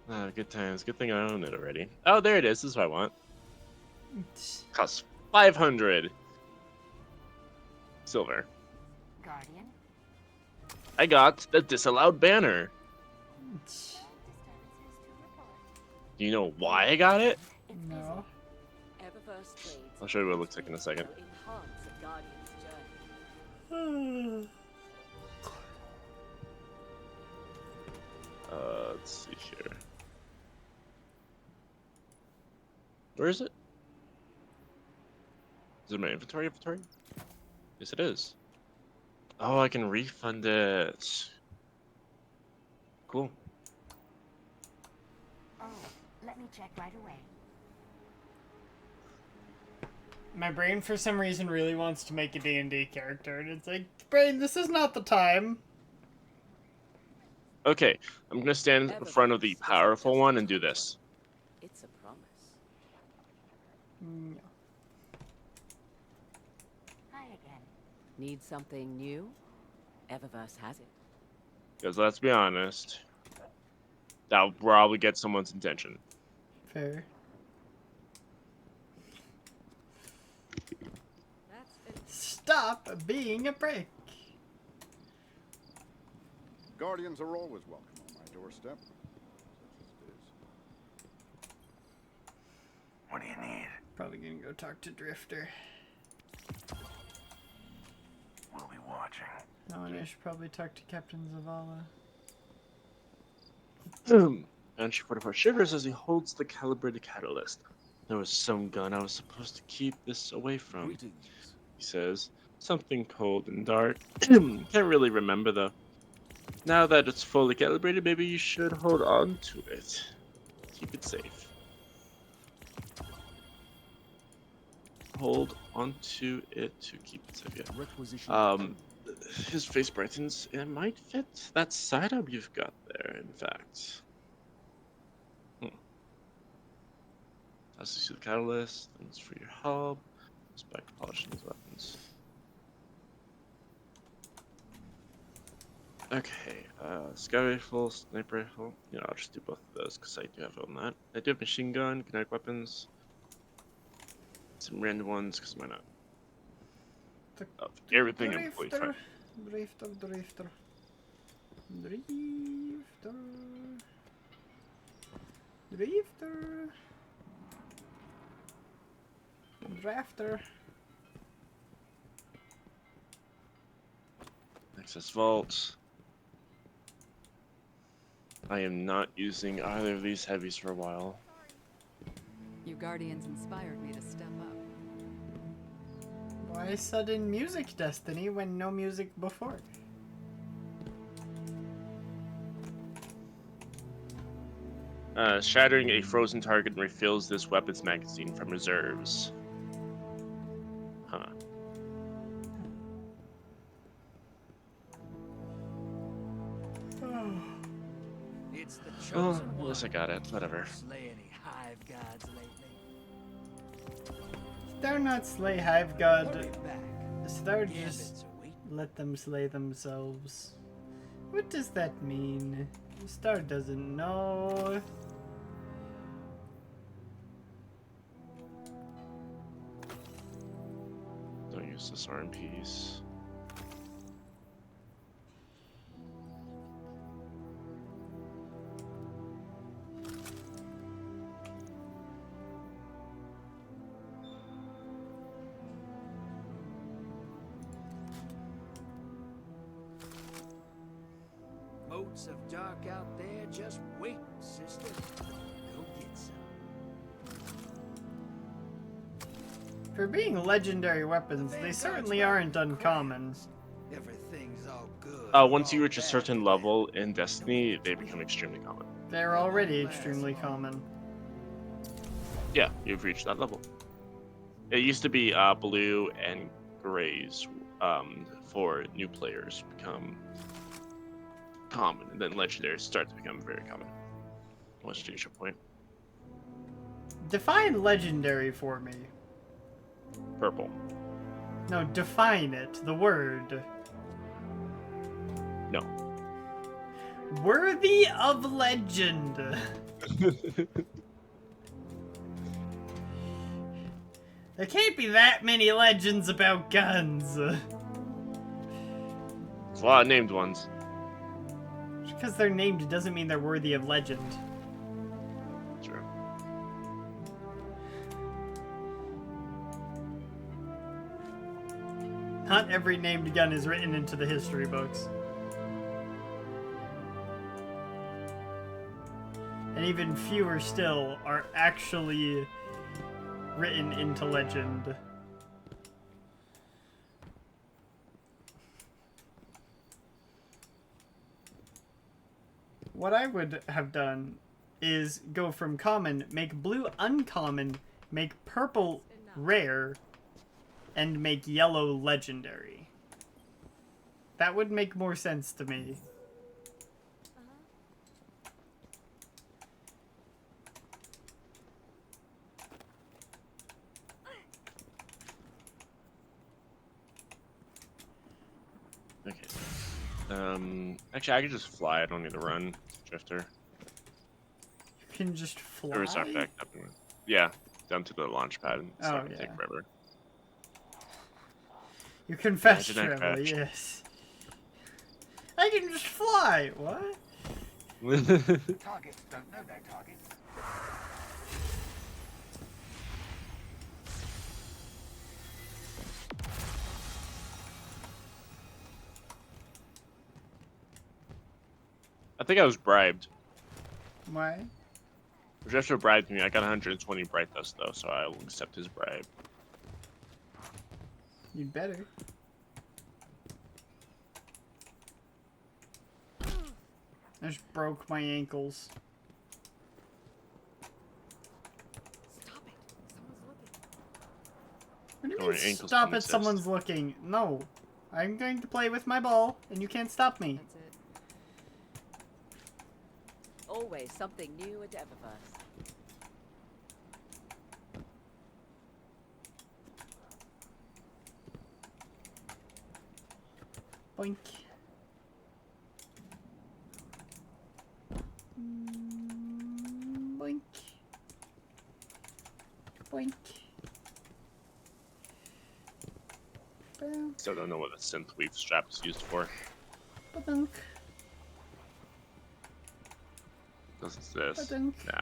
Ah, good times. Good thing I own it already. Oh, there it is. This is what I want. Costs 500 silver. Guardian? I got the disallowed banner. Do you know why I got it? No. I'll show you what it looks like in a second. Let's see here. Where is it? Is it my inventory? Yes, it is. Oh, I can refund it. Cool. Oh, let me check right away. My brain, for some reason, really wants to make a D&D character, and it's like, brain, this is not the time. Okay, I'm gonna stand in front of the powerful one and do this. It's a promise. No. Hi again. Need something new? Eververse has it. Because let's be honest, that'll probably get someone's attention. Fair. That's it. Stop being a prick. Guardians are always welcome on my doorstep. What do you need? Probably gonna go talk to Drifter. We'll be watching. Oh, and I should probably talk to Captain Zavala. And she 44 shivers as he holds the calibrated catalyst. There was some gun I was supposed to keep this away from. Greetings. He says, something cold and dark. Can't really remember though. Now that it's fully calibrated, maybe you should hold on to it. Keep it safe. Hold onto it to keep it safe. Yeah. Requisition. His face brightens. It might fit that side up you've got there. In fact. As you see the catalyst, thanks for your help. Just back polishing his weapons. Okay, scout rifle, sniper rifle. You know, I'll just do both of those because I do have on that. I do have machine gun, kinetic weapons. Some random ones because why not? Oh, everything I'm fully fine. Drifter. Drifter. Drafter. Access vault. I am not using either of these heavies for a while. You Guardians inspired me to step up. Why sudden music, Destiny, when no music before? Shattering a frozen target refills this weapon's magazine from reserves. Huh. It's the Oh, chosen at one. least I got it. Whatever. Slay any hive gods lately. They're not slay hive god. Hurry back. They're Gambits just are waiting. let them slay themselves. What does that mean? Star doesn't know. Don't use this RMPs. Motes of dark out there, just wait, sister. Go get some. For being legendary weapons, they certainly aren't uncommon. Everything's all good. Once you all reach a bad certain today. level in Destiny, they become extremely common. They're already extremely common. Yeah, you've reached that level. It used to be blue and grays for new players become common, and then legendaries start to become very common. What's your point? Define legendary for me. Purple. No, define it. The word. No. Worthy of legend. There can't be that many legends about guns. There's a lot of named ones. Just because they're named doesn't mean they're worthy of legend. True. Not every named gun is written into the history books. And even fewer still are actually written into legend. What I would have done is go from common, make blue uncommon, make purple rare, and make yellow legendary. That would make more sense to me. Okay. Actually, I could just fly. I don't need to run. Drifter. You can just fly? Or is that back up? Yeah, down to the launch pad. It's not gonna yeah. take forever. You can fast Imagine I travel, crashed. yes. I can just fly. What? Targets don't know their targets. I think I was bribed. Why? Drifter bribed me. I got 120 bright dust though, so I will accept his bribe. You'd better. I just broke my ankles. Stop it. Someone's looking. What do you Oh, mean, your ankles stop don't it, exist. someone's looking? No. I'm going to play with my ball, and you can't stop me. That's it. Always something new at Eververse. Boink. Boink. Boink. Boom. Still don't know what the synth weave strap is used for. Ba-dunk. This is this. Ba-dunk. Nah.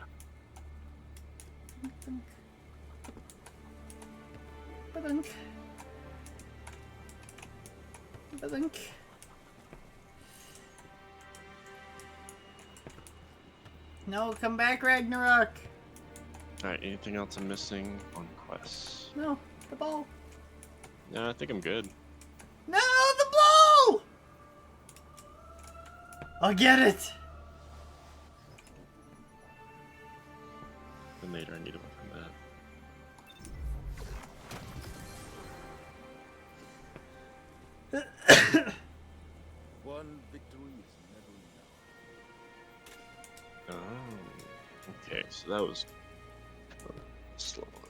Ba-dunk. Ba-dunk. Ba-dunk. No, come back, Ragnarok! Alright, anything else I'm missing on quests? No, the ball. No, I think I'm good. No, the ball! I'll get it! And later I need to work on that. One victory is never enough. Oh, okay, so that was a slow one.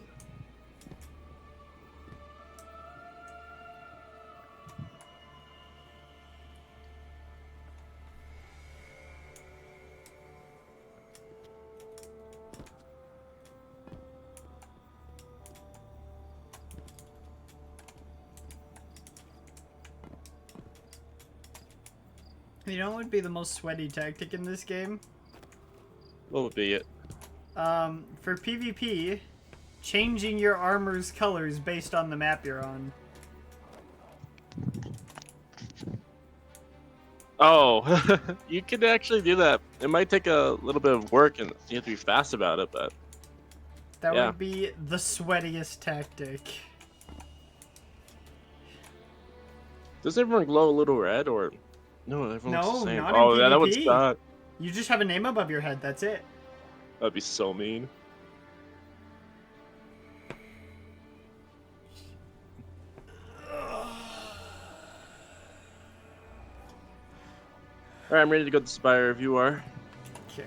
You know what would be the most sweaty tactic in this game? What would be it? For PvP, changing your armor's colors based on the map you're on. Oh, you could actually do that. It might take a little bit of work and you have to be fast about it, but That yeah. would be the sweatiest tactic. Does everyone glow a little red or no? Everyone's No, the same. not Oh, in yeah, that would PvP. suck. You just have a name above your head, that's it. That'd be so mean. Alright, I'm ready to go to Spire if you are. Okay.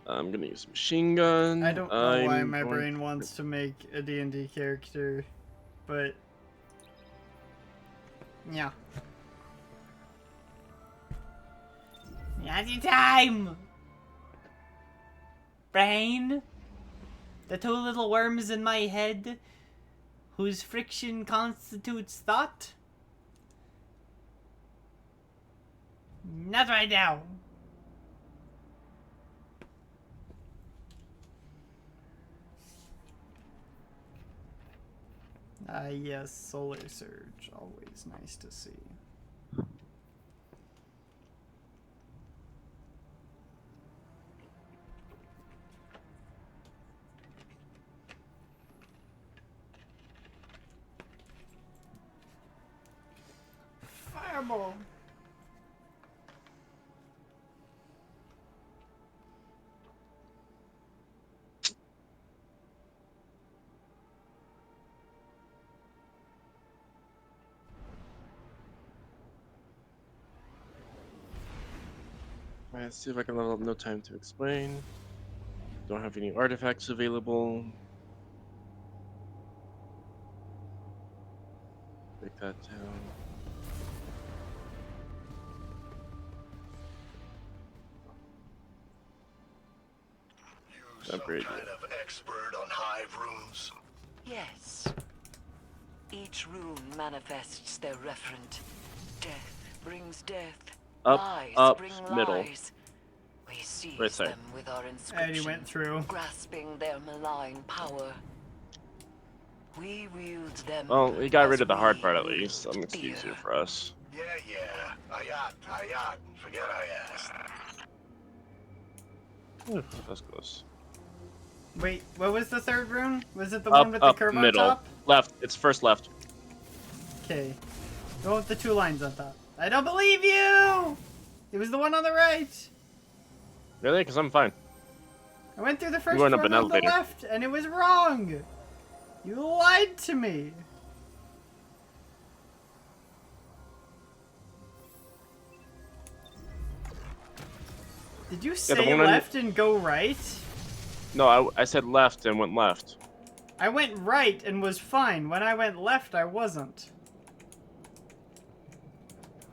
I'm gonna use a machine gun. I don't know why I'm my going brain wants to make a D&D character, but yeah. Now's your time, brain. The two little worms in my head, whose friction constitutes thought. Not right now. Yes, Solar Surge. Always nice to see. Fireball. Alright, let's see if I can level up No Time to Explain. Don't have any artifacts available. Break that down. Some Upgrade kind of expert on hive runes? Yes. Each rune manifests their referent. Death brings death. Up, Lies up, bring middle. lies. We seize Right side. them with our I already inscriptions, went through. grasping their malign power. We wield them. Well, we got rid as of the hard we part at wield least. That makes it fear. easier for us. Yeah. Ayat. Forget I asked. That's close. Wait, what was the third rune? Was it the Up, one with up, the curve middle. on top? Left. It's first left. Okay. The one with the two lines on top. I don't believe you! It was the one on the right. Really? Because I'm fine. I went through the first going one up on an the elevator. left, and it was wrong. You lied to me. Did you the say one on left and go right? No, I said left and went left. I went right and was fine. When I went left, I wasn't.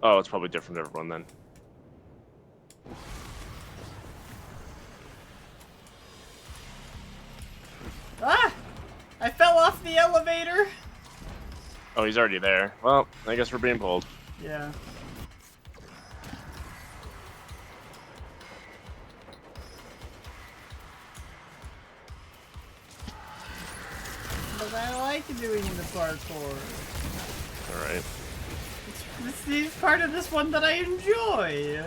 Oh, it's probably different to everyone then. Ah! I fell off the elevator. Oh, he's already there. Well, I guess we're being pulled. Yeah. But I like doing the parkour. Alright. This is part of this one that I enjoy.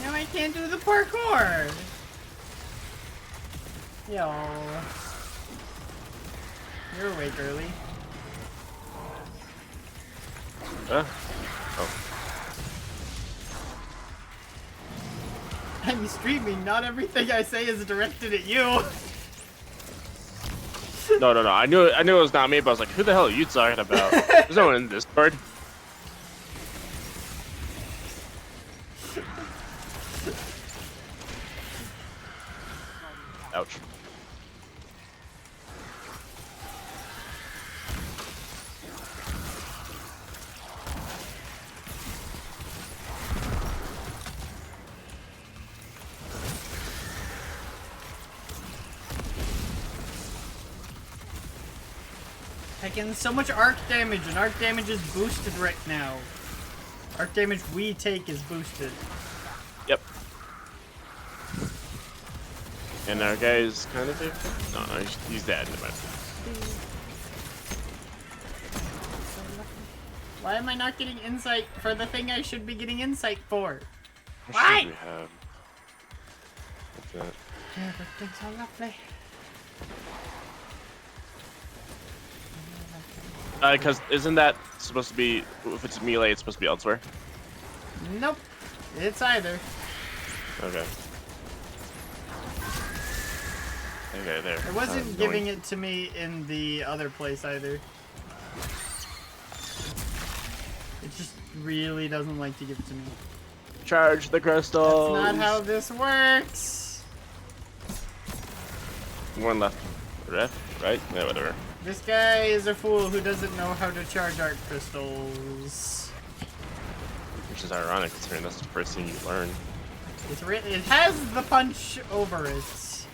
Now I can't do the parkour. Yo. You're awake early. Oh. I'm streaming, not everything I say is directed at you. No. I knew it was not me, but I was like, who the hell are you talking about? There's no one in Discord. Ouch. Taking so much arc damage, and arc damage is boosted right now. Arc damage we take is boosted. Yep. And our guy's kind of there. No, he's dead. Why am I not getting insight for the thing I should be getting insight for? What Why? should we have? What's that? Everything's so lovely. Because isn't that supposed to be, if it's melee, it's supposed to be elsewhere? Nope. It's either. Okay. Okay, there. It wasn't giving it to me in the other place either. really doesn't like to give it to me. Charge the crystals. That's not how this works. One left. Left? Right? Yeah, whatever. This guy is a fool who doesn't know how to charge art crystals. Which is ironic considering that's the first thing you learn. It has the punch over it.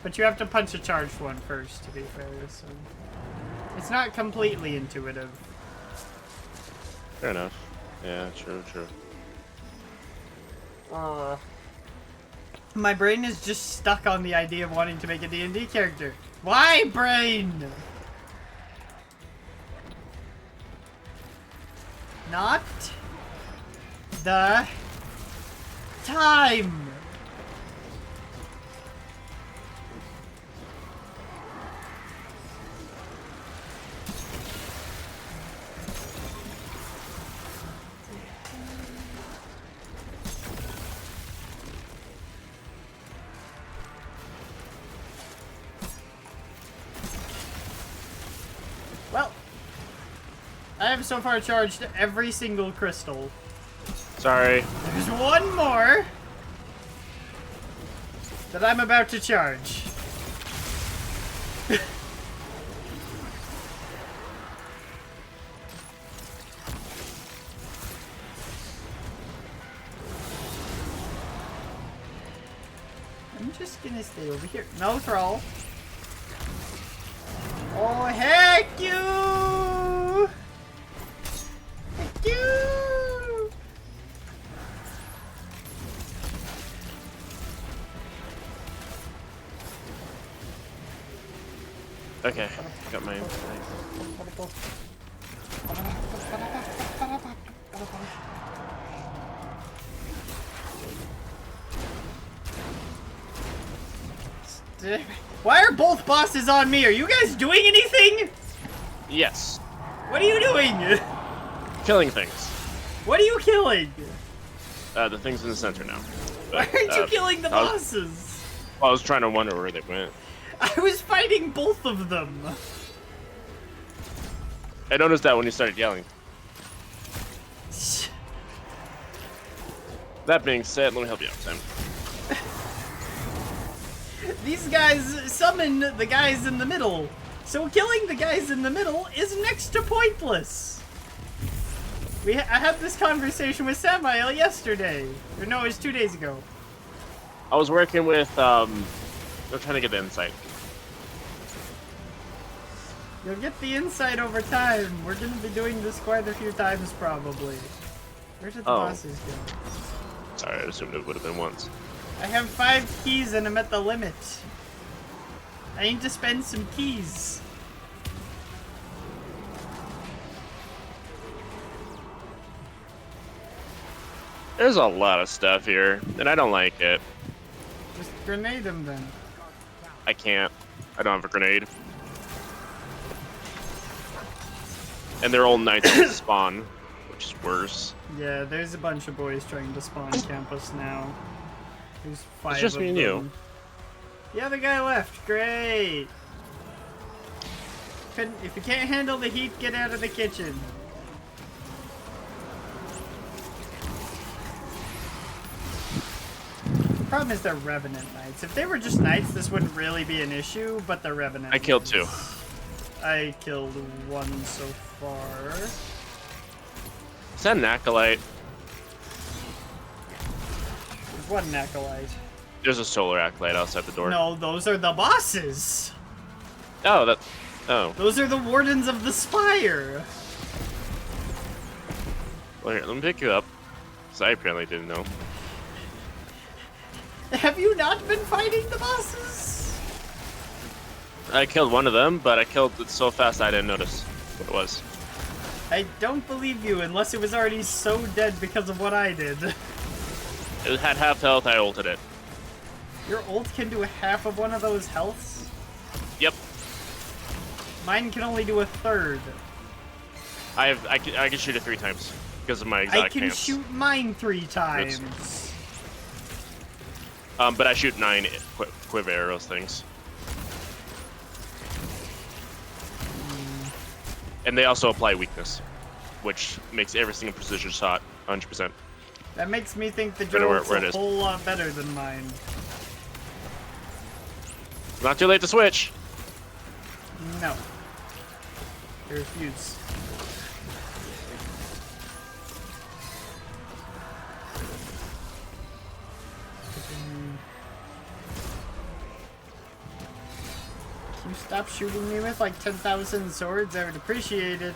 But you have to punch a charged one first, to be fair, so... It's not completely intuitive. Fair enough. Yeah, true. My brain is just stuck on the idea of wanting to make a D&D character. Why, brain? Not the time. Well, I have so far charged every single crystal. Sorry. There's one more that I'm about to charge. I'm just gonna stay over here. No throw. Oh, heck you! Heck you! Okay, got mine. Why are both bosses on me? Are you guys doing anything? Yes. What are you doing? Killing things. What are you killing? The things in the center now. Why aren't you killing the bosses? I was trying to wonder where they went. I was fighting both of them. I noticed that when you started yelling. That being said, let me help you out, Sam. These guys summon the guys in the middle, so killing the guys in the middle is next to pointless. I had this conversation with Samael yesterday. Or no, it was 2 days ago. I was working with, I'm trying to get the insight. You'll get the insight over time. We're gonna be doing this quite a few times, probably. Where did the bosses go? Sorry, I assumed it would have been once. I have 5 keys and I'm at the limit. I need to spend some keys. There's a lot of stuff here, and I don't like it. Just grenade them then. I can't. I don't have a grenade. And they're all knights that spawn, which is worse. Yeah, there's a bunch of boys trying to spawn campus now. There's 5 It's just of me and them. you. The other guy left. Great. If you can't handle the heat, get out of the kitchen. The problem is they're Revenant Knights. If they were just Knights, this wouldn't really be an issue, but they're Revenant I killed Knights. 2. I killed 1 so far. Is that an acolyte? There's 1 Acolyte. There's a solar acolyte outside the door. No, those are the bosses! Oh, oh. Those are the Wardens of the Spire! Well, here, let me pick you up. Because I apparently didn't know. Have you not been fighting the bosses? I killed one of them, but I killed it so fast I didn't notice what it was. I don't believe you unless it was already so dead because of what I did. It had half health, I ulted it. Your ult can do half of one of those healths? Yep. Mine can only do a third. I can shoot it 3 times because of my exotic I can pants. shoot mine 3 times. But I shoot 9 quiver arrows things. And they also apply weakness. which makes every single precision shot 100%. That makes me think the Better joke's where it a is. whole lot better than mine. Not too late to switch. No. I refuse. Can you stop shooting me with like 10,000 swords? I would appreciate it.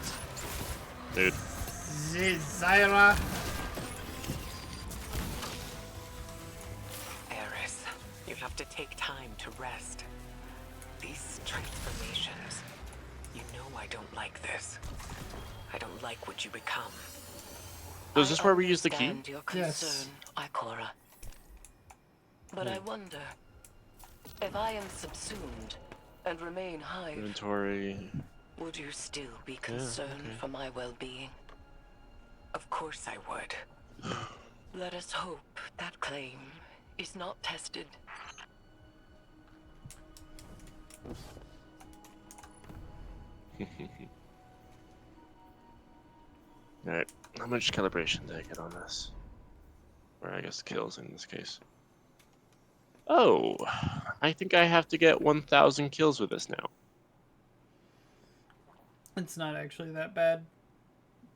Dude. Zyra. Eris, you have to take time to rest. These transformations, you know I don't like this. I don't like what you become. So is this where we use the key? I understand your concern, Ikora. But I wonder if I am subsumed and remain Hive. Inventory. Would you still be concerned for my well-being? Of course I would. Let us hope that claim is not tested. Alright, how much calibration did I get on this? Or I guess kills in this case. Oh, I think I have to get 1,000 kills with this now. It's not actually that bad.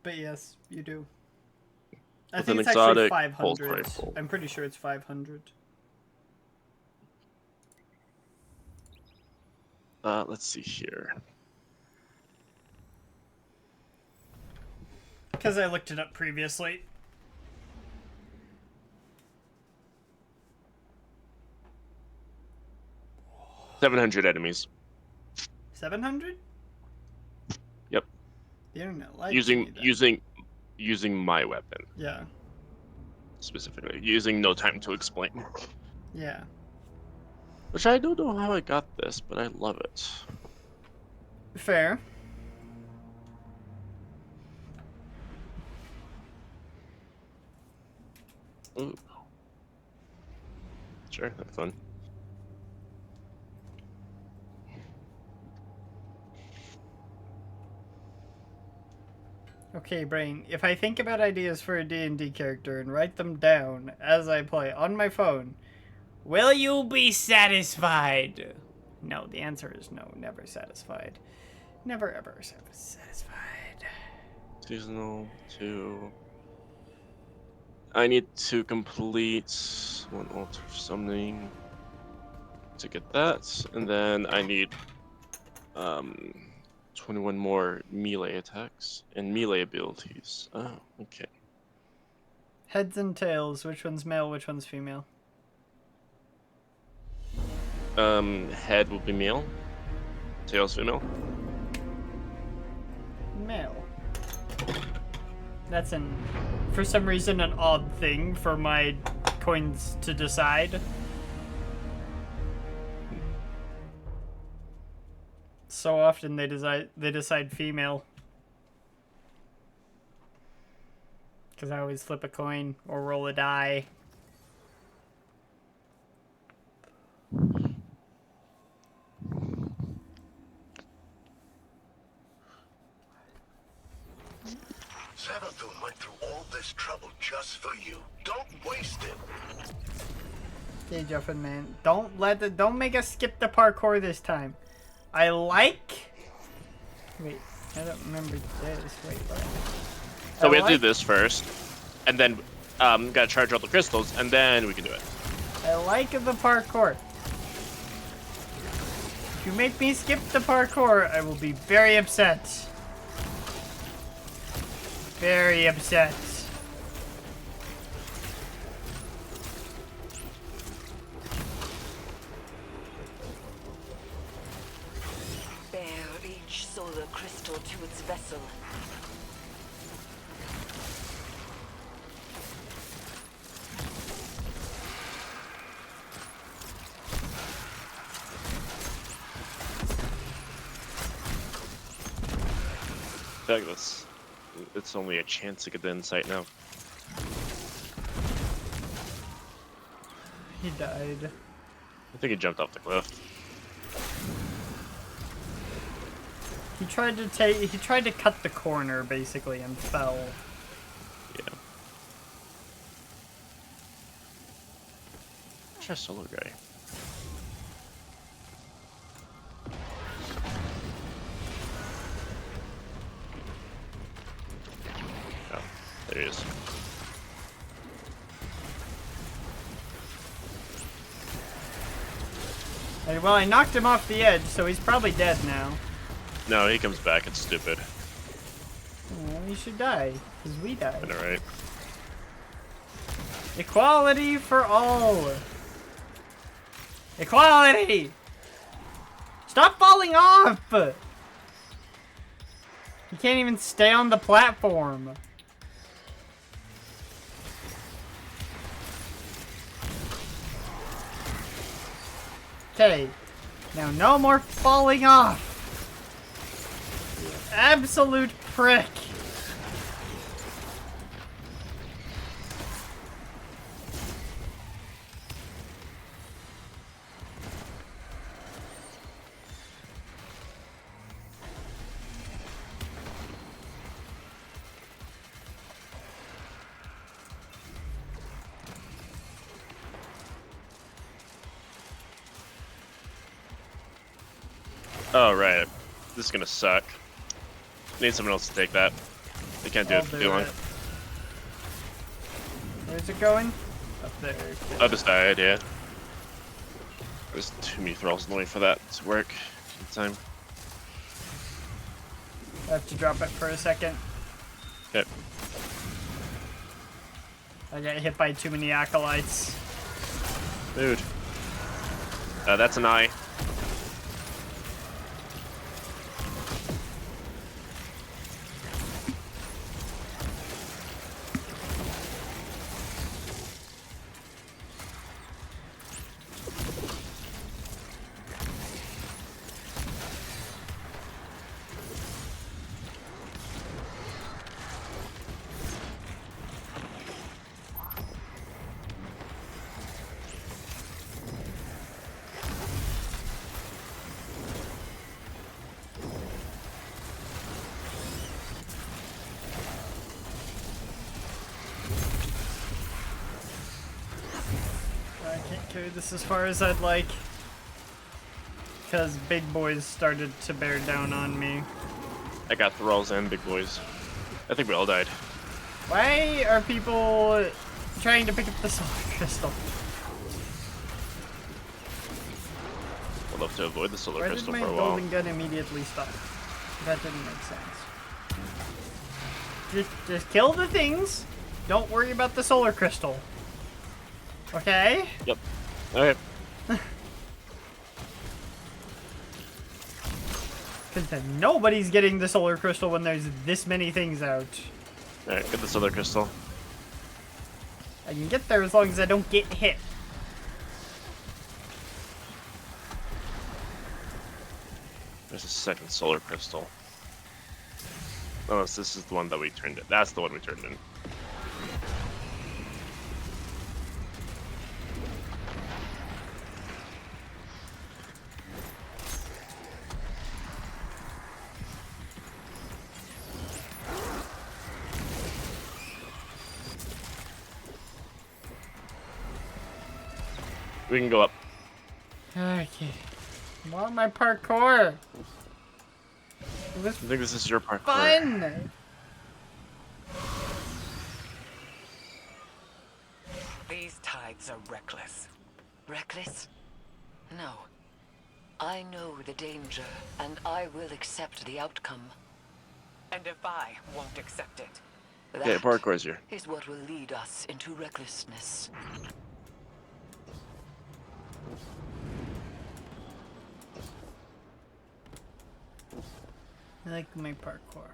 But yes, you do. I With think an it's actually exotic bolt 500. rifle. I'm pretty sure it's 500. Let's see here. Because I looked it up previously. $700 enemies. 700? Yep. The internet lied to Using me then. using my weapon Yeah. specifically. Using no time to explain. Yeah. Which I don't know how I got this, but I love it. Fair. Ooh. Sure, that's fun. Okay, brain. If I think about ideas for a D&D character and write them down as I play on my phone, will you be satisfied? No, the answer is no. Never satisfied. Never ever satisfied. Seasonal 2. I need to complete one altar summoning to get that, and then I need 21 more melee attacks and melee abilities. Oh, okay. Heads and tails. Which one's male? Which one's female? Head will be male. Tails female. Male. That's for some reason, an odd thing for my coins to decide. So often they decide female. Because I always flip a coin or roll a die. Savathun went through all this trouble just for you. Don't waste it. Okay, Juffin man. Don't make us skip the parkour this time. Wait, I don't remember this. Wait, what? So we have to do this first, and then gotta charge all the crystals, and then we can do it. I like the parkour. If you make me skip the parkour, I will be very upset. Very upset. Bear each solar crystal to its vessel. I feel like it's only a chance to get the insight now. He died. I think he jumped off the cliff. He tried to cut the corner basically and fell. Yeah. Just a little guy. Oh, there he is. Hey, well, I knocked him off the edge, so he's probably dead now. No, he comes back. It's stupid. Well, he should die, because we died. Alright. Equality for all! Equality! Stop falling off! You can't even stay on the platform. Okay. Now no more falling off! Absolute prick! Oh, right. This is gonna suck. Need someone else to take that. They can't do it for too long. Where's it going? Up there. Other side, yeah. There's too many thralls in the way for that to work in time. I have to drop it for a second. Okay. I got hit by too many acolytes. Dude. That's an eye. I can't carry this as far as I'd like. Because big boys started to bear down on me. I got thralls and big boys. I think we all died. Why are people trying to pick up the solar crystal? I'd love to avoid the solar Why did crystal my for a while. golden gun immediately stop? That didn't make sense. Just kill the things. Don't worry about the solar crystal. Okay? Yep. Okay. Because then nobody's getting the solar crystal when there's this many things out. Alright, get the solar crystal. I can get there as long as I don't get hit. There's a second solar crystal. Unless this is the one that we turned in. That's the one we turned in. We can go up. Okay. I want my parkour. It was I think this is your parkour. fun. These tides are reckless. Reckless? No. I know the danger, and I will accept the outcome. And if I won't accept it? Okay, parkour's here. Is what will lead us into recklessness. I like my parkour.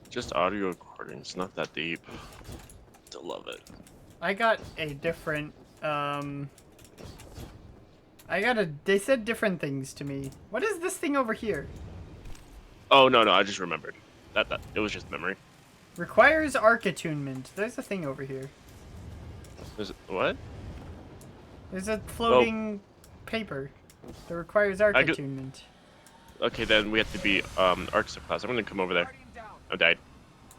Just audio recordings, not that deep. Still love it. I got a different, they said different things to me. What is this thing over here? Oh, no, I just remembered. It was just memory. Requires arc attunement. There's a thing over here. What? There's a floating paper that requires arc attunement. Okay, then we have to be arc subclass. I'm gonna come over there. I died.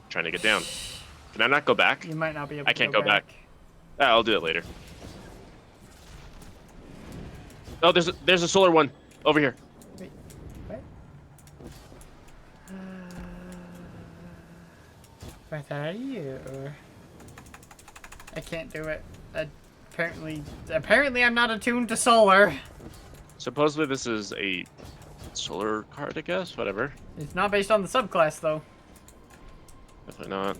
Trying to get down. Can I not go back? You might not be able I to can't go go back. Ah, I'll do it later. Oh, there's a solar one over here. Wait, what? What are you? I can't do it. Apparently I'm not attuned to solar. Supposedly this is a solar card, I guess. Whatever. It's not based on the subclass though. Definitely not.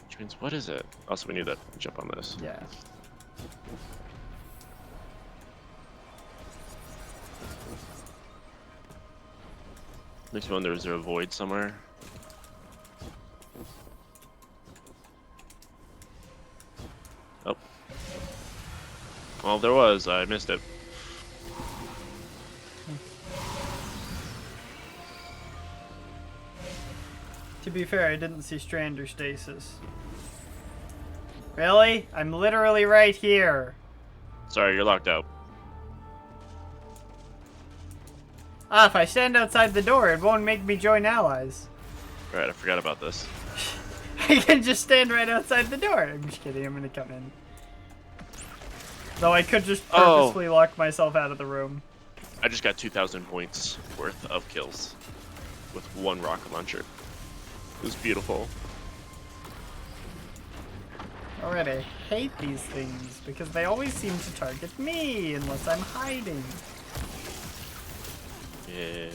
Which means, what is it? Also, we need to jump on this. Yeah. Makes me wonder, is there a void somewhere? Oh. Well, there was. I missed it. To be fair, I didn't see strand or stasis. Really? I'm literally right here. Sorry, you're locked out. Ah, if I stand outside the door, it won't make me join allies. Alright, I forgot about this. I can just stand right outside the door. I'm just kidding, I'm gonna come in. Though I could just purposefully lock myself out of the room. I just got 2,000 points worth of kills with one rocket launcher. It was beautiful. Alright, I hate these things because they always seem to target me unless I'm hiding. Yeah.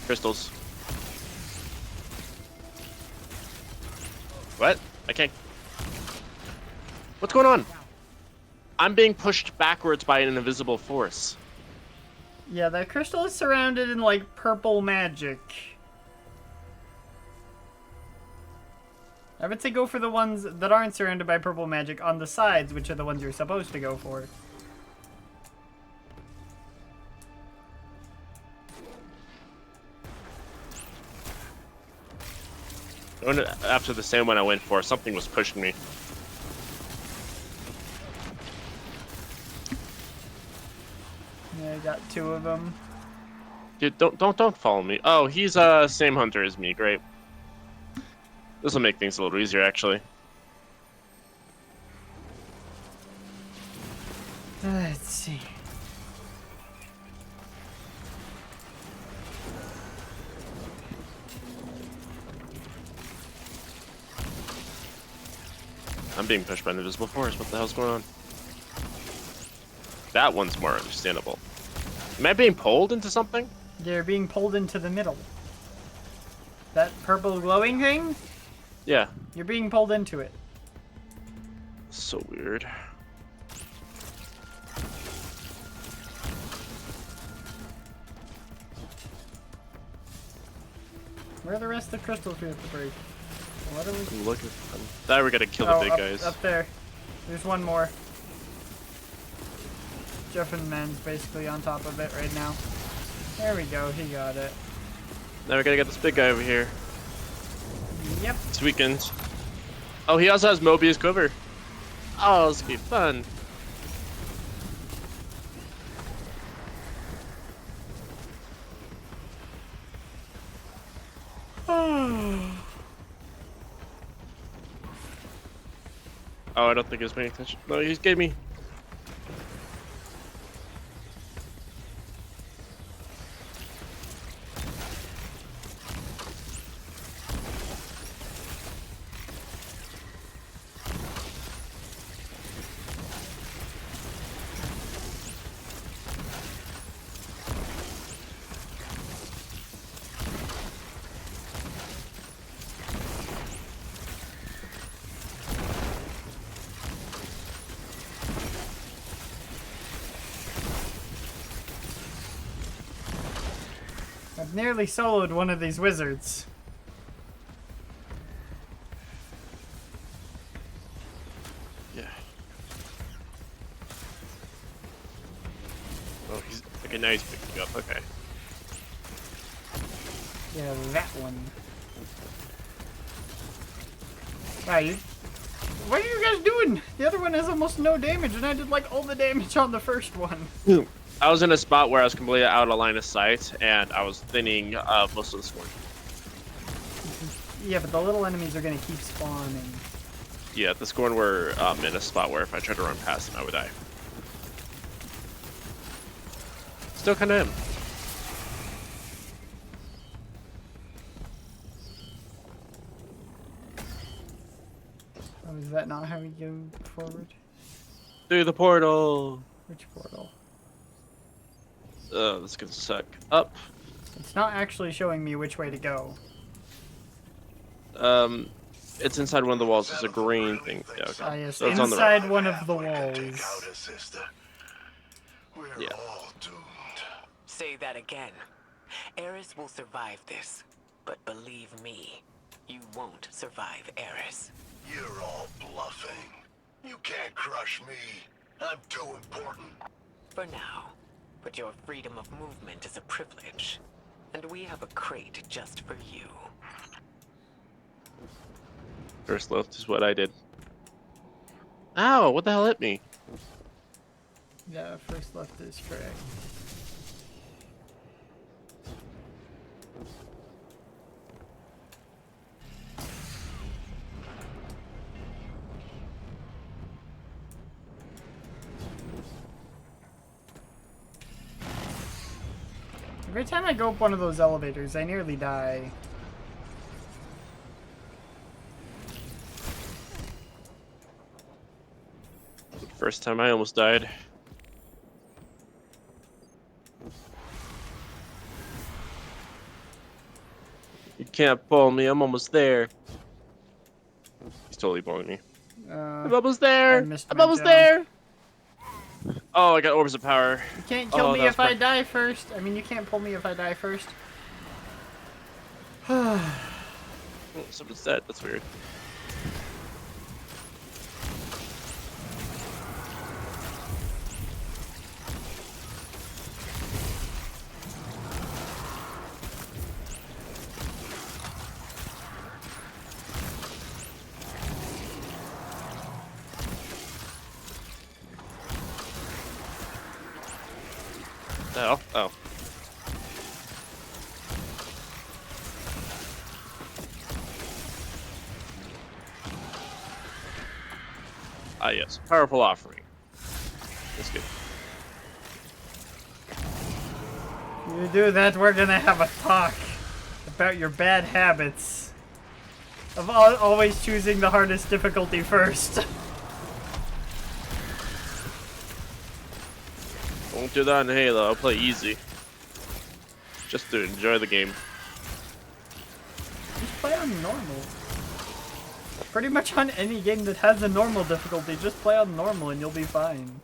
Crystals. What? I can't. What's going on? I'm being pushed backwards by an invisible force. Yeah, that crystal is surrounded in like purple magic. I would say go for the ones that aren't surrounded by purple magic on the sides, which are the ones you're supposed to go for. After the same one I went for, something was pushing me. Yeah, I got 2 of them. Dude, don't follow me. Oh, he's same hunter as me. Great. This will make things a little easier, actually. Let's see. I'm being pushed by an invisible force. What the hell's going on? That one's more understandable. Am I being pulled into something? You're being pulled into the middle. That purple glowing thing? Yeah. You're being pulled into it. So weird. Where are the rest of the crystals we have to break? What are we? I'm looking for them. Now we gotta kill the big guys. Up there. There's one more. Jumpin' Man's basically on top of it right now. There we go, he got it. Now we gotta get this big guy over here. Yep. This weekend. Oh, he also has Mobius cover. Oh, this will be fun. Oh, I don't think he was paying attention. No, he just gave me. I've nearly soloed one of these wizards. Yeah. Oh, he's okay. Now he's picking up. Okay. Yeah, that one. Right. What are you guys doing? The other one has almost no damage, and I did like all the damage on the first one. I was in a spot where I was completely out of line of sight, and I was thinning most of the scorn. Yeah, but the little enemies are gonna keep spawning. Yeah, the scorn were in a spot where if I tried to run past them, I would die. Still kind of am. Oh, is that not how we go forward? Through the portal. Which portal? This gonna suck. Up. It's not actually showing me which way to go. It's inside one of the walls. There's a green thing. Yeah, okay. Ah, yes, So it's on the inside right. one of the walls. We're Yeah. all doomed. Say that again. Eris will survive this. But believe me, you won't survive Eris. You're all bluffing. You can't crush me. I'm too important. For now. But your freedom of movement is a privilege. And we have a crate just for you. First lift is what I did. Ow! What the hell hit me? Yeah, first left is correct. Every time I go up one of those elevators, I nearly die. First time I almost died. You can't pull me, I'm almost there. He's totally pulling me. I'm almost there! I'm almost there! Oh, I got orbs of power. You can't kill me if I die first. I mean, you can't pull me if I die first. Someone's dead, that's weird. Oh, oh. Ah, yes. Powerful offering. That's good. You do that, we're gonna have a talk about your bad habits of always choosing the hardest difficulty first. Won't do that in Halo. I'll play easy. Just to enjoy the game. Just play on normal. Pretty much on any game that has a normal difficulty, just play on normal and you'll be fine.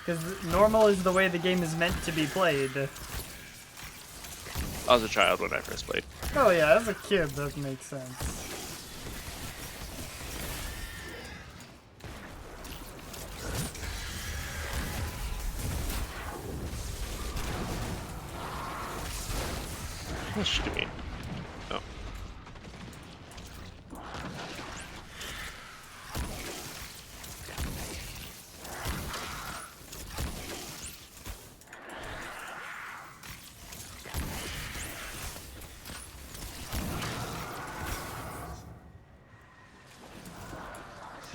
Because normal is the way the game is meant to be played. I was a child when I first played. Oh yeah, as a kid that makes sense. What's shooting me? Oh.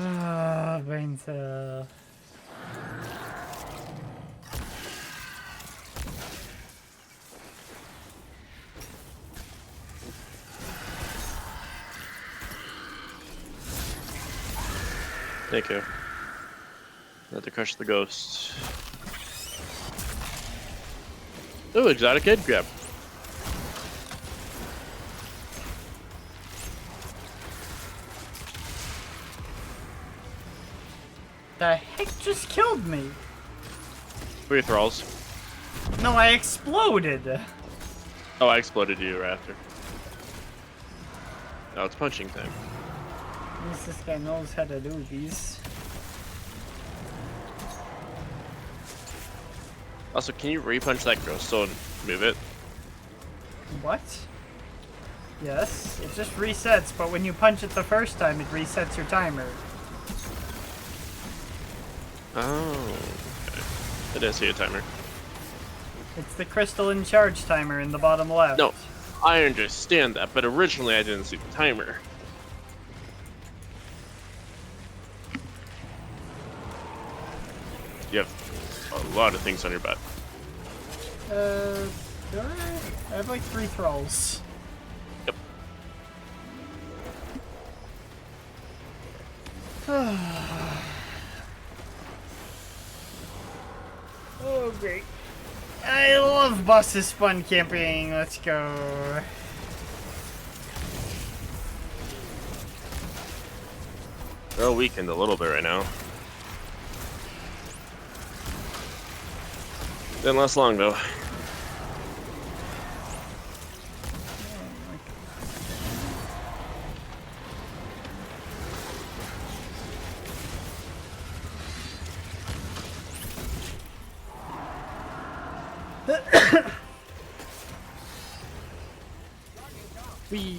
Ah, brain cell. Thank you. Had to crush the ghost. Ooh, exotic head grab. The heck just killed me? Free thralls. No, I exploded. Oh, I exploded you right after. Now it's punching time. At least this guy knows how to do these. Also, can you re-punch that ghost and move it? What? Yes, it just resets, but when you punch it the first time, it resets your timer. Oh, okay. It does see a timer. It's the crystalline charge timer in the bottom left. No, I understand that, but originally I didn't see the timer. You have a lot of things on your butt. Do I? I have like 3 thralls. Yep. Oh, great. I love bosses spawn camping. Let's go. They're all weakened a little bit right now. Didn't last long though. We.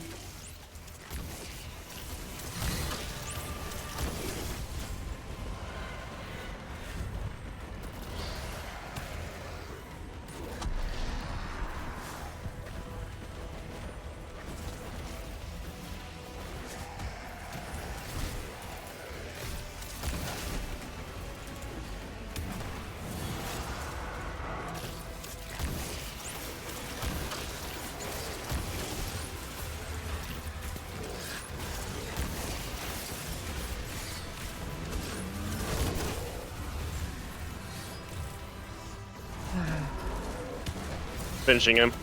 Finishing him.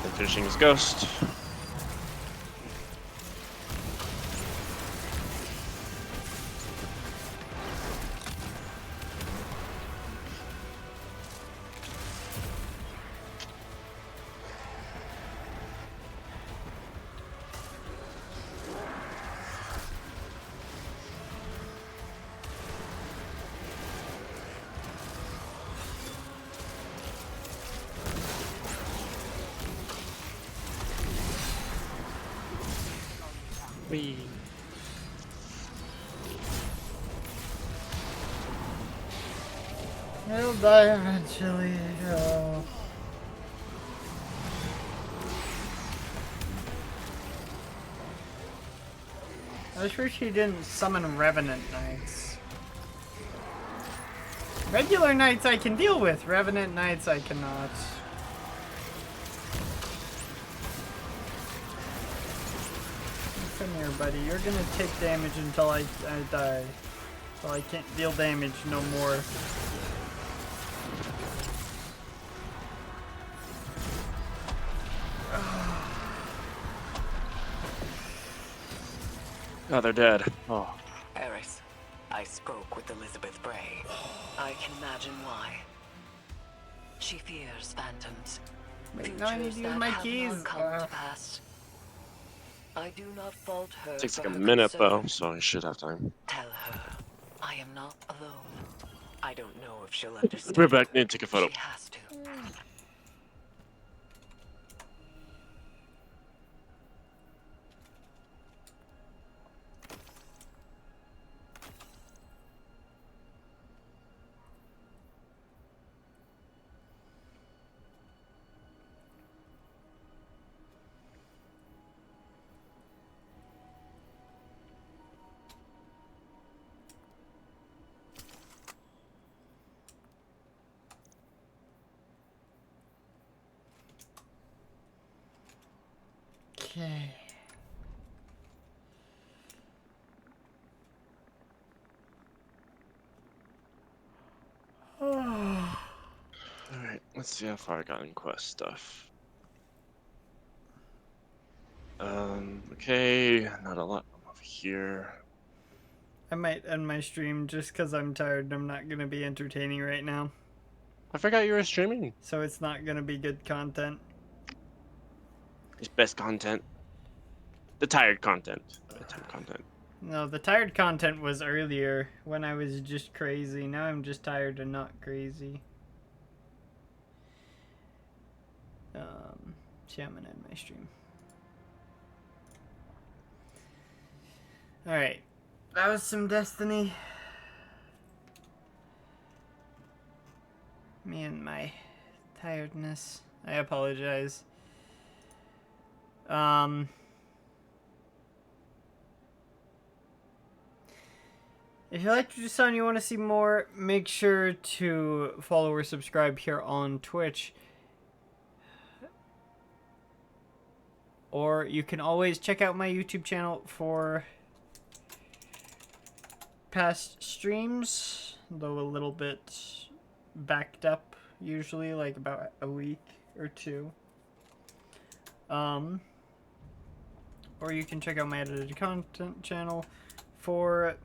And finishing his ghost. We. He'll die eventually. Oh. I just wish he didn't summon Revenant Knights. Regular Knights I can deal with, Revenant Knights I cannot. Come here, buddy. You're gonna take damage until I die. So I can't deal damage no more. Oh, they're dead. Oh. Eris, I spoke with Elizabeth Bray. I can imagine why. She fears phantoms. Wait, no, I need to use my keys. Come to pass. I do not fault her. Takes like for a her minute though, concern. so I should have time. Tell her I am not alone. I don't know if she'll understand. We're back. Need to take a photo. She has to. Okay. Alright, let's see how far I got in quest stuff. Okay, not a lot over here. I might end my stream just because I'm tired and I'm not going to be entertaining right now. I forgot you were streaming. So it's not going to be good content. It's best content. The tired content. Bedtime content. No, the tired content was earlier when I was just crazy. Now I'm just tired and not crazy. So yeah, I'm gonna end my stream. Alright. That was some Destiny. Me and my tiredness. I apologize. If you liked what you saw and you want to see more, make sure to follow or subscribe here on Twitch. Or you can always check out my YouTube channel for past streams, though a little bit backed up, usually, like about a week or two. Or you can check out my edited content channel for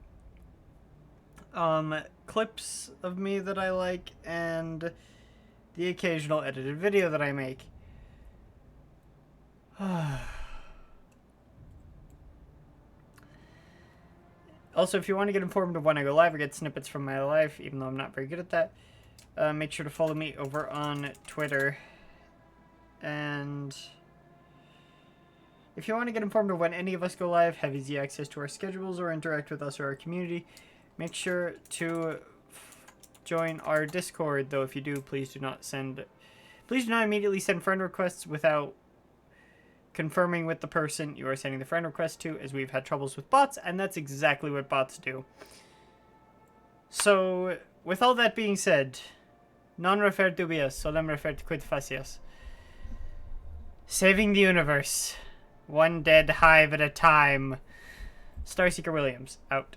clips of me that I like and the occasional edited video that I make. Also, if you want to get informed of when I go live or get snippets from my life, even though I'm not very good at that, make sure to follow me over on Twitter. And if you want to get informed of when any of us go live, have easy access to our schedules, or interact with us or our community, make sure to join our Discord. Though if you do, please do not immediately send friend requests without confirming with the person you are sending the friend request to, as we've had troubles with bots, and that's exactly what bots do. So, with all that being said, non refer dubious, solem refer quid facias. Saving the universe, one dead hive at a time. Starseeker Williams, out.